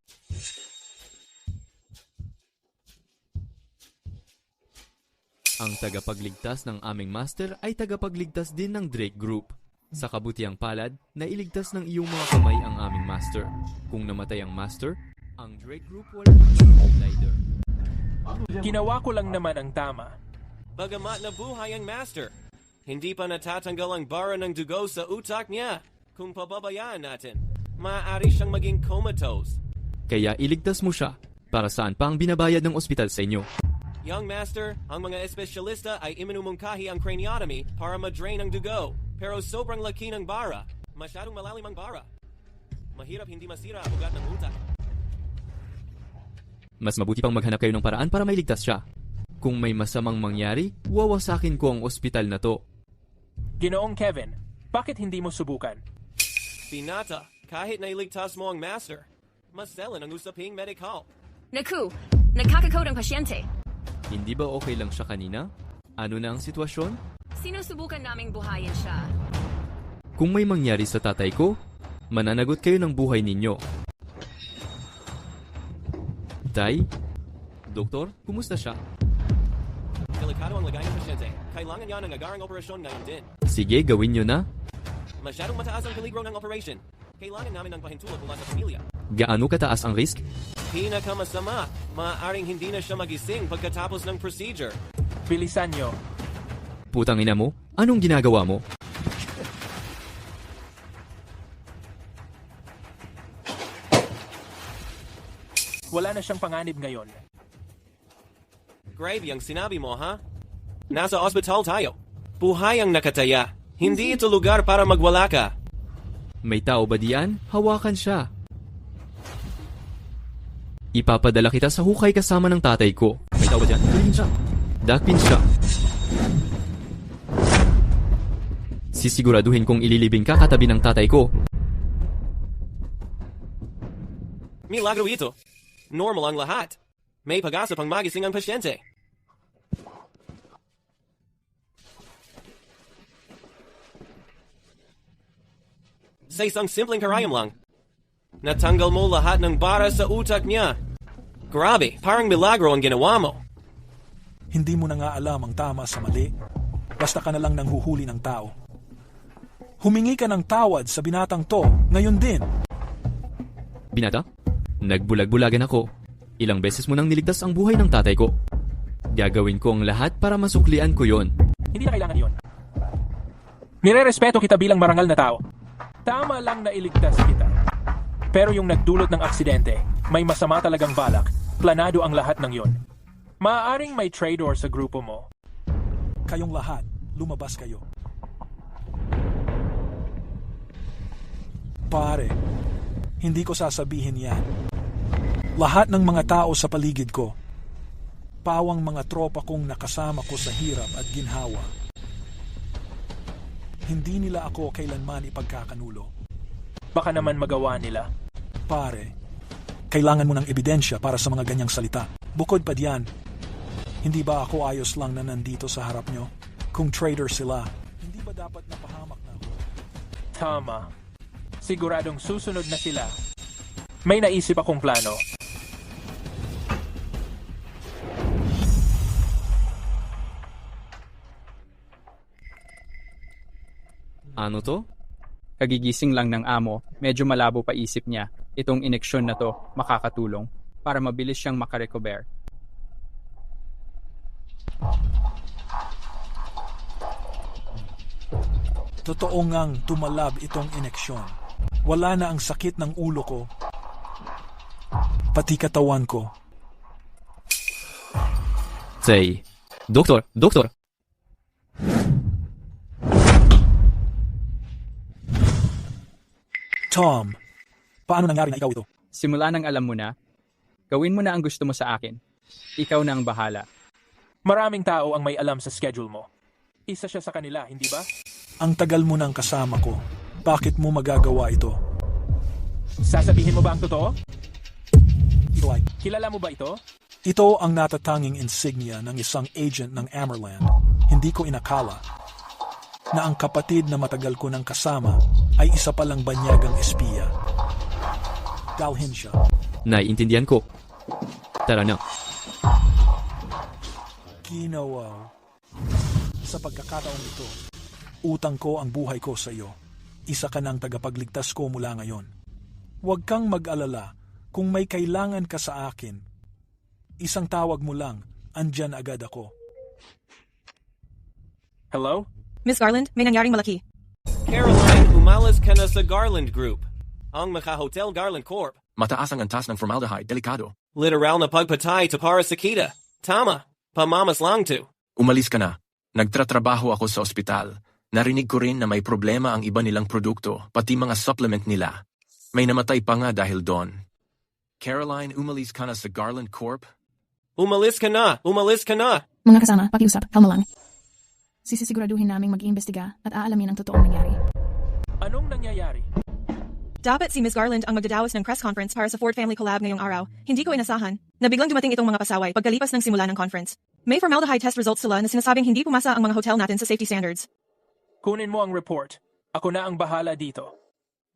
Ang tagapagligtas ng aming master ay tagapagligtas din ng Drake Group. Sa kabutiang palad, nailigtas ng iyong mga kamay ang aming master. Kung namatay ang master, ang Drake Group wala ng leader. Ginawa ko lang naman ang tama. Bagamat nabuhay ang master, hindi pa natatanggal ang bara ng dugo sa utak niya. Kung pababayaan natin, maaari siyang maging comatose. Kaya iligtas mo siya. Para saan pa ang binabayad ng ospital sa inyo? Young master, ang mga espesyalista ay iminumungkahi ang craniotomy para madrain ang dugo. Pero sobrang laki ng bara. Masyadong malalim ang bara. Mahirap hindi masira ang ugat ng utak. Mas mabuti pang maghanap kayo ng paraan para mailigtas siya. Kung may masamang mangyari, wawasakin ko ang ospital na to. Ginoong Kevin, bakit hindi mo subukan? Binata, kahit nailigtas mo ang master, maselan ang usaping medikal. Naku, nagkakakot ang pasyente. Hindi ba okay lang siya kanina? Ano na ang sitwasyon? Sinusubukan naming buhayin siya. Kung may mangyari sa tatay ko, mananagot kayo ng buhay ninyo. Tay? Doktor, kumusta siya? Delikado ang lagay ng pasyente. Kailangan niya ng agarang operasyon ngayon din. Sige, gawin nyo na. Masyadong mataas ang peligro ng operation. Kailangan namin ng pahintulot mula sa pamilya. Gaano kataas ang risk? Pinakamasama, maaaring hindi na siya magising pagkatapos ng procedure. Bilisan nyo. Putang ina mo, anong ginagawa mo? Wala na siyang panganib ngayon. Grave ang sinabi mo, ha? Nasa ospital tayo. Buhay ang nakataya. Hindi ito lugar para magwala ka. May tao ba diyan? Hawakan siya. Ipapadala kita sa hukay kasama ng tatay ko. May tao ba diyan? Dalhin siya. Dakpin siya. Sisiguraduhin kong ililibing ka katabi ng tatay ko. Milagro ito. Normal ang lahat. May pag-asa pang magising ang pasyente. Sa isang simpleng karayam lang, natanggal mo lahat ng bara sa utak niya. Grabe, parang milagro ang ginawa mo. Hindi mo na nga alam ang tama sa mali. Basta ka na lang nang huhuli ng tao. Humingi ka ng tawad sa binatang to, ngayon din. Binata? Nagbulag-bulagan ako. Ilang beses mo nang niligtas ang buhay ng tatay ko. Gagawin ko ang lahat para masuklian ko yon. Hindi na kailangan yon. Nire-respeto kita bilang marangal na tao. Tama lang na iligtas kita. Pero yung nagdulot ng aksidente, may masama talagang balak. Planado ang lahat ng yon. Maaaring may traitor sa grupo mo. Kayong lahat, lumabas kayo. Pare, hindi ko sasabihin yan. Lahat ng mga tao sa paligid ko, pawang mga tropa kong nakasama ko sa hirap at ginhawa. Hindi nila ako kailanman ipagkakanulo. Baka naman magawa nila. Pare, kailangan mo ng ebidensya para sa mga ganyang salita. Bukod pa diyan, hindi ba ako ayos lang na nandito sa harap nyo? Kung traitor sila, hindi ba dapat napahamak na ako? Tama. Siguradong susunod na sila. May naisip akong plano. Ano to? Kagigising lang ng amo, medyo malabo pa isip niya. Itong ineksyon na to makakatulong para mabilis siyang makarecover. Totoo ngang tumalab itong ineksyon. Wala na ang sakit ng ulo ko, pati katawan ko. Say, Doktor! Tom, paano nangyari na ikaw ito? Simula nang alam mo na, Gawin mo na ang gusto mo sa akin. Ikaw na ang bahala. Maraming tao ang may alam sa schedule mo. Isa siya sa kanila, hindi ba? Ang tagal mo nang kasama ko. Bakit mo magagawa ito? Sasabihin mo ba ang totoo? Ito ay... Kilala mo ba ito? Ito ang natatanging insignia ng isang agent ng Amerland. Hindi ko inakala na ang kapatid na matagal ko nang kasama ay isa palang banyagang espiya. Dalhin siya. Naiintindihan ko. Tara na. Ginawa. Sa pagkakataong ito, utang ko ang buhay ko sa iyo. Isa ka ng tagapagligtas ko mula ngayon. Huwag kang mag-alala kung may kailangan ka sa akin. Isang tawag mo lang, andyan agad ako. Hello? Miss Garland, may nangyaring malaki. Caroline, umalis ka na sa Garland Group. Ang Maka-Hotel Garland Corp. Mataas ang antas ng formaldehyde, delikado. Literal na pagpatay to para sa kita. Tama, pamamas lang to. Umalis ka na. Nagtratrabaho ako sa ospital. Narinig ko rin na may problema ang iba nilang produkto, pati mga supplement nila. May namatay pa nga dahil doon. Caroline, umalis ka na sa Garland Corp? Umalis ka na! Umalis ka na! Mga kasama, pakiusap, kalma lang. Sisisiguraduhin naming mag-iimbestiga at aalamin ang totoong nangyari. Anong nangyayari? Dapat si Miss Garland ang magdadaos ng press conference para sa Ford Family Collab ngayong araw. Hindi ko inasahan na biglang dumating itong mga pasaway pagkalipas ng simula ng conference. May formaldehyde test results sila na sinasabing hindi pumasa ang mga hotel natin sa safety standards. Kunin mo ang report. Ako na ang bahala dito.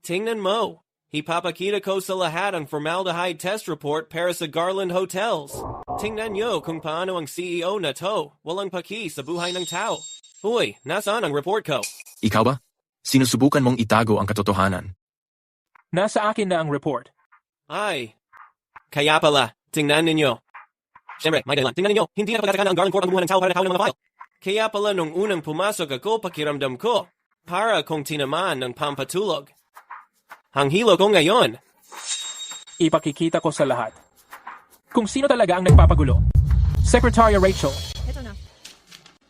Tingnan mo. Ipapakita ko sa lahat ang formaldehyde test report para sa Garland Hotels. Tingnan nyo kung paano ang CEO na to. Walang paki sa buhay ng tao. Uy, nasaan ang report ko? Ikaw ba? Sinusubukan mong itago ang katotohanan. Nasa akin na ang report. Ay, kaya pala. Tingnan ninyo. Siyempre, may dahilan. Tingnan ninyo, hindi na pagkakana ang Garland Corp ang gumawa ng tao para nakawin ng mga file. Kaya pala nung unang pumasok ako, pakiramdam ko. Para kong tinamaan ng pampatulog. Ang hilo ko ngayon. Ipakikita ko sa lahat. Kung sino talaga ang nagpapagulo. Secretary Rachel. Ito na.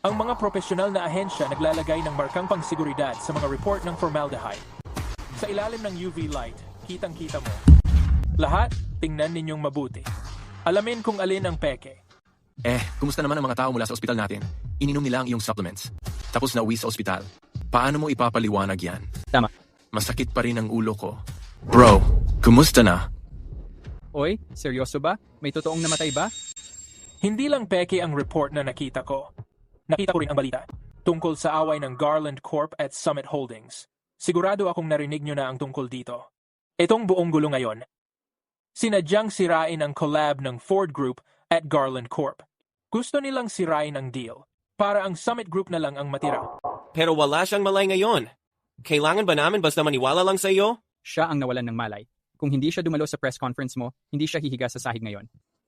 Ang mga profesional na ahensya naglalagay ng markang pangsiguridad sa mga report ng formaldehyde. Sa ilalim ng UV light, kitang-kita mo. Lahat, tingnan ninyong mabuti. Alamin kung alin ang peke. Kumusta naman ang mga tao mula sa ospital natin? Ininom nila ang iyong supplements. Tapos nauwi sa ospital. Paano mo ipapaliwanag yan? Tama. Masakit pa rin ang ulo ko. Bro, kumusta na? Oy, seryoso ba? May totoong namatay ba? Hindi lang peke ang report na nakita ko. Nakita ko rin ang balita tungkol sa away ng Garland Corp at Summit Holdings. Sigurado akong narinig nyo na ang tungkol dito. Itong buong gulo ngayon. Sinadyang sirain ang collab ng Ford Group at Garland Corp. Gusto nilang sirain ang deal para ang Summit Group na lang ang matira. Pero wala siyang malay ngayon. Kailangan ba namin basta maniwala lang sa iyo? Siya ang nawalan ng malay. Kung hindi siya dumalo sa press conference mo, hindi siya hihiga sa sahig ngayon.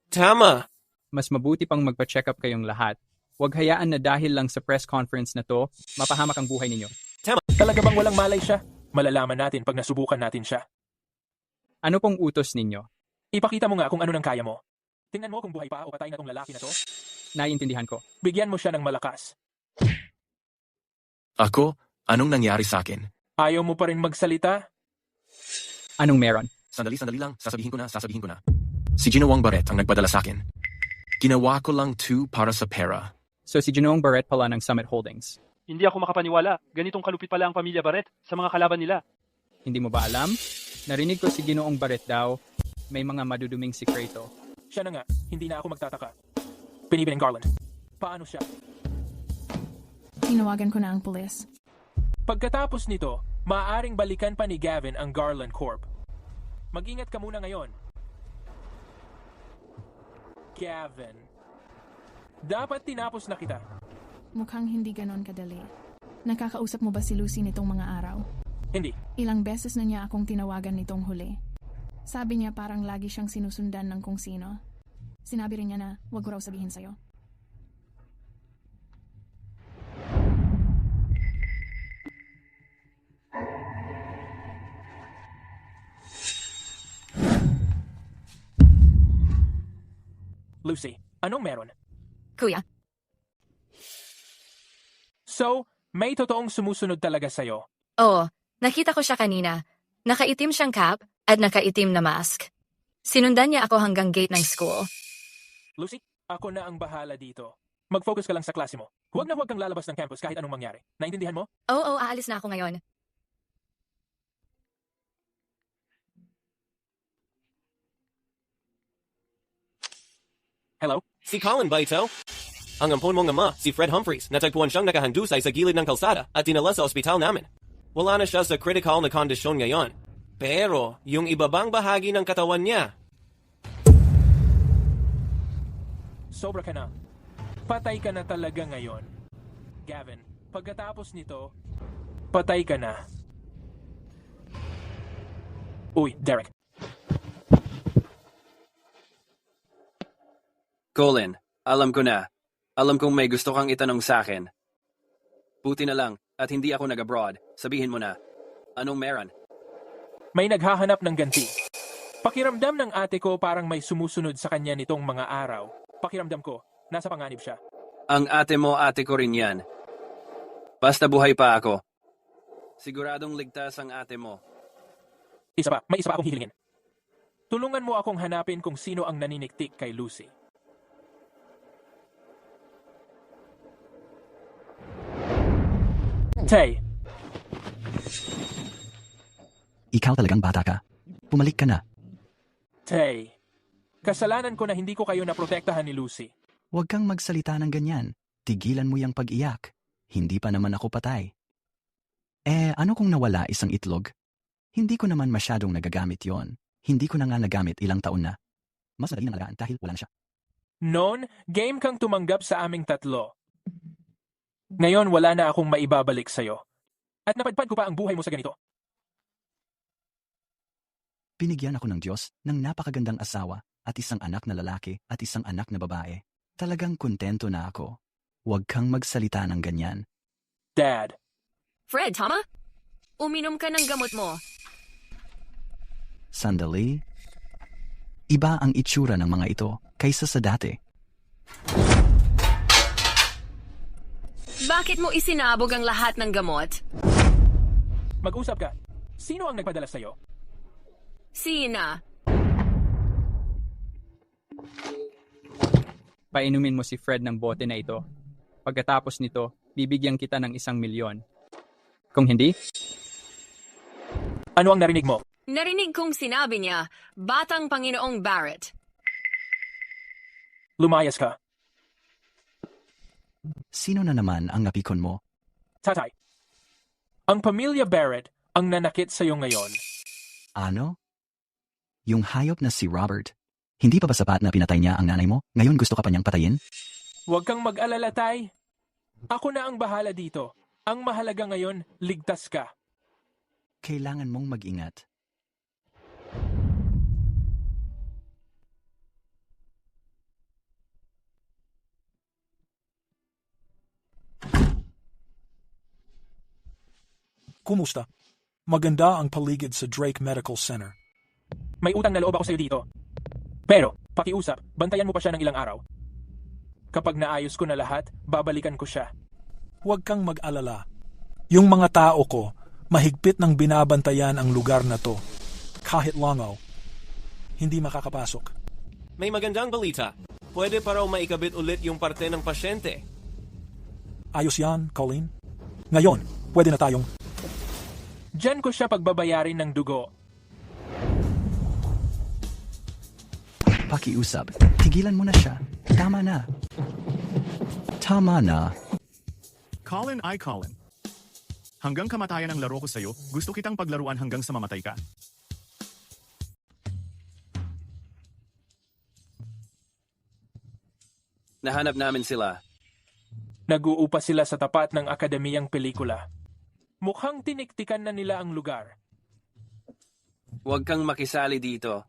Tama! Mas mabuti pang magpa-check up kayong lahat. Huwag hayaan na dahil lang sa press conference na to, mapahamak ang buhay ninyo. Tama! Talaga bang walang malay siya? Malalaman natin pag nasubukan natin siya. Ano pong utos ninyo? Ipakita mo nga kung ano nang kaya mo. Tingnan mo kung buhay pa o patay na tong lalaki na to. Naiintindihan ko. Bigyan mo siya ng malakas. Ako? Anong nangyari sa akin? Ayaw mo pa rin magsalita? Anong meron? Sandali lang. Sasabihin ko na. Si Ginawang Barret ang nagpadala sa akin. Ginawa ko lang 2 para sa pera. So si Ginawang Barret pala ng Summit Holdings. Hindi ako makapaniwala. Ganitong kalupit pala ang pamilya Barret sa mga kalaban nila. Hindi mo ba alam? Narinig ko si Ginoong Barret daw. May mga maduduming sikreto. Siya na nga. Hindi na ako magtataka. Pinibin ng Garland. Paano siya? Tinawagan ko na ang pulis. Pagkatapos nito, maaaring balikan pa ni Gavin ang Garland Corp. Mag-ingat ka muna ngayon. Gavin. Dapat tinapos na kita. Mukhang hindi ganon kadali. Nakakausap mo ba si Lucy nitong mga araw? Hindi. Ilang beses na niya akong tinawagan nitong huli. Sabi niya parang lagi siyang sinusundan ng kung sino. Sinabi rin niya na wag ko raw sabihin sa'yo. Lucy, anong meron? Kuya, So, may totoong sumusunod talaga sa'yo. oo, nakita ko siya kanina. Nakaitim siyang cap at nakaitim na mask. Sinundan niya ako hanggang gate ng school. Lucy, ako na ang bahala dito. Mag-focus ka lang sa klase mo. Huwag kang lalabas ng campus kahit anong mangyari. Naintindihan mo? Oo, aalis na ako ngayon. Hello? Si Colin ba ito? Ang ampon mong ama, si Fred Humphreys, natagpuan siyang nakahandusay sa gilid ng kalsada at dinala sa ospital namin. Wala na siya sa critical na kondisyon ngayon. Pero, yung ibabang bahagi ng katawan niya, Sobra ka na. Patay ka na talaga ngayon. Gavin, pagkatapos nito, patay ka na. Uy, Derek. Colin, alam ko na. Alam kong may gusto kang itanong sa akin. Buti na lang, at hindi ako nag-abroad. Sabihin mo na. Anong meron? May naghahanap ng ganti. Pakiramdam ng ate ko parang may sumusunod sa kanya nitong mga araw. Pakiramdam ko, nasa panganib siya. Ang ate mo, ate ko rin yan. Basta buhay pa ako. Siguradong ligtas ang ate mo. May isa pa akong hihilingin. Tulungan mo akong hanapin kung sino ang naniniktik kay Lucy. Tay. Ikaw talagang bata ka. Pumalik ka na. Tay. Kasalanan ko na hindi ko kayo naprotektahan ni Lucy. Huwag kang magsalita ng ganyan. Tigilan mo yung pag-iyak. Hindi pa naman ako patay. Ano kung nawala isang itlog? Hindi ko naman masyadong nagagamit yon. Hindi ko na nga nagamit ilang taon na. Mas madali nang alagaan dahil wala na siya. Noon, game kang tumanggap sa aming tatlo. Ngayon wala na akong maibabalik sa'yo. At napadpad ko pa ang buhay mo sa ganito. Binigyan ako ng Diyos ng napakagandang asawa at isang anak na lalaki at isang anak na babae. Talagang kontento na ako. Huwag kang magsalita ng ganyan. Dad. Fred, tama? Uminom ka ng gamot mo. Sandali. Iba ang itsura ng mga ito kaysa sa dati. Bakit mo isinabog ang lahat ng gamot? Mag-usap ka. Sino ang nagpadala sa'yo? Sina. Painumin mo si Fred ng bote na ito. Pagkatapos nito, bibigyan kita ng 1,000,000. Kung hindi? Ano ang narinig mo? Narinig kong sinabi niya, Batang Panginoong Barrett. Lumayas ka. Sino na naman ang napikon mo? Tatay. Ang pamilya Barrett ang nanakit sa'yo ngayon. Ano? Yung hayop na si Robert. Hindi pa ba sapat na pinatay niya ang nanay mo? Ngayon gusto ka pa niyang patayin? Huwag kang mag-alala, Tay. Ako na ang bahala dito. Ang mahalaga ngayon, ligtas ka. Kailangan mong mag-ingat. Kumusta? Maganda ang paligid sa Drake Medical Center. May utang na loob ako sa'yo dito. Pero, pakiusap, bantayan mo pa siya ng ilang araw. Kapag naayos ko na lahat, babalikan ko siya. Huwag kang mag-alala. Yung mga tao ko, mahigpit ng binabantayan ang lugar na to. Kahit langaw, hindi makakapasok. May magandang balita. Pwede pa raw maikabit ulit yung parte ng pasyente. Ayos yan, Colleen. Ngayon, pwede na tayong... Diyan ko siya pagbabayarin ng dugo. Pakiusap. Tigilan mo na siya. Tama na. Tama na. Colin, hanggang kamatayan ang laro ko sa'yo, gusto kitang paglaruan hanggang sa mamatay ka. Nahanap namin sila. Nag-uupa sila sa tapat ng akademiyang pelikula. Mukhang tiniktikan na nila ang lugar. Huwag kang makisali dito.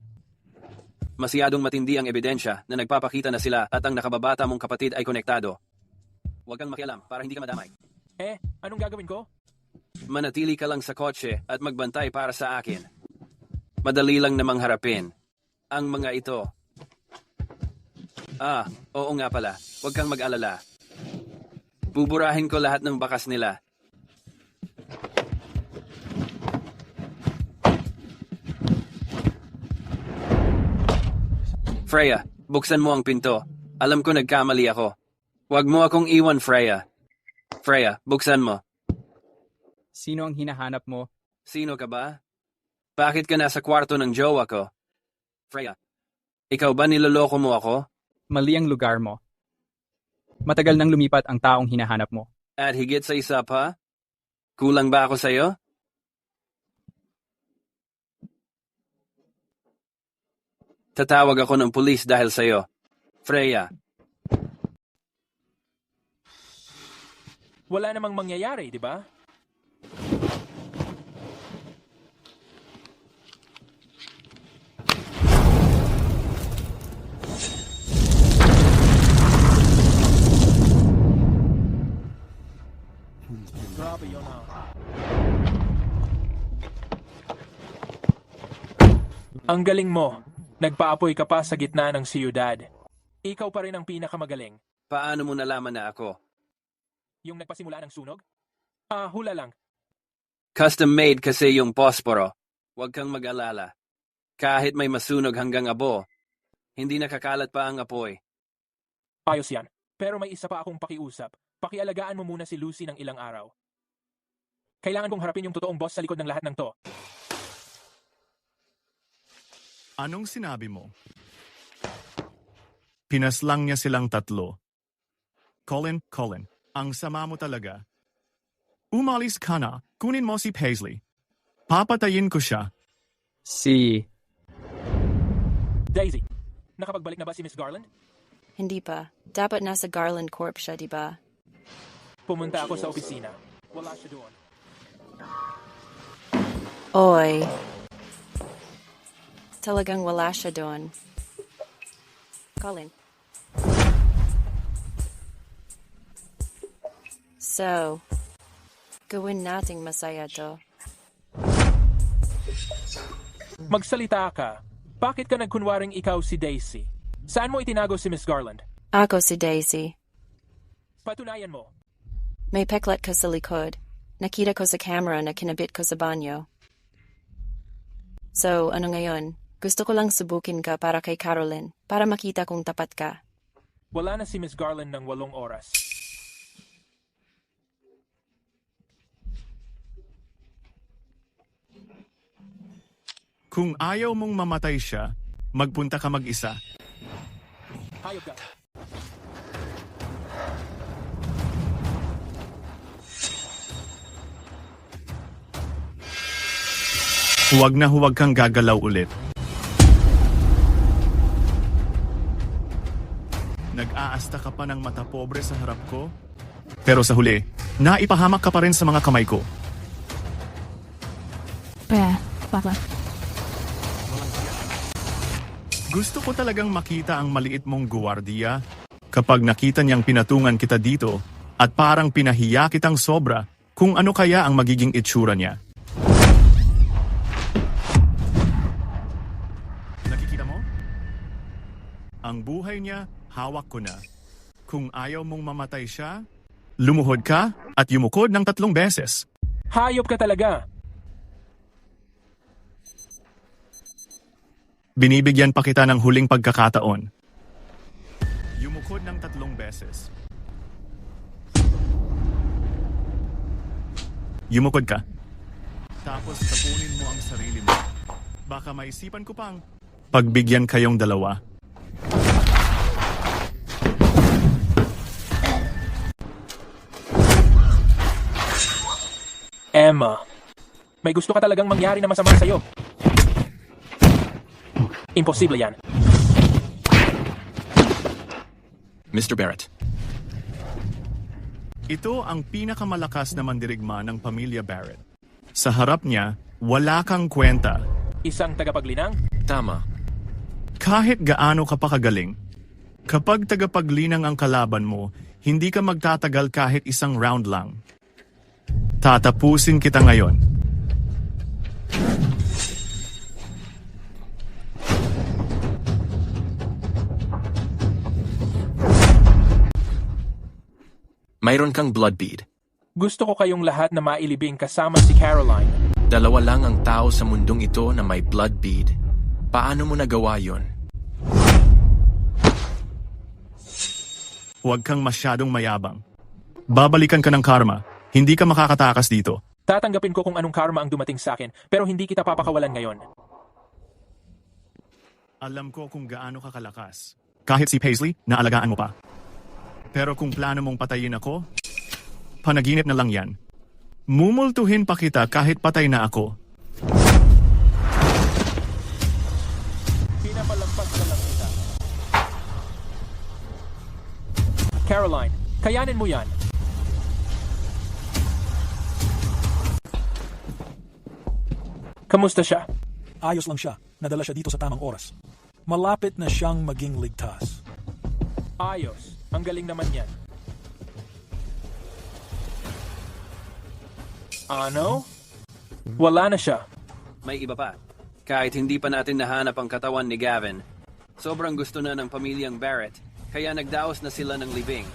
Masyadong matindi ang ebidensya na nagpapakita na sila at ang nakababata mong kapatid ay konektado. Huwag kang makialam para hindi ka madamay. Anong gagawin ko? Manatili ka lang sa kotse at magbantay para sa akin. Madali lang namang harapin. Ang mga ito. Oo nga pala. Huwag kang mag-alala. Buburahin ko lahat ng bakas nila. Freya, buksan mo ang pinto. Alam ko nagkamali ako. Huwag mo akong iwan, Freya. Freya, buksan mo. Sino ang hinahanap mo? Sino ka ba? Bakit ka nasa kwarto ng jowa ko? Freya, ikaw ba niloloko mo ako? Mali ang lugar mo. Matagal nang lumipat ang taong hinahanap mo. At higit sa isa pa? Kulang ba ako sa'yo? Tatawag ako ng pulis dahil sa'yo. Freya. Wala namang mangyayari, di ba? Grabe yun Ang galing mo. Nagpaapoy ka pa sa gitna ng siyudad. Ikaw pa rin ang pinakamagaling. Paano mo nalaman na ako? Yung nagpasimula ng sunog? Hula lang. Custom-made kasi yung posporo. Huwag kang mag-alala. Kahit may masunog hanggang abo, hindi nakakalat pa ang apoy. Ayos yan. Pero may isa pa akong pakiusap. Pakialagaan mo muna si Lucy ng ilang araw. Kailangan kong harapin yung totoong boss sa likod ng lahat ng to. Anong sinabi mo? Pinaslang niya silang tatlo. Colin, ang sama mo talaga. Umalis ka na, kunin mo si Paisley. Papatayin ko siya. Daisy, nakapagbalik na ba si Miss Garland? Hindi pa. Dapat nasa Garland Corp siya, di ba? Pumunta ako sa opisina. Wala siya doon. Oy. Talagang wala siya doon. Colin. So, gawin nating masaya to. Magsalita ka. Bakit ka nagkunwaring ikaw si Daisy? Saan mo itinago si Miss Garland? Ako si Daisy. Patunayan mo. May peklat ko sa likod. Nakita ko sa camera na kinabit ko sa banyo. So, ano ngayon? Gusto ko lang subukin ka para kay Caroline, para makita kung tapat ka. Wala na si Miss Garland ng 8 oras. Kung ayaw mong mamatay siya, magpunta ka mag-isa. Hayop ka. Huwag kang gagalaw ulit. Nag-aasta ka pa ng mata pobre sa harap ko? Pero sa huli, naipahamak ka pa rin sa mga kamay ko. Bakla. Gusto ko talagang makita ang maliit mong guwardiya kapag nakita niyang pinatungan kita dito at parang pinahiya kitang sobra kung ano kaya ang magiging itsura niya. Nakikita mo? Ang buhay niya, hawak ko na. Kung ayaw mong mamatay siya, lumuhod ka at yumukod ng 3 beses. Hayop ka talaga. Binibigyan pa kita ng huling pagkakataon. Yumukod ng 3 beses. Yumukod ka. Tapos tapunin mo ang sarili mo. Baka maisipan ko pang pagbigyan kayong dalawa. Emma, may gusto ka talagang mangyari na masama sa'yo. Imposible yan. Mr. Barrett. Ito ang pinakamalakas na mandirigma ng pamilya Barrett. Sa harap niya, wala kang kwenta. Isang tagapaglinang? Tama. Kahit gaano ka pa kagaling, kapag tagapaglinang ang kalaban mo, hindi ka magtatagal kahit 1 round lang. Tatapusin kita ngayon. Mayroon kang blood bead. Gusto ko kayong lahat na mailibing kasama si Caroline. 2 lang ang tao sa mundong ito na may blood bead. Paano mo nagawa yon? Huwag kang masyadong mayabang. Babalikan ka ng karma. Hindi ka makakatakas dito. Tatanggapin ko kung anong karma ang dumating sa akin, pero hindi kita papakawalan ngayon. Alam ko kung gaano ka kalakas. Kahit si Paisley, naalagaan mo pa. Pero kung plano mong patayin ako, panaginip na lang yan. Mumultuhin pa kita kahit patay na ako. Pinapalampas na lang kita. Caroline, kayanin mo yan. Kamusta siya? Ayos lang siya. Nadala siya dito sa tamang oras. Malapit na siyang maging ligtas. Ayos. Ang galing naman yan. Ano? Wala na siya. May iba pa. Kahit hindi pa natin nahanap ang katawan ni Gavin, sobrang gusto na ng pamilyang Barrett, kaya nagdaos na sila ng libing.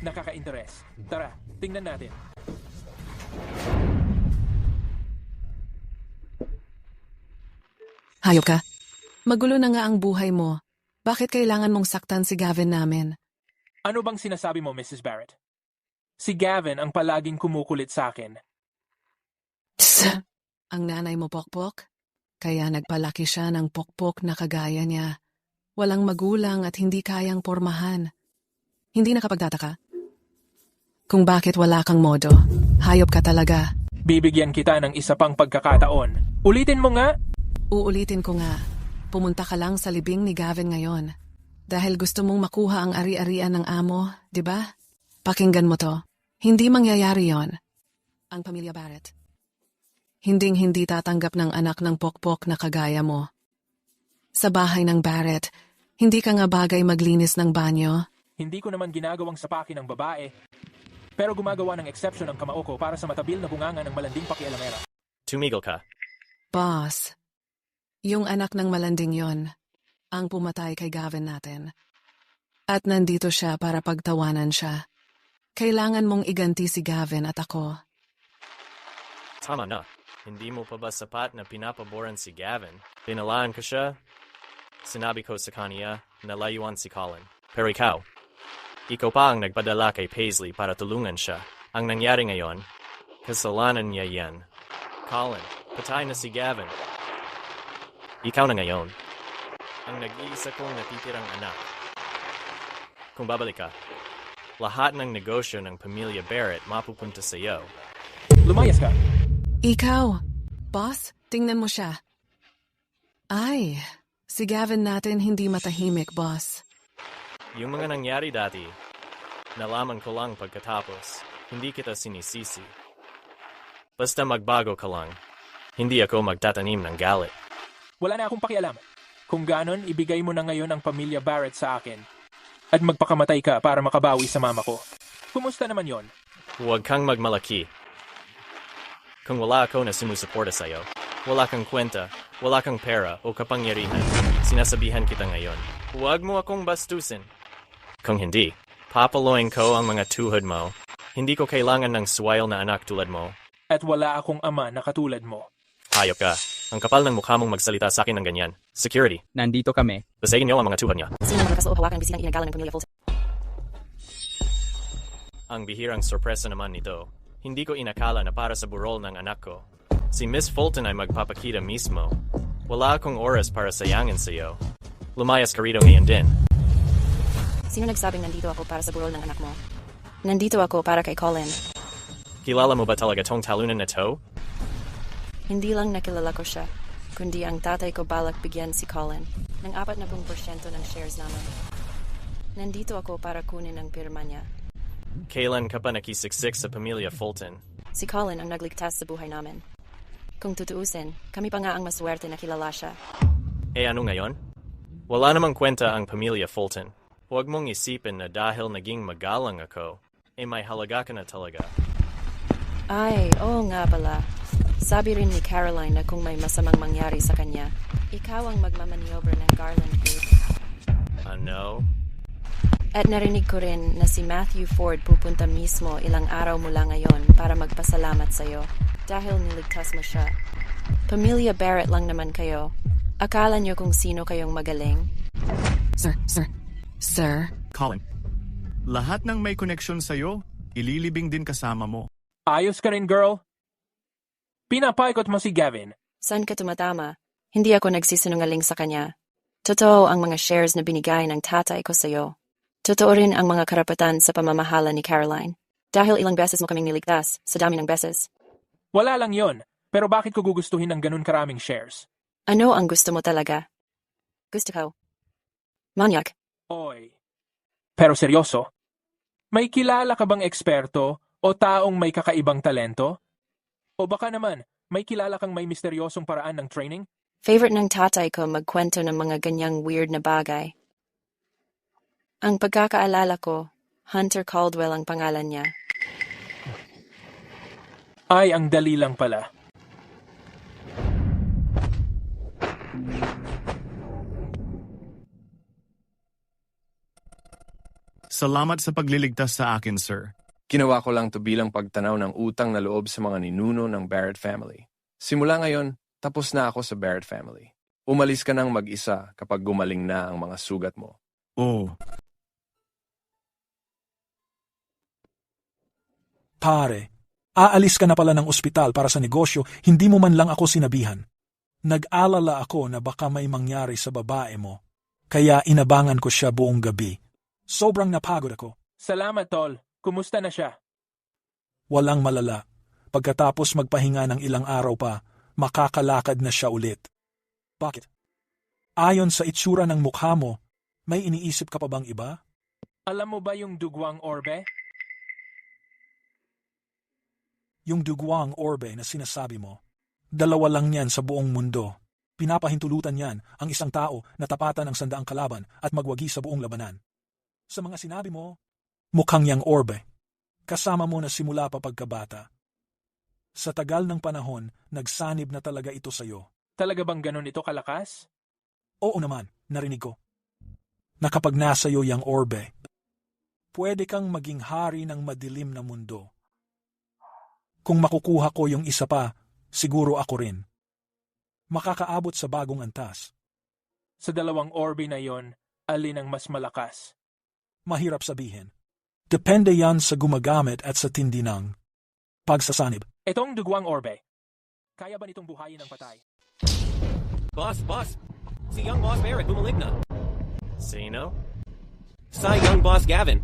Nakaka-interes. Tara, tingnan natin. Hayop ka. Magulo na nga ang buhay mo. Bakit kailangan mong saktan si Gavin namin? Ano bang sinasabi mo, Mrs. Barrett? Si Gavin ang palaging kumukulit sa akin. Psst! Ang nanay mo pokpok? Kaya nagpalaki siya ng pokpok na kagaya niya. Walang magulang at hindi kayang pormahan. Hindi nakapagtataka? Kung bakit wala kang modo, hayop ka talaga. Bibigyan kita ng isa pang pagkakataon. Ulitin mo nga. Uulitin ko nga. Pumunta ka lang sa libing ni Gavin ngayon. Dahil gusto mong makuha ang ari-arian ng amo, di ba? Pakinggan mo to. Hindi mangyayari yon. Ang pamilya Barrett. Hinding-hindi tatanggap ng anak ng pokpok na kagaya mo. Sa bahay ng Barrett, hindi ka nga bagay maglinis ng banyo. Hindi ko naman ginagawang sapaki ng babae. Pero gumagawa ng exception ang kamao ko para sa matabil na bunganga ng malanding pakialamera. Tumigil ka. Boss, yung anak ng malanding yon, ang pumatay kay Gavin natin. At nandito siya para pagtawanan siya. Kailangan mong iganti si Gavin at ako. Tama na. Hindi mo pa ba sapat na pinapaboran si Gavin? Pinalaan ko siya. Sinabi ko sa kanya na layuan si Colin. Pero ikaw pa ang nagpadala kay Paisley para tulungan siya. Ang nangyari ngayon, kasalanan niya yan. Colin, patay na si Gavin. Ikaw na ngayon. Ang nag-iisa kong natitirang anak. Kung babalik ka, lahat ng negosyo ng pamilya Barrett mapupunta sa iyo. Lumayas ka. Ikaw, boss, tingnan mo siya. Ay, si Gavin natin hindi matahimik, boss. Yung mga nangyari dati, nalaman ko lang pagkatapos. Hindi kita sinisisi. Basta magbago ka lang. Hindi ako magtatanim ng galit. Wala na akong pakialam. Kung ganon, ibigay mo na ngayon ang pamilya Barrett sa akin. At magpakamatay ka para makabawi sa mama ko. Kumusta naman yon? Huwag kang magmalaki. Kung wala ako na sumusuporta sa'yo, wala kang kwenta, wala kang pera o kapangyarihan, sinasabihan kita ngayon. Huwag mo akong bastusin. Kung hindi, papaloyin ko ang mga tuhod mo. Hindi ko kailangan ng swile na anak tulad mo. At wala akong ama na katulad mo. Hayop ka. Ang kapal ng mukha mong magsalita sa akin ng ganyan. Security. Nandito kami. Basagin niyo ang mga tuhod niya. Sino naman nakasuot hawakan ang bisinang inagalan ng pamilya Fulton? Ang bihirang sorpresa naman nito. Hindi ko inakala na para sa burol ng anak ko. Si Miss Fulton ay magpapakita mismo. Wala akong oras para sayangin sa iyo. Lumayas ka rito ngayon din. Sino nagsabing nandito ako para sa burol ng anak mo? Nandito ako para kay Colin. Kilala mo ba talaga tong talunan na to? Hindi lang nakilala ko siya, kundi ang tatay ko balak bigyan si Colin ng 40% ng shares namin. Nandito ako para kunin ang pirma niya. Kailan ka pa nakisiksik sa pamilya Fulton? Si Colin ang nagligtas sa buhay namin. Kung tutuusin, kami pa nga ang maswerte na kilala siya. Eh ano ngayon? Wala namang kwenta ang pamilya Fulton. Huwag mong isipin na dahil naging magalang ako, eh may halaga ka na talaga. Ay, oo nga pala. Sabi rin ni Caroline na kung may masamang mangyari sa kanya, ikaw ang magmamaniover ng Garland Group. Ano? At narinig ko rin na si Matthew Ford pupunta mismo ilang araw mula ngayon para magpasalamat sa'yo dahil niligtas mo siya. Pamilya Barrett lang naman kayo. Akala niyo kung sino kayong magaling? Sir. Colin, Lahat ng may koneksyon sa'yo, ililibing din kasama mo. Ayos ka rin, girl. Pinapaikot mo si Gavin. Saan ka tumatama? Hindi ako nagsisinungaling sa kanya. Totoo ang mga shares na binigay ng tatay ko sa'yo. Totoo rin ang mga karapatan sa pamamahala ni Caroline. Dahil ilang beses mo kaming niligtas, sa dami ng beses. Wala lang yon. Pero bakit ko gugustuhin ng ganun karaming shares? Ano ang gusto mo talaga? Gusto ko. Manyak. Oy. Pero seryoso? May kilala ka bang eksperto o taong may kakaibang talento? O baka naman, may kilala kang may misteryosong paraan ng training? Favorite ng tatay ko magkwento ng mga ganyang weird na bagay. Ang pagkakaalala ko, Hunter Caldwell ang pangalan niya. Ay, ang dali lang pala. Salamat sa pagliligtas sa akin, sir. Ginawa ko lang to bilang pagtanaw ng utang na loob sa mga ninuno ng Barrett family. Simula ngayon, tapos na ako sa Barrett family. Umalis ka nang mag-isa kapag gumaling na ang mga sugat mo. Oh. Pare, aalis ka na pala ng ospital para sa negosyo, hindi mo man lang ako sinabihan. Nag-alala ako na baka may mangyari sa babae mo, kaya inabangan ko siya buong gabi. Sobrang napagod ako. Salamat, Tol. Kumusta na siya? Walang malala. Pagkatapos magpahinga ng ilang araw pa, makakalakad na siya ulit. Bakit? Ayon sa itsura ng mukha mo, may iniisip ka pa bang iba? Alam mo ba yung dugwang orbe? Yung dugwang orbe na sinasabi mo, dalawa lang yan sa buong mundo. Pinapahintulutan yan ang isang tao na tapatan ng 100 kalaban at magwagi sa buong labanan. Sa mga sinabi mo, mukhang yang orbe. Kasama mo na simula pa pagkabata. Sa tagal ng panahon, nagsanib na talaga ito sa'yo. Talaga bang ganun ito kalakas? Oo naman, narinig ko. Na kapag nasa'yo yang orbe, pwede kang maging hari ng madilim na mundo. Kung makukuha ko yung isa pa, siguro ako rin. Makakaabot sa bagong antas. Sa dalawang orbe na yon, alin ang mas malakas? Mahirap sabihin. Depende yan sa gumagamit at sa tindi ng pagsasanib. Itong dugwang orbe, kaya ba nitong buhayin ng patay? Boss! Si young boss Barrett bumalik na. Sino? Sa young boss Gavin.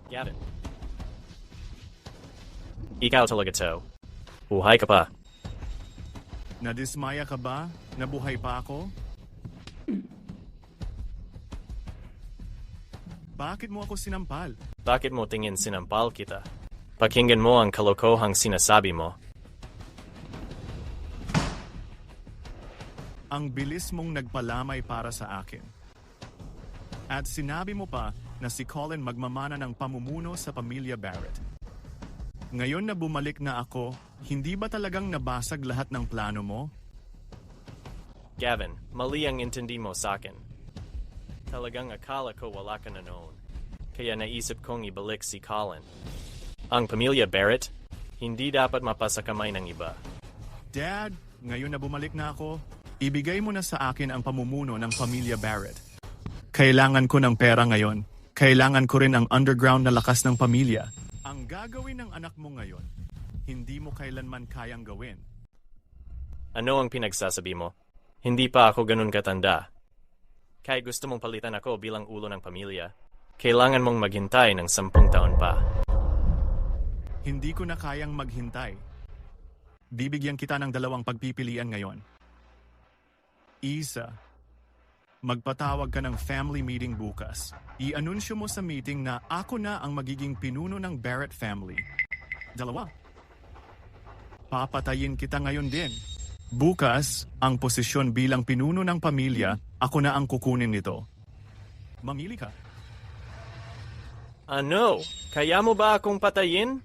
Gavin. Ikaw talaga to. Buhay ka pa. Nadismaya ka ba? Nabuhay pa ako? Bakit mo ako sinampal? Bakit mo tingin sinampal kita? Pakinggan mo ang kalokohang sinasabi mo. Ang bilis mong nagpalamay para sa akin. At sinabi mo pa na si Colin magmamana ng pamumuno sa pamilya Barrett. Ngayon na bumalik na ako, hindi ba talagang nabasag lahat ng plano mo? Gavin, mali ang intindi mo sa akin. Talagang akala ko wala ka na noon. Kaya naisip kong ibalik si Colin. Ang pamilya Barrett, hindi dapat mapasa kamay ng iba. Dad, ngayon na bumalik na ako, ibigay mo na sa akin ang pamumuno ng pamilya Barrett. Kailangan ko ng pera ngayon. Kailangan ko rin ang underground na lakas ng pamilya. Ang gagawin ng anak mo ngayon, hindi mo kailanman kayang gawin. Ano ang pinagsasabi mo? Hindi pa ako ganun katanda. Kaya gusto mong palitan ako bilang ulo ng pamilya, kailangan mong maghintay ng 10 taon pa. Hindi ko na kayang maghintay. Bibigyan kita ng 2 pagpipilian ngayon. Isa, magpatawag ka ng family meeting bukas. I-anunsyo mo sa meeting na ako na ang magiging pinuno ng Barrett family. 2, papatayin kita ngayon din. Bukas, ang posisyon bilang pinuno ng pamilya, ako na ang kukunin nito. Mamili ka. Ano? Kaya mo ba akong patayin?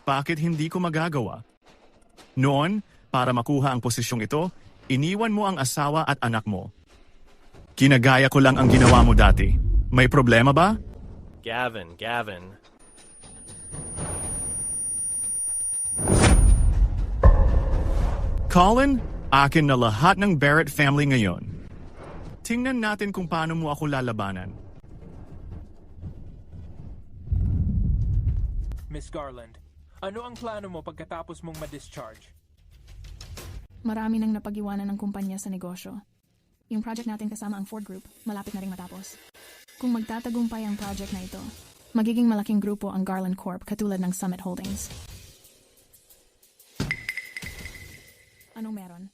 Bakit hindi ko magagawa? Noon, para makuha ang posisyong ito, iniwan mo ang asawa at anak mo. Kinagaya ko lang ang ginawa mo dati. May problema ba? Gavin. Colin, akin na lahat ng Barrett family ngayon. Tingnan natin kung paano mo ako lalabanan. Miss Garland, ano ang plano mo pagkatapos mong ma-discharge? Marami nang napag-iwanan ng kumpanya sa negosyo. Yung project natin kasama ang Ford Group, malapit na ring matapos. Kung magtatagumpay ang project na ito, magiging malaking grupo ang Garland Corp katulad ng Summit Holdings. Anong meron?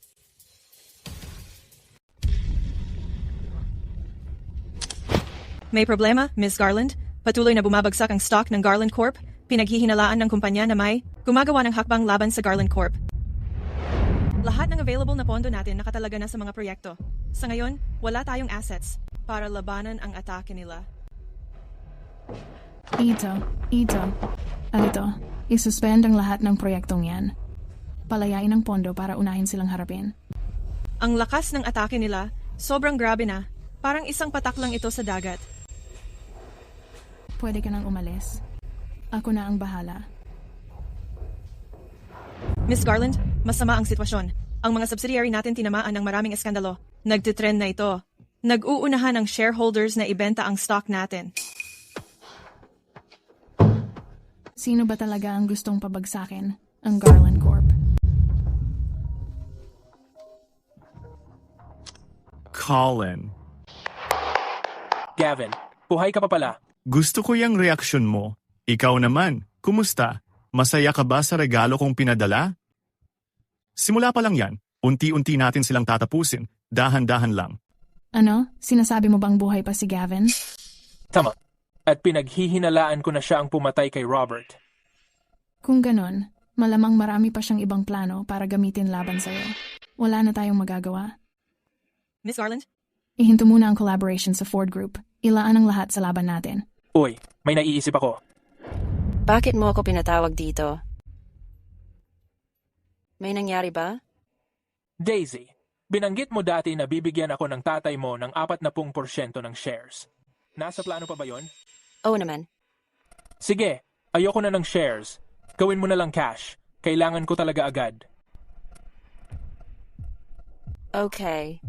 May problema, Ms. Garland? Patuloy na bumabagsak ang stock ng Garland Corp? Pinaghihinalaan ng kumpanya na may gumagawa ng hakbang laban sa Garland Corp. Lahat ng available na pondo natin nakatalaga na sa mga proyekto. Sa ngayon, wala tayong assets para labanan ang atake nila. Ito. Isuspend ang lahat ng proyektong yan. Palayain ang pondo para unahin silang harapin. Ang lakas ng atake nila, sobrang grabe na. Parang isang patak lang ito sa dagat. Pwede ka nang umalis. Ako na ang bahala. Miss Garland, masama ang sitwasyon. Ang mga subsidiary natin tinamaan ng maraming eskandalo. Nagtitrend na ito. Nag-uunahan ng shareholders na ibenta ang stock natin. Sino ba talaga ang gustong pabagsakin? Ang Garland Corp. Colin. Gavin, buhay ka pa pala. Gusto ko yung reaksyon mo. Ikaw naman, kumusta? Masaya ka ba sa regalo kong pinadala? Simula pa lang yan. Unti-unti natin silang tatapusin. Dahan-dahan lang. Ano? Sinasabi mo bang buhay pa si Gavin? Tama. At pinaghihinalaan ko na siya ang pumatay kay Robert. Kung ganon, malamang marami pa siyang ibang plano para gamitin laban sa'yo. Wala na tayong magagawa. Miss Garland? Ihinto muna ang collaboration sa Ford Group. Ilaan ang lahat sa laban natin. Uy, may naiisip ako. Bakit mo ako pinatawag dito? May nangyari ba? Daisy, binanggit mo dati na bibigyan ako ng tatay mo ng 40% ng shares. Nasa plano pa ba yon? Oo naman. Sige, ayoko na ng shares. Gawin mo na lang cash. Kailangan ko talaga agad. Okay.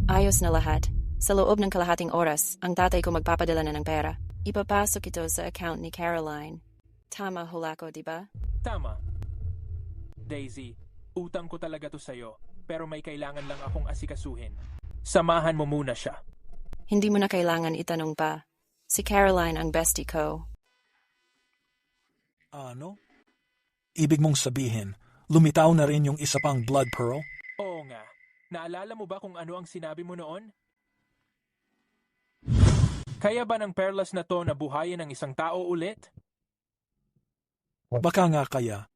Ayos na lahat. Sa loob ng kalahating oras, ang tatay ko magpapadala na ng pera. Ipapasok ito sa account ni Caroline. Tama hula ko, di ba? Tama. Daisy, utang ko talaga to sa'yo, pero may kailangan lang akong asikasuhin. Samahan mo muna siya. Hindi mo na kailangan itanong pa. Si Caroline ang bestie ko. Ano? Ibig mong sabihin, lumitaw na rin yung isa pang blood pearl? Oo nga. Naalala mo ba kung ano ang sinabi mo noon? Kaya ba ng perlas na to na buhayin ng isang tao ulit? Baka nga kaya.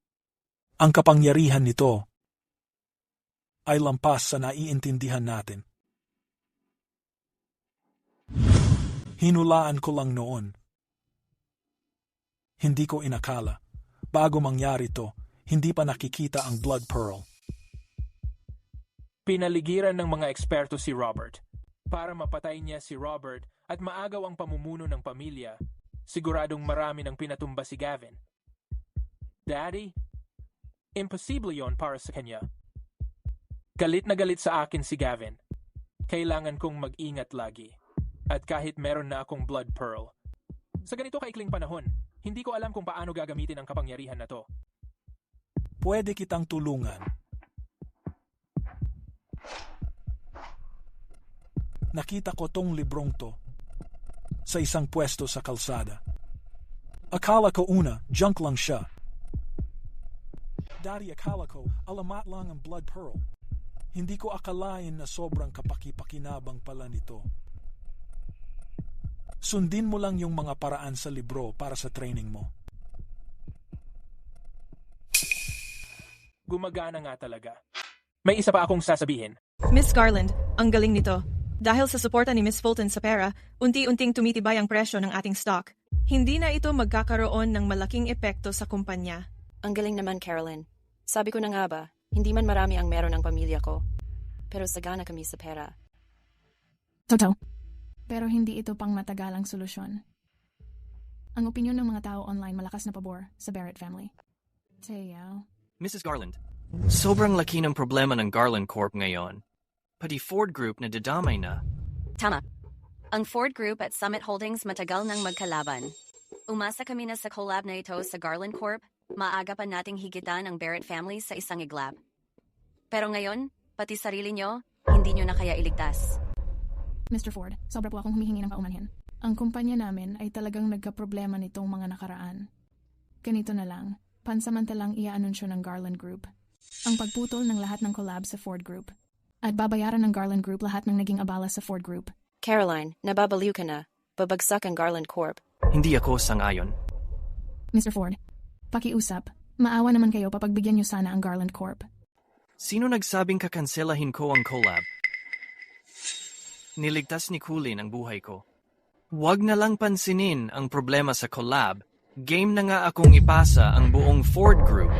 Ang kapangyarihan nito ay lampas sa naiintindihan natin. Hinulaan ko lang noon. Hindi ko inakala. Bago mangyari to, hindi pa nakikita ang blood pearl. Pinaligiran ng mga eksperto si Robert. Para mapatay niya si Robert at maagaw ang pamumuno ng pamilya, siguradong marami nang pinatumba si Gavin. Daddy, imposible yon para sa kanya. Galit na galit sa akin si Gavin. Kailangan kong mag-ingat lagi. At kahit meron na akong blood pearl, sa ganito kaikling panahon, hindi ko alam kung paano gagamitin ang kapangyarihan na to. Pwede kitang tulungan. Nakita ko tong librong to sa isang pwesto sa kalsada. Akala ko una, junk lang siya. Dari akala ko, alamat lang ang blood pearl. Hindi ko akalain na sobrang kapaki-pakinabang pala nito. Sundin mo lang yung mga paraan sa libro para sa training mo. Gumagana nga talaga. May isa pa akong sasabihin. Miss Garland, ang galing nito. Dahil sa suporta ni Miss Fulton sa pera, unti-unting tumitibay ang presyo ng ating stock. Hindi na ito magkakaroon ng malaking epekto sa kumpanya. Ang galing naman, Caroline. Sabi ko na nga ba, hindi man marami ang meron ng pamilya ko. Pero sagana kami sa pera. Totoo. Pero hindi ito pang matagalang solusyon. Ang opinyon ng mga tao online malakas na pabor sa Barrett family. Teo. Mrs. Garland, sobrang laki ng problema ng Garland Corp ngayon. Pati Ford Group na dadamay na. Tama. Ang Ford Group at Summit Holdings matagal nang magkalaban. Umasa kami na sa collab na ito sa Garland Corp, maaga pa nating higitan ang Barrett family sa isang iglap. Pero ngayon, pati sarili nyo, hindi nyo na kaya iligtas. Mr. Ford, sobra po akong humihingi ng paumanhin. Ang kumpanya namin ay talagang nagkaproblema nitong mga nakaraan. Ganito na lang, pansamantalang ia-anunsyo ng Garland Group ang pagputol ng lahat ng collab sa Ford Group. At babayaran ng Garland Group lahat ng naging abala sa Ford Group. Caroline, nababaliw ka na. Babagsak ang Garland Corp. Hindi ako sang-ayon. Mr. Ford, pakiusap. Maawa naman kayo papagbigyan nyo sana ang Garland Corp. Sino nagsabing kakanselahin ko ang collab? Niligtas ni Kulin ang buhay ko. Huwag na lang pansinin ang problema sa collab. Game na nga akong ipasa ang buong Ford Group.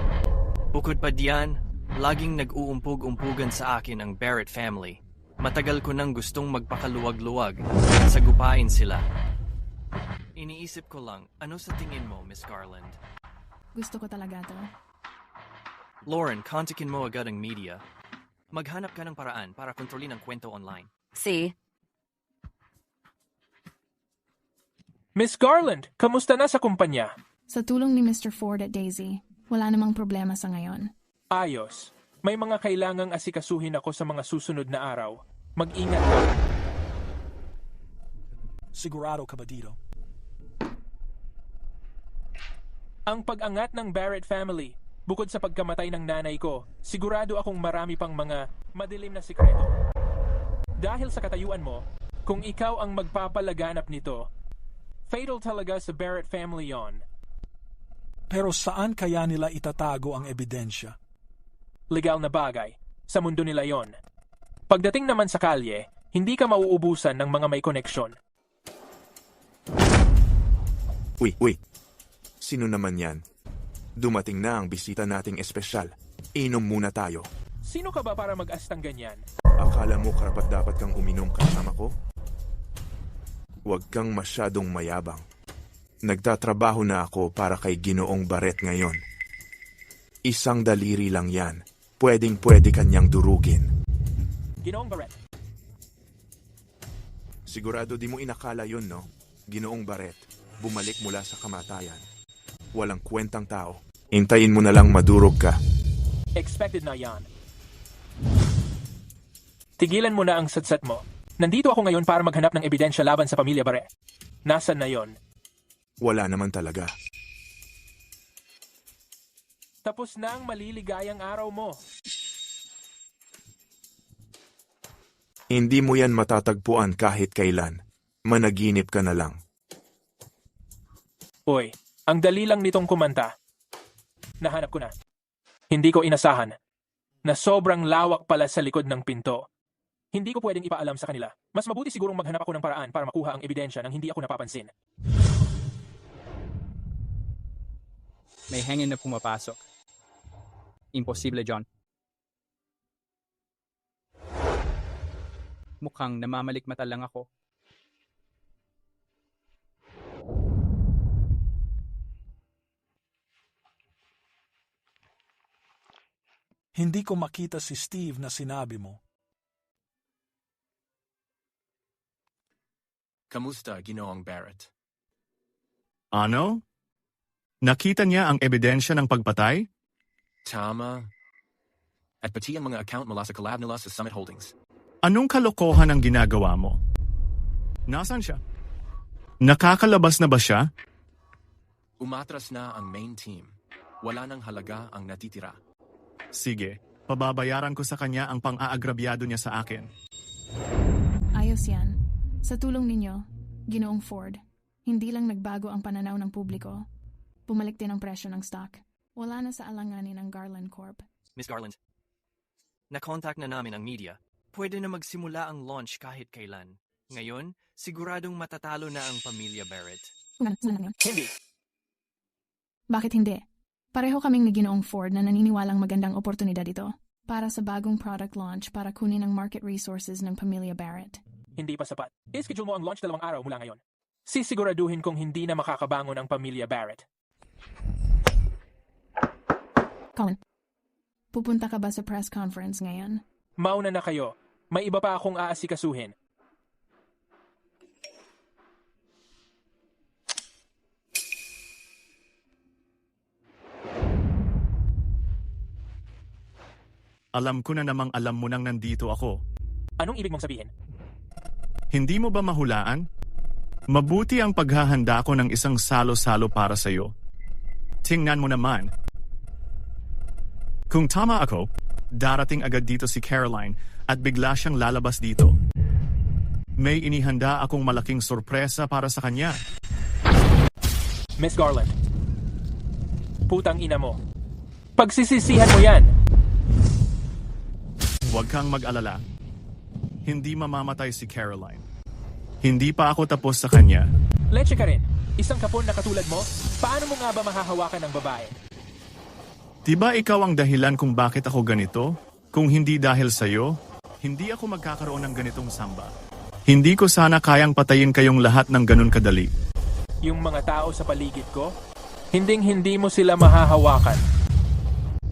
Bukod pa diyan, laging nag-uumpog-umpugan sa akin ang Barrett family. Matagal ko nang gustong magpakaluwag-luwag at sagupain sila. Iniisip ko lang, ano sa tingin mo, Miss Garland? Gusto ko talaga to. Lauren, kontakin mo agad ang media. Maghanap ka ng paraan para kontrolin ang kwento online. See? Miss Garland, kamusta na sa kumpanya? Sa tulong ni Mr. Ford at Daisy, wala namang problema sa ngayon. Ayos. May mga kailangang asikasuhin ako sa mga susunod na araw. Mag-ingat ka. Sigurado ka ba dito? Ang pag-angat ng Barrett family, bukod sa pagkamatay ng nanay ko, sigurado akong marami pang mga madilim na sikreto. Dahil sa katayuan mo, kung ikaw ang magpapalaganap nito, fatal talaga sa Barrett family yon. Pero saan kaya nila itatago ang ebidensya? Legal na bagay. Sa mundo nila yon. Pagdating naman sa kalye, hindi ka mauubusan ng mga may koneksyon. Uy. Sino naman yan? Dumating na ang bisita nating espesyal. Inom muna tayo. Sino ka ba para mag-astang ganyan? Akala mo karapat-dapat kang uminom kasama ko? Huwag kang masyadong mayabang. Nagtatrabaho na ako para kay Ginoong Barrett ngayon. Isang daliri lang yan. Pwedeng-pwede kanyang durugin. Ginoong Barrett. Sigurado di mo inakala yun, no? Ginoong Barrett, bumalik mula sa kamatayan. Walang kwentang tao. Intayin mo na lang madurog ka. Expected na yan. Tigilan mo na ang satsat mo. Nandito ako ngayon para maghanap ng ebidensya laban sa pamilya Barrett. Nasaan na yon? Wala naman talaga. Tapos na ang maliligayang araw mo. Hindi mo yan matatagpuan kahit kailan. Managinip ka na lang. Uy, ang dali lang nitong kumanta. Nahanap ko na. Hindi ko inasahan na sobrang lawak pala sa likod ng pinto. Hindi ko pwedeng ipaalam sa kanila. Mas mabuti sigurong maghanap ako ng paraan para makuha ang ebidensya nang hindi ako napapansin. May hangin na pumapasok. Imposible, John. Mukhang namamalikmata lang ako. Hindi ko makita si Steve na sinabi mo. Kamusta, Ginoong Barrett? Ano? Nakita niya ang ebidensya ng pagpatay? Tama. At pati ang mga account mula sa collab nila sa Summit Holdings. Anong kalokohan ang ginagawa mo? Nasaan siya? Nakakalabas na ba siya? Umatras na ang main team. Wala nang halaga ang natitira. Sige, pababayaran ko sa kanya ang pang-aagrabyado niya sa akin. Ayos yan. Sa tulong ninyo, Ginoong Ford, hindi lang nagbago ang pananaw ng publiko. Bumalik din ang presyo ng stock. Wala na sa alanganin ang Garland Corp. Miss Garland, na-contact na namin ang media. Pwede na magsimula ang launch kahit kailan. Ngayon, siguradong matatalo na ang pamilya Barrett. Hindi. Bakit hindi? Pareho kaming ni Ginoong Ford na naniniwalang magandang oportunidad ito para sa bagong product launch para kunin ang market resources ng pamilya Barrett. Hindi pa sapat. I-schedule mo ang launch 2 araw mula ngayon. Sisiguraduhin kong hindi na makakabangon ang pamilya Barrett. Colin, pupunta ka ba sa press conference ngayon? Mauna na kayo. May iba pa akong aasikasuhin. Alam ko na namang alam mo nang nandito ako. Anong ibig mong sabihin? Hindi mo ba mahulaan? Mabuti ang paghahanda ko ng isang salo-salo para sa'yo. Tingnan mo naman. Kung tama ako, darating agad dito si Caroline at bigla siyang lalabas dito. May inihanda akong malaking sorpresa para sa kanya. Miss Garland, putang ina mo. Pagsisisihan mo yan. Huwag kang mag-alala. Hindi mamamatay si Caroline. Hindi pa ako tapos sa kanya. Leche ka rin. Isang kapon na katulad mo, paano mo nga ba mahahawakan ng babae? Diba ikaw ang dahilan kung bakit ako ganito? Kung hindi dahil sa'yo, hindi ako magkakaroon ng ganitong samba. Hindi ko sana kayang patayin kayong lahat ng ganun kadali. Yung mga tao sa paligid ko, hinding-hindi mo sila mahahawakan.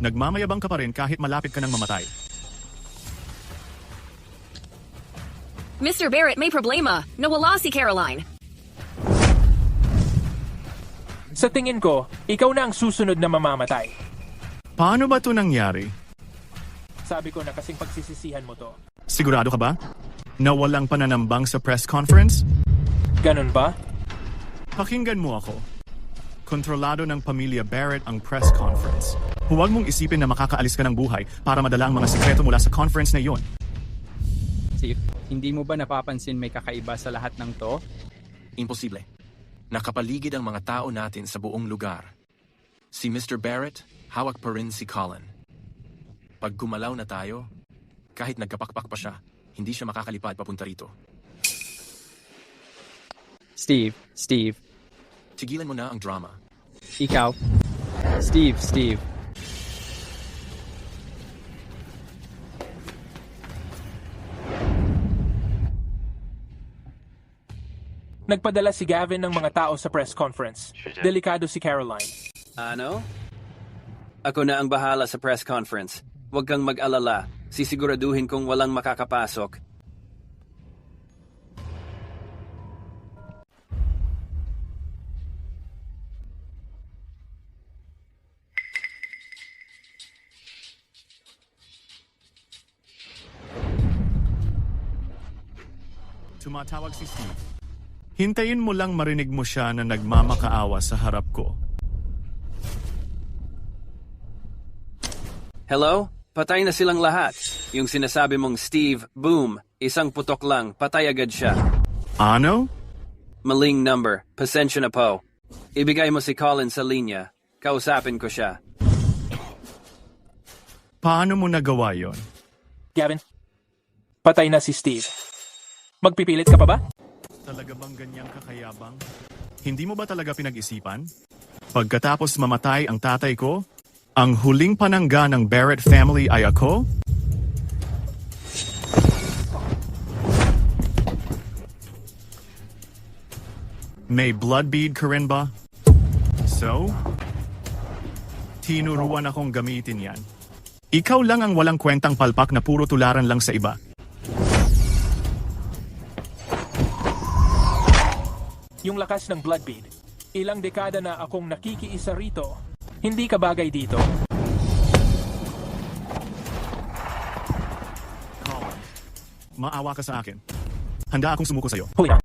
Nagmamayabang ka pa rin kahit malapit ka nang mamatay. Mr. Barrett, may problema. Nawala si Caroline. Sa tingin ko, ikaw na ang susunod na mamamatay. Paano ba ito nangyari? Sabi ko na kasing pagsisisihan mo to. Sigurado ka ba? Na walang pananambang sa press conference? Ganun ba? Pakinggan mo ako. Kontrolado ng pamilya Barrett ang press conference. Huwag mong isipin na makakaalis ka ng buhay para madala ang mga sikreto mula sa conference na iyon. Steve, hindi mo ba napapansin may kakaiba sa lahat ng to? Imposible. Nakapaligid ang mga tao natin sa buong lugar. Si Mr. Barrett, hawak pa rin si Colin. Pag gumalaw na tayo, kahit nagkapakpak pa siya, hindi siya makakalipad papunta rito. Steve. Tigilan mo na ang drama. Ikaw. Steve. Nagpadala si Gavin ng mga tao sa press conference. Delikado si Caroline. Ano? Ako na ang bahala sa press conference. Huwag kang mag-alala. Sisiguraduhin kong walang makakapasok. Tumatawag si Steve. Hintayin mo lang marinig mo siya na nagmamakaawa sa harap ko. Hello? Patay na silang lahat. Yung sinasabi mong Steve, boom, isang putok lang, patay agad siya. Ano? Maling number, pasensya na po. Ibigay mo si Colin sa linya. Kausapin ko siya. Paano mo nagawa yon? Gavin, patay na si Steve. Magpipilit ka pa ba? Talaga bang ganyang kakayabang? Hindi mo ba talaga pinag-isipan? Pagkatapos mamatay ang tatay ko, ang huling panangga ng Barrett family ay ako? May blood bead ka rin ba? So? Tinuruan akong gamitin yan. Ikaw lang ang walang kwentang palpak na puro tularan lang sa iba. Yung lakas ng blood bead. Ilang dekada na akong nakikiisa rito. Hindi ka bagay dito. Colin, maawa ka sa akin. Handa akong sumuko sa'yo. Huli na.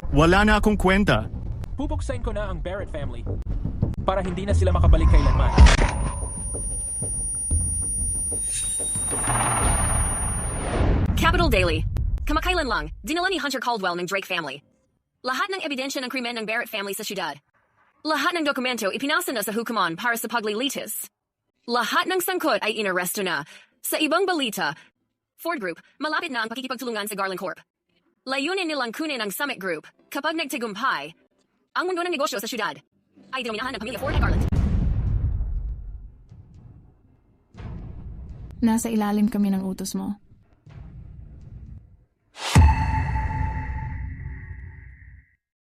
Wala na akong kwenta. Pupuksain ko na ang Barrett family para hindi na sila makabalik kailanman. Capital Daily. Kamakailan lang, dinala ni Hunter Caldwell ng Drake family. Lahat ng ebidensya ng krimen ng Barrett family sa syudad. Lahat ng dokumento ipinasa na sa hukuman para sa paglilitis. Lahat ng sangkot ay inaresto na. Sa ibang balita, Ford Group, malapit na ang pakikipagtulungan sa Garland Corp. Layunin nilang kunin ang Summit Group kapag nagtagumpay. Ang mundo ng negosyo sa syudad ay dinominahan ng pamilya Ford at Garland. Nasa ilalim kami ng utos mo.